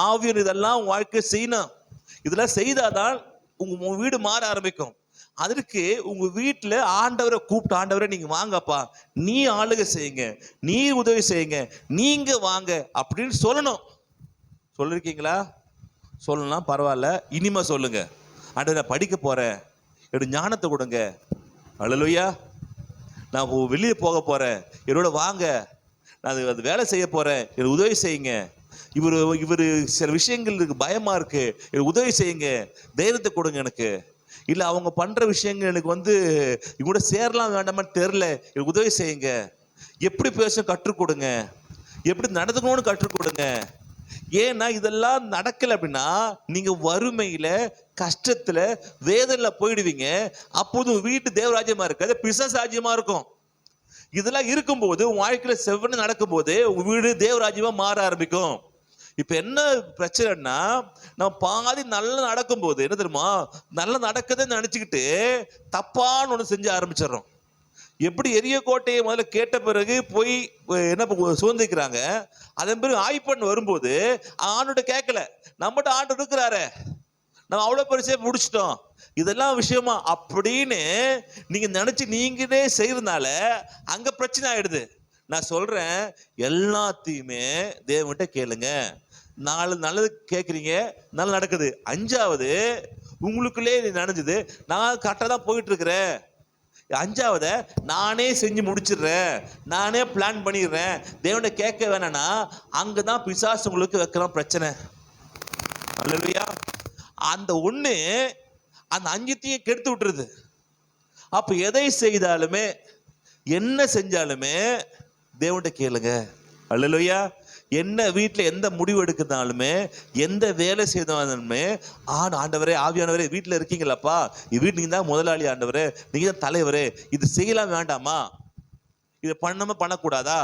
ஆவியன் இதெல்லாம் உன் வாழ்க்கையை செய்யணும். இதெல்லாம் செய்தாதான் உங்க வீடு மாற ஆரம்பிக்கும். அதற்கு உங்க வீட்டில் ஆண்டவரை கூப்பிட்டு, ஆண்டவரை நீங்க வாங்கப்பா, நீ ஆளுகை செய்யுங்க, நீ உதவி செய்யுங்க, நீங்க வாங்க அப்படின்னு சொல்லணும். சொல்லிருக்கீங்களா? சொல்லலாம், பரவாயில்ல, இனிமே சொல்லுங்க. ஆண்டவரை நான் படிக்க போறேன், என்னோட ஞானத்தை கொடுங்க. அல்லேலூயா. நான் வெளியே போக போறேன், என்னோட வாங்க. நான் அது வேலை செய்ய போறேன், எனக்கு உதவி செய்யுங்க. இவர் சில விஷயங்கள் இருக்கு, பயமா இருக்கு, எனக்கு உதவி செய்யுங்க, தைரியத்தை கொடுங்க எனக்கு. இல்லை அவங்க பண்ற விஷயங்கள் எனக்கு இவங்க சேரலாம் வேண்டாமான்னு தெரில, எனக்கு உதவி செய்யுங்க. எப்படி பேச கற்றுக் கொடுங்க, எப்படி நடந்துக்கணும்னு கற்றுக் கொடுங்க. ஏன்னா இதெல்லாம் நடக்கல அப்படின்னா நீங்க வறுமையில, கஷ்டத்துல, வேதனையில போயிடுவீங்க. அப்போது வீட்டு தேவராஜ்யமா இருக்காது, பிசாசு ராஜ்யமா இருக்கும். இதெல்லாம் இருக்கும்போது உன் வாழ்க்கையில செவ்வனே நடக்கும்போது உங்க வீடு தேவராஜ்யமா மாற ஆரம்பிக்கும். இப்ப என்ன பிரச்சனைன்னா, நம்ம பாதி நல்லா நடக்கும்போது என்ன தெரியுமா, நல்லா நடக்குதுன்னு நினைச்சுக்கிட்டு தப்பான்னு ஒண்ணு செஞ்சு ஆரம்பிச்சிடறோம். எப்படி எரிய கோட்டையை முதல்ல கேட்ட பிறகு போய் என்ன சுதந்திக்கிறாங்க, அதன் பிறகு ஆய்ப்பண் வரும்போது ஆண்டோட கேட்கல, நம்மகிட்ட ஆண்டு இருக்கிறாரு, நம்ம அவ்வளவு பரிசையை முடிச்சிட்டோம், இதெல்லாம் விஷயமா அப்படின்னு நீங்க நினைச்சு நீங்களே செய்யறதுனால அங்க பிரச்சனை ஆயிடுது. நான் சொல்றேன், எல்லாத்தையுமே தேவன்கிட்ட கேளுங்க. நல்லது கேட்குறீங்க, நல்லா நடக்குது. 5வது உங்களுக்குள்ளே நினைஞ்சது, நான் கரெக்டாக தான் போயிட்டு இருக்கிறேன். 5வது நானே செஞ்சு முடிச்சிடுறேன், நானே பிளான் பண்ணிடுறேன், தேவனை கேட்க வேணான்னா அங்கதான் பிசாசு உங்களுக்கு வைக்கலாம் பிரச்சனை. அல்லேலூயா. அந்த ஒண்ணு அந்த 5த்தையும் கெடுத்து விட்டுருது. அப்ப எதை செய்தாலுமே என்ன செஞ்சாலுமே தேவன்கிட்ட கேளுங்க. அல்லேலூயா. என்ன வீட்டில் எந்த முடிவு எடுக்கிறதாலுமே, எந்த வேலை செய்தாலுமே, ஆண்டவரே, ஆவியானவரே, வீட்டில் இருக்கீங்களாப்பா, வீட்டு நீங்க தான் முதலாளி, ஆண்டவரே நீங்க தான் தலைவரே, இது செய்யலாம் வேண்டாமா, இதை பண்ணக்கூடாதா,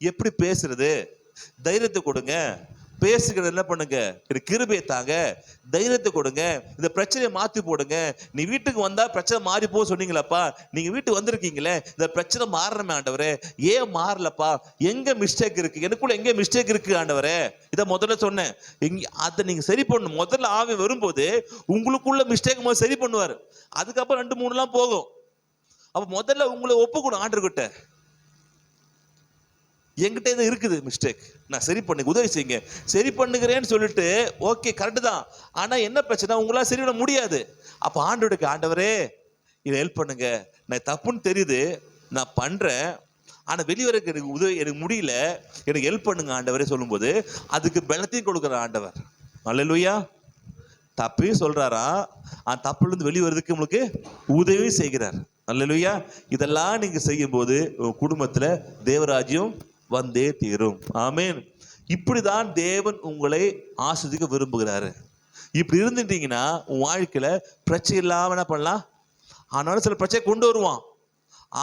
எப்படி பேசுறது, தைரியத்தை கொடுங்க. பேசுகிறது என்ன பண்ணுங்க, கிருபையை தாங்க, தைரியத்தை கொடுங்க, இந்த பிரச்சனையை மாற்றி போடுங்க. நீ வீட்டுக்கு வந்தா பிரச்சனை மாறி போ சொன்னீங்களாப்பா, நீங்க வீட்டுக்கு வந்திருக்கீங்களே, இந்த பிரச்சனை மாறணுமே ஆண்டவரே, ஏன் மாறலப்பா, எங்க மிஸ்டேக் இருக்கு, எனக்குள்ள எங்க மிஸ்டேக் இருக்கு ஆண்டவரே, இதை முதல்ல சொன்னேன். அதை நீங்க சரி பண்ணணும். முதல்ல ஆவி வரும்போது உங்களுக்குள்ள மிஸ்டேக் சரி பண்ணுவார், அதுக்கப்புறம் 2-3 போகும். அப்ப முதல்ல உங்களை ஒப்புக்கணும் ஆண்டவர்கிட்ட. என்கிட்ட இது இருக்குது மிஸ்டேக், நான் சரி பண்ணுங்க, உதவி செய்யுங்க. சரி பண்ணுகிறேன்னு சொல்லிட்டு ஓகே கரெக்டு தான். ஆனால் என்ன பிரச்சனை, உங்களால் சரி பண்ண முடியாது. அப்போ ஆண்டவருக்கு, ஆண்டவரே இதை ஹெல்ப் பண்ணுங்க, நான் தப்புன்னு தெரியுது, நான் பண்ணுறேன், ஆனால் வெளிவரக்கு எனக்கு உதவி, எனக்கு முடியல, எனக்கு ஹெல்ப் பண்ணுங்க ஆண்டவரே சொல்லும்போது அதுக்கு பலத்தையும் கொடுக்குற ஆண்டவர். அல்லேலூயா. தப்பையும் சொல்கிறாரா, அந்த தப்புலேருந்து வெளிவரதுக்கு உங்களுக்கு உதவி செய்கிறார். அல்லேலூயா. இதெல்லாம் நீங்கள் செய்யும்போது உங்கள் குடும்பத்தில் தேவராஜ்யம் வந்தே தீரும். ஆமேன். இப்படி தான் தேவன் உங்களை ஆஸ்வதிக்க விரும்புகிறாரு. இப்படி இருந்துட்டீங்கன்னா உன் வாழ்க்கையில் பிரச்சனை இல்லாமல் என்ன பண்ணலாம். ஆனாலும் சில பிரச்சனை கொண்டு வருவான்,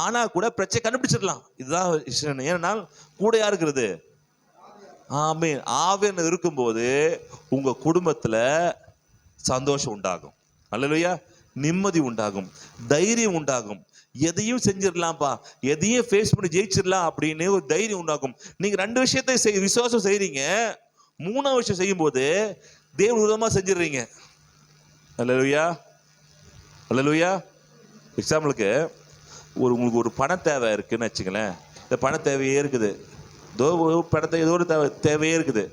ஆனால் கூட பிரச்சனை கண்டுபிடிச்சிடலாம். இதுதான் விஷயம். ஏன்னால் கூட யார் இருக்கிறது? ஆமேன். ஆவியானவர் இருக்கும்போது உங்கள் குடும்பத்தில் சந்தோஷம் உண்டாகும். அல்லேலூயா. நிம்மதி உண்டாகும், தைரியம் உண்டாகும். எதையும் செஞ்சிடலாம்ப்பா, எதையும் ஃபேஸ் பண்ணி ஜெயிச்சிடலாம் அப்படின்னு ஒரு தைரியம் உண்டாகும். நீங்கள் 2 விஷயத்தை விசுவாசம் செய்கிறீங்க, 3ஆவது விஷயம் செய்யும்போது தேவன் விதமாக செஞ்சிடுறீங்க. அல்லேலூயா. அல்லேலூயா. எக்ஸாம்பிளுக்கு உங்களுக்கு ஒரு பண தேவை இருக்குன்னு வச்சுங்களேன். இந்த பண தேவையே இருக்குது, பணத்தை ஏதோ ஒரு தேவையே இருக்குது,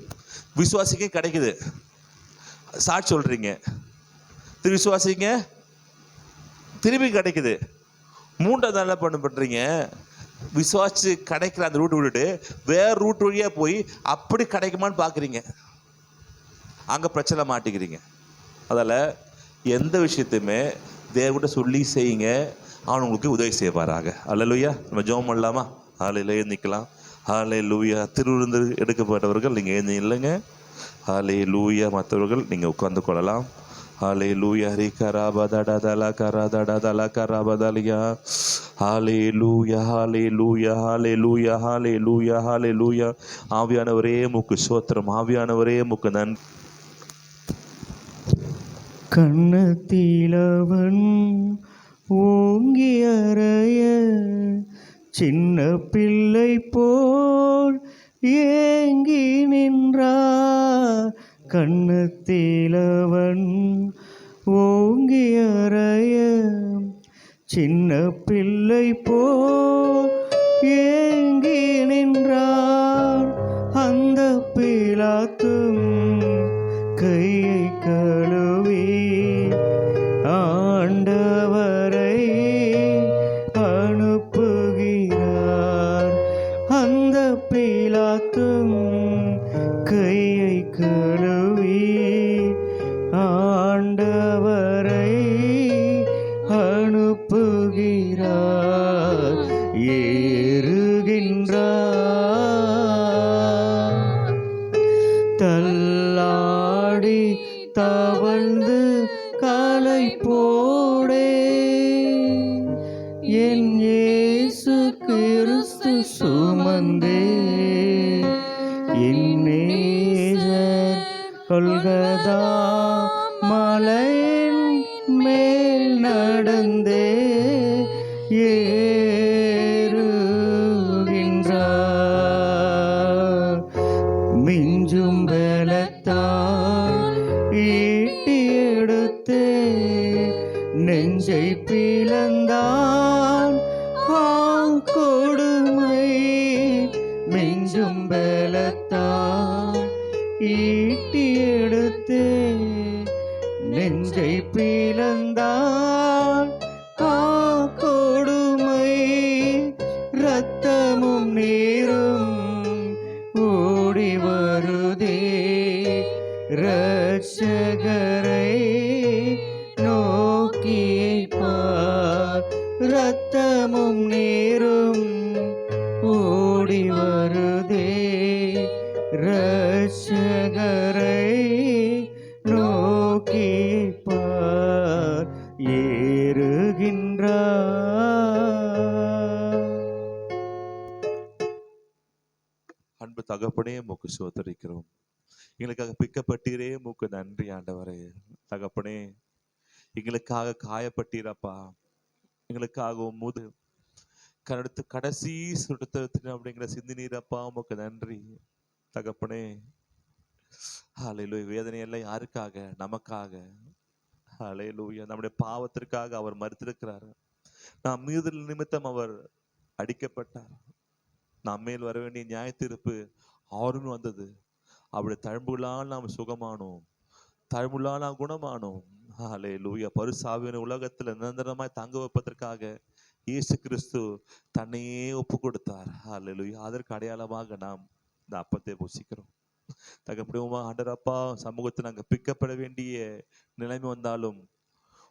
விசுவாசிக்க கிடைக்குது, சாட்சி சொல்கிறீங்க, விசுவாசிங்க திரும்பி கிடைக்குது. 3ஆவது என்ன பண்ணுறீங்க, விசுவாசி கிடைக்கிற அந்த ரூட் விட்டுட்டு வேற ரூட் வழியாக போய் அப்படி கிடைக்குமான்னு பார்க்குறீங்க. அங்கே பிரச்சனை மாட்டிக்கிறீங்க. அதால் எந்த விஷயத்தையுமே தேவகிட்ட சொல்லி செய்யுங்க, அவன் உங்களுக்கு உதவி செய்வாராக. அல்லேலூயா. நம்ம ஜெபம் பண்ணலாமா? ஹல்லேலூயா. எழுந்திக்கலாம். ஹல்லேலூயா. திருவிருந்து எடுக்கப்பட்டவர்கள் நீங்கள் எழுந்து இல்லைங்க. ஹல்லேலூயா. மற்றவர்கள் நீங்கள் உட்கார்ந்து கொள்ளலாம். ஹல்லேலூயா. ஹரி கராபதடதல கரதடதல கரபதலியா. ஹல்லேலூயா. ஹல்லேலூயா. ஹல்லேலூயா. ஹல்லேலூயா. ஹல்லேலூயா. ஆவியானவரே உமக்கு ஸ்தோத்திரம், ஆவியானவரே உமக்கு நன்றி. கண்ணத்திலவன் ஓங்கி அறைய சின்ன பிள்ளை போல் ஏங்கி நின்றார். கண்ணத்திலவன் ஓங்கி அறைய சின்ன பிள்ளை போல் ஏங்கி நின்றார். அந்த பிலாத்தும் கையை கழுவி ஆண்டவரை அனுப்புகிறார். அந்த பிலாத்தும் கையை கழுவி ஆண்டவரை அனுப்புகிறார். ஏறுகின்றார். தள்ளாடி தவழ்ந்து காலை போடே என் இயேசு கிறிஸ்து சுமந்தே இன்னேசர் கொல்கதா மலையின் மேல் நடந்தே ஏறுகின்றார். மிஞ்சும் பலத்தால் ஈட்டி எடுத்தே நெஞ்சை பிளந்தான் கொடுமை. மிஞ்சும் பலத்தால் ஈட்டி எடுத்தே நெஞ்சை பிளந்தான் கொடுமை. இரத்தமும் நீரும் ஓடி வருதே இரட்சகரை நோக்கியே பார். இரத்தமும் நீரும் ஓடி வருதே இரட்சகரை நோக்கியே பார். ஏறுகின்றார். அன்பு தகப்பனே உமக்கு ஸ்தோத்திரிக்கிறோம். எங்களுக்காக பிக்கப்பட்டீரே உமக்கு நன்றி ஆண்டவரே. தகப்பனே எங்களுக்காக காயப்பட்டீரப்பா, எங்களுக்காக முது கடுத்து கடைசி சுடுத்த அப்படிங்கிற சிந்தினீரப்பா உமக்கு நன்றி தகப்பனே. ஹல்லேலூயா. வேதனை எல்லாம் யாருக்காக? நமக்காக. ஹல்லேலூயா. நம்முடைய பாவத்திற்காக அவர் மரித்திருக்கிறார். நாம் மீது நிமித்தம் அவர் அடிக்கப்பட்டார். நம்மேல் வர வேண்டிய நியாய தீர்ப்பு அவரும் வந்தது. அப்படி தழும்புகளால் நாம் சுகமானோம், தழும்புகளால் நாம் குணமானோம். ஹல்லேலூயா. பரிசாவின உலகத்துல நிரந்தரமாய் தங்க வைப்பதற்காக இயேசு கிறிஸ்து தன்னையே ஒப்பு கொடுத்தார். ஹல்லேலூயா. அதற்கு அடையாளமாக நாம் இந்த அப்பத்தை புசிக்கிறோம். தகப்பனே, ஆண்டவரப்பா சமூகத்தில் நாங்கள் பிக்கப்பட வேண்டிய நிலைமை வந்தாலும்,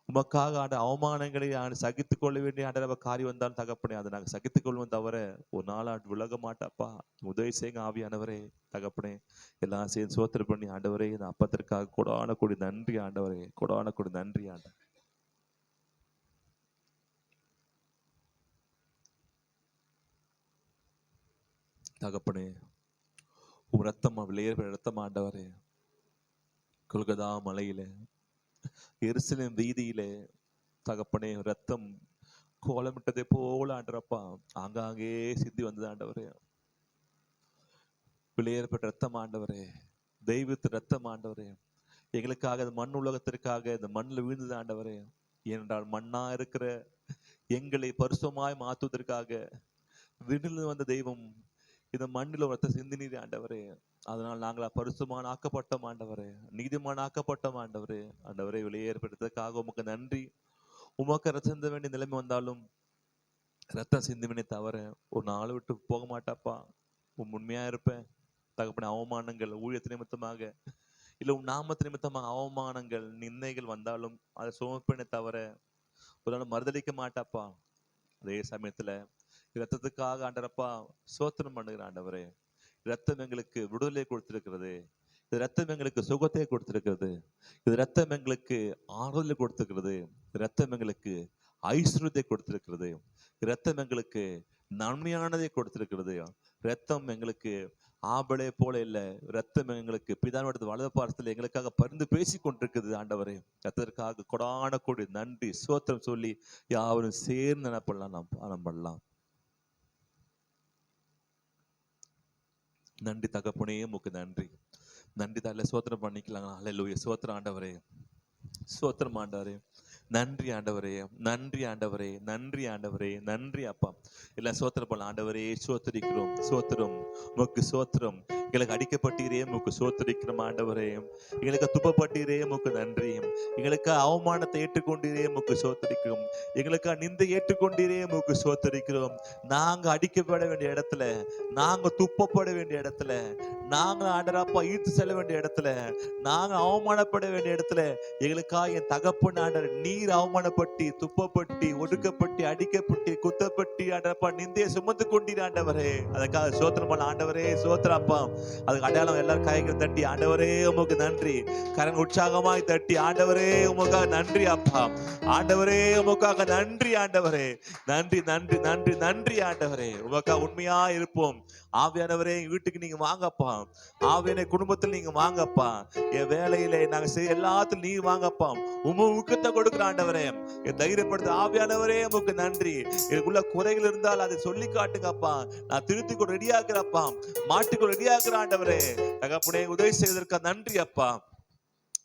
உமக்காக ஆண்ட அவமானங்களை சகித்துக் கொள்ள வேண்டிய ஆண்டவ காரியம் வந்தாலும் தகப்பனே, அதை நாங்கள் சகித்துக் கொள்வோம் தவிர ஒரு நாள் விலக மாட்டாப்பா. உதவி செய்யுங்க ஆவியானவரே. தகப்பனே, எல்லாம் சேர்ந்து சோத்திரம் பண்ணி ஆண்டவரே, இந்த அப்பத்திற்காக கொடான கொடி நன்றி ஆண்டவரே, கொடான கொடி நன்றி ஆண்டவர். தகப்பனே, உம் ரத்தம் விளையேற ரத்தம் ஆண்டவரே, கொல்கதா மலையில எருசலேம் வீதியிலே தகப்பனே ரத்தம் கோலமிட்டதை போல ஆண்டவரப்பா ஆங்காங்கே சிந்தி வந்தது ஆண்டவரே. விளையேறப்பட்ட ரத்தம் ஆண்டவரே, தெய்வத்து ரத்தம் ஆண்டவரே, எங்களுக்காக இந்த மண் உலகத்திற்காக இந்த மண்ணில் வீழ்ந்தது ஆண்டவரே. ஏனென்றால் மண்ணா இருக்கிற எங்களை பரிசுத்தமாய் மாற்றுவதற்காக விண்ணில் வந்த தெய்வம் இந்த மண்ணில் ரத்த சிந்தினீர் ஆண்டவரே. அதனால் நாங்கள் பரிசுத்தமான ஆக்கப்பட்டோம் ஆண்டவரே, நீதிமான ஆக்கப்பட்டோம் ஆண்டவரே. ஆண்டவரே, வெளியேற்படுத்ததுக்காக உமக்கு நன்றி. உமக்கு ரத்தம் சிந்த வேண்டிய நிலைமை வந்தாலும் ரத்தம் சிந்துவினை தவிர ஒரு நாள் விட்டு போக மாட்டாப்பா. உண்மையா இருப்பேன் தகப்பனே. அவமானங்கள் ஊழியத்து நிமித்தமாக இல்லை உன் நாமத்து நிமித்தமாக அவமானங்கள் நிந்தைகள் வந்தாலும் அதை சுமப்பினை தவிர ஒரு நாள் மறுதளிக்க மாட்டாப்பா. அதே சமயத்துல இரத்தத்துக்காக ஆண்டரப்பா சோத்திரம் பண்ணுகிற ஆண்டவரே, இரத்தம் எங்களுக்கு விடுதலை கொடுத்திருக்கிறது, இது ரத்தம் எங்களுக்கு சுகத்தை கொடுத்திருக்கிறது, இது ரத்தம் எங்களுக்கு ஆறுதலை கொடுத்திருக்கிறது, ரத்தம் எங்களுக்கு ஐஸ்வர்யத்தை கொடுத்திருக்கிறது, ரத்தம் எங்களுக்கு நன்மையானதை கொடுத்திருக்கிறது. ரத்தம் எங்களுக்கு ஆபலே போல இல்லை, ரத்தம் எங்களுக்கு பிதாவிடத்து வலது பாரத்தில் எங்களுக்காக பரிந்து பேசி கொண்டிருக்குது ஆண்டவரே. ரத்தத்திற்காக கொடான கொடி நன்றி சோத்திரம் சொல்லி யாவரும் சேர்ந்து நினைப்படலாம், நாம் பண்ணலாம். நன்றி தகப்பனே, உமக்கு நன்றி. நன்றி தால சோத்திரம் பண்ணிக்கலாம். அல்லேலூயா. சோத்திரம் ஆண்டவரே, சோத்திரம் ஆண்டவரே, நன்றி ஆண்டவரே, நன்றி ஆண்டவரே, நன்றி ஆண்டவரே, நன்றி அப்பா. எல்லாம் சோத்திரம் பண்ணலாம் ஆண்டவரே. சோத்தரிக்கிறோம், சோத்திரம் உமக்கு சோத்திரம். எங்களுக்கு அடிக்கப்பட்டீரே உமக்கு சோத்தரிக்கிறோம் ஆண்டவரே. எங்களுக்கு துப்பப்பட்டீரே உமக்கு நன்றி. எங்களுக்கு அவமானத்தை ஏற்றுக்கொண்டீரே உமக்கு சோத்தரிக்கிறோம். எங்களுக்கு நிந்தை ஏற்றுக்கொண்டீரே உமக்கு சோத்தரிக்கிறோம். நாங்க அடிக்கப்பட வேண்டிய இடத்துல, நாங்க துப்பப்பட வேண்டிய இடத்துல, நாங்க ஆண்டராப்பா ஈர்த்து செல்ல வேண்டிய இடத்துல, நாங்க அவமானப்பட வேண்டிய இடத்துல எங்களுக்காக என் தகப்பன் ஆண்டர் நீர் அவமானப்பட்டு துப்பப்பட்டு ஒடுக்கப்பட்டு அடிக்கப்பட்டு குத்தப்பட்டு ஆண்டரப்பா நிந்தையை சுமந்து கொண்டீர் ஆண்டவரே. அதுக்காக சோத்திரம் பண்ண ஆண்டவரே. சோத்திரம் அப்பா. அதுக்கு அடையாளம் எல்லாரும் கைகள் தட்டி ஆண்டவரே உமக்கு நன்றி, கரன் உற்சாகமாய் தட்டி ஆண்டவரே உமக்காக நன்றி அப்பா. ஆண்டவரே உமக்காக நன்றி ஆண்டவரே. நன்றி நன்றி நன்றி நன்றி ஆண்டவரே. உமக்காக உண்மையா இருப்போம். ஆவியானவரே வீட்டுக்கு நீங்க வாங்கப்பா. ஆவியான குடும்பத்தில் நீங்க வாங்கப்பா. என் வேலையில நாங்க செய்ய எல்லாத்துக்கும் நீ வாங்கப்பா. உம ஊக்கத்தை கொடுக்குற ஆண்டவரே. என் தைரியப்படுத்த ஆவியானவரே உமக்கு நன்றி. எனக்குள்ள குறைகள் இருந்தால் அதை சொல்லி காட்டுங்கப்பா. நான் திருத்திக்கு ரெடியாக்குறப்பா, மாட்டுக்கு ரெடியாக்குற ஆண்டவரே. தகப்பனே உதவி செய்வதற்கு நன்றி அப்பா.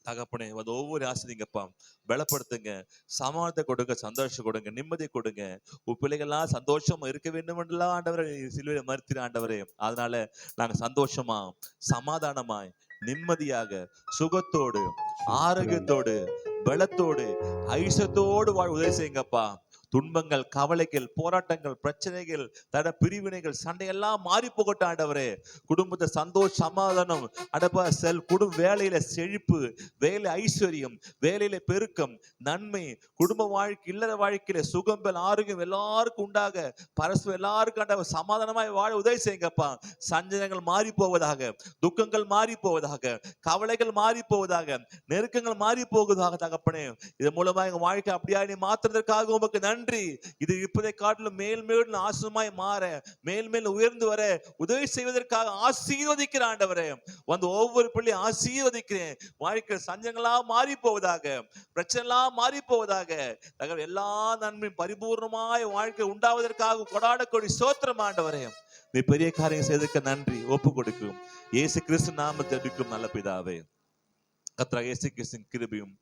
தகப்பனே அது ஒவ்வொரு ஆசிரியங்கப்பா பலப்படுத்துங்க, சமாதானத்தை கொடுங்க, சந்தோஷம் கொடுங்க, நிம்மதியை கொடுங்க. உன் பிள்ளைகள்லாம் சந்தோஷமா இருக்க வேண்டும் என்றெல்லாம் ஆண்டவரை சிலுவையில மறுத்திர ஆண்டவரே. அதனால நாங்க சந்தோஷமா சமாதானமாய் நிம்மதியாக சுகத்தோடு ஆரோக்கியத்தோடு பலத்தோடு ஐசத்தோடு வாழ் உதவி செய்யுங்கப்பா. துன்பங்கள் கவலைகள் போராட்டங்கள் பிரச்சனைகள் தட பிரிவினைகள் சண்டையெல்லாம் மாறி போகட்டும் ஆண்டவரே. குடும்பத்தை சந்தோஷ சமாதானம் அடப்பா குடும்ப வேலையில செழிப்பு, வேலை ஐஸ்வர்யம், வேலையில பெருக்கம், நன்மை, குடும்ப வாழ்க்கை இல்லற வாழ்க்கையில சுகம்பல் ஆரோக்கியம் எல்லாருக்கும் உண்டாக பரஸ்பரம் எல்லாருக்கும் ஆண்டவர் சமாதானமாய் வாழ உதவி செய்யுங்கப்பா. சஞ்சலங்கள் மாறி போவதாக, துக்கங்கள் மாறி போவதாக, கவலைகள் மாறி போவதாக, நெருக்கங்கள் மாறி போவதாக தகப்பனே. இதன் மூலமா எங்க வாழ்க்கை அப்படியா நீ மாற்றுறதற்காக உமக்கு நன்றி. இது இப்பதை காட்டிலும் மேல் மேலும் ஆசமாய் மாற, மேல் மேல் உயர்ந்து வர உதவி செய்வதற்காக ஆசீர்வதிக்கிற ஆண்டவரே. வந்து ஒவ்வொரு பிள்ளை ஆசீர்வதிக்கிறேன். வாழ்க்கை சஞ்சங்களா மாறி போவதாக, பிரச்சனை எல்லாம் மாறி போவதாக, எல்லா நன்மையும் பரிபூர்ணமாய் வாழ்க்கை உண்டாவதற்காக கொடாட கொடி சோத்திரம் ஆண்டவரே. நீ பெரிய காரியம் செய்ததுக்கு நன்றி. ஒப்பு கொடுக்கும் இயேசு கிறிஸ்து நாமத்தில் ஜெபிக்கும் நல்ல பிதாவே. கர்த்தராகிய இயேசு கிறிஸ்துவின் கிருபையும்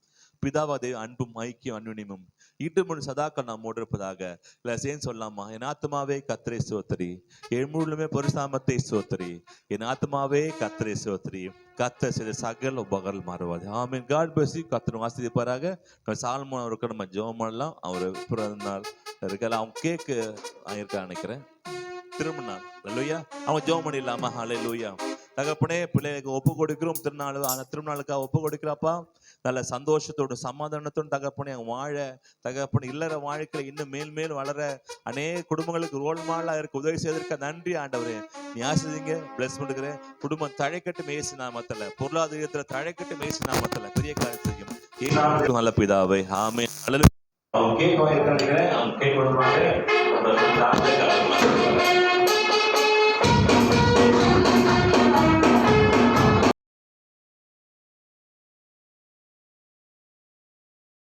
பிதாவாதே அன்பும் ஐக்கியம் அன்னுனிமும் இன்று சதாக்கள் நாம் இருப்பதாக. இல்லை சேர்ந்து சொல்லலாமா? என் ஆத்மாவே கர்த்தரை ஸ்தோத்திரி, என் முழுமே பரிசுத்தத்தை ஸ்தோத்திரி, என் ஆத்மாவே கர்த்தரை ஸ்தோத்திரி, கர்த்தர் செய்த சகல உபகாரம் மாறுவாது. ஆமென். God bless you. கர்த்தர் ஆசீர்வதிப்பாராக. நம்ம சாலமோன் அவருக்கு நம்ம ஜெபம் பண்ணலாம். அவர் பிறந்த நாள் இருக்கலாம். அவங்க கேக்கு ஆயிருக்கான்னு நினைக்கிறேன். திரும்ப நாள் அல்லேலூயா. அவங்க ஜெபம் பண்ணிடலாமா? அல்லேலூயா. தகப்பனே, பிள்ளைகளுக்கு ஒப்பு கொடுக்கிறோம். திருநாளுக்காக ஒப்பு கொடுக்கிறப்பா. நல்ல சந்தோஷத்தோடு சமாதானத்தோடு தகப்பனே அவங்க வாழ, தகப்பனே இல்லற வாழ்க்கையில இன்னும் மேல் வளர, அநேக குடும்பங்களுக்கு ரோல் மாடலா இருக்க உதவி செய்வதற்கு நன்றி ஆண்டவரே. நீ ஆசிரியங்க பிளஸ் பண்ணுகிறேன். குடும்பம் தழைக்கட்டு மேசி நாமத்துல, பொருளாதாரத்துல தழைக்கட்டு மேசி நாமத்துல பெரிய காரியத்தையும் நல்ல பிதாவே. ஆமென். அவங்க கேட்க அவங்க கேட்க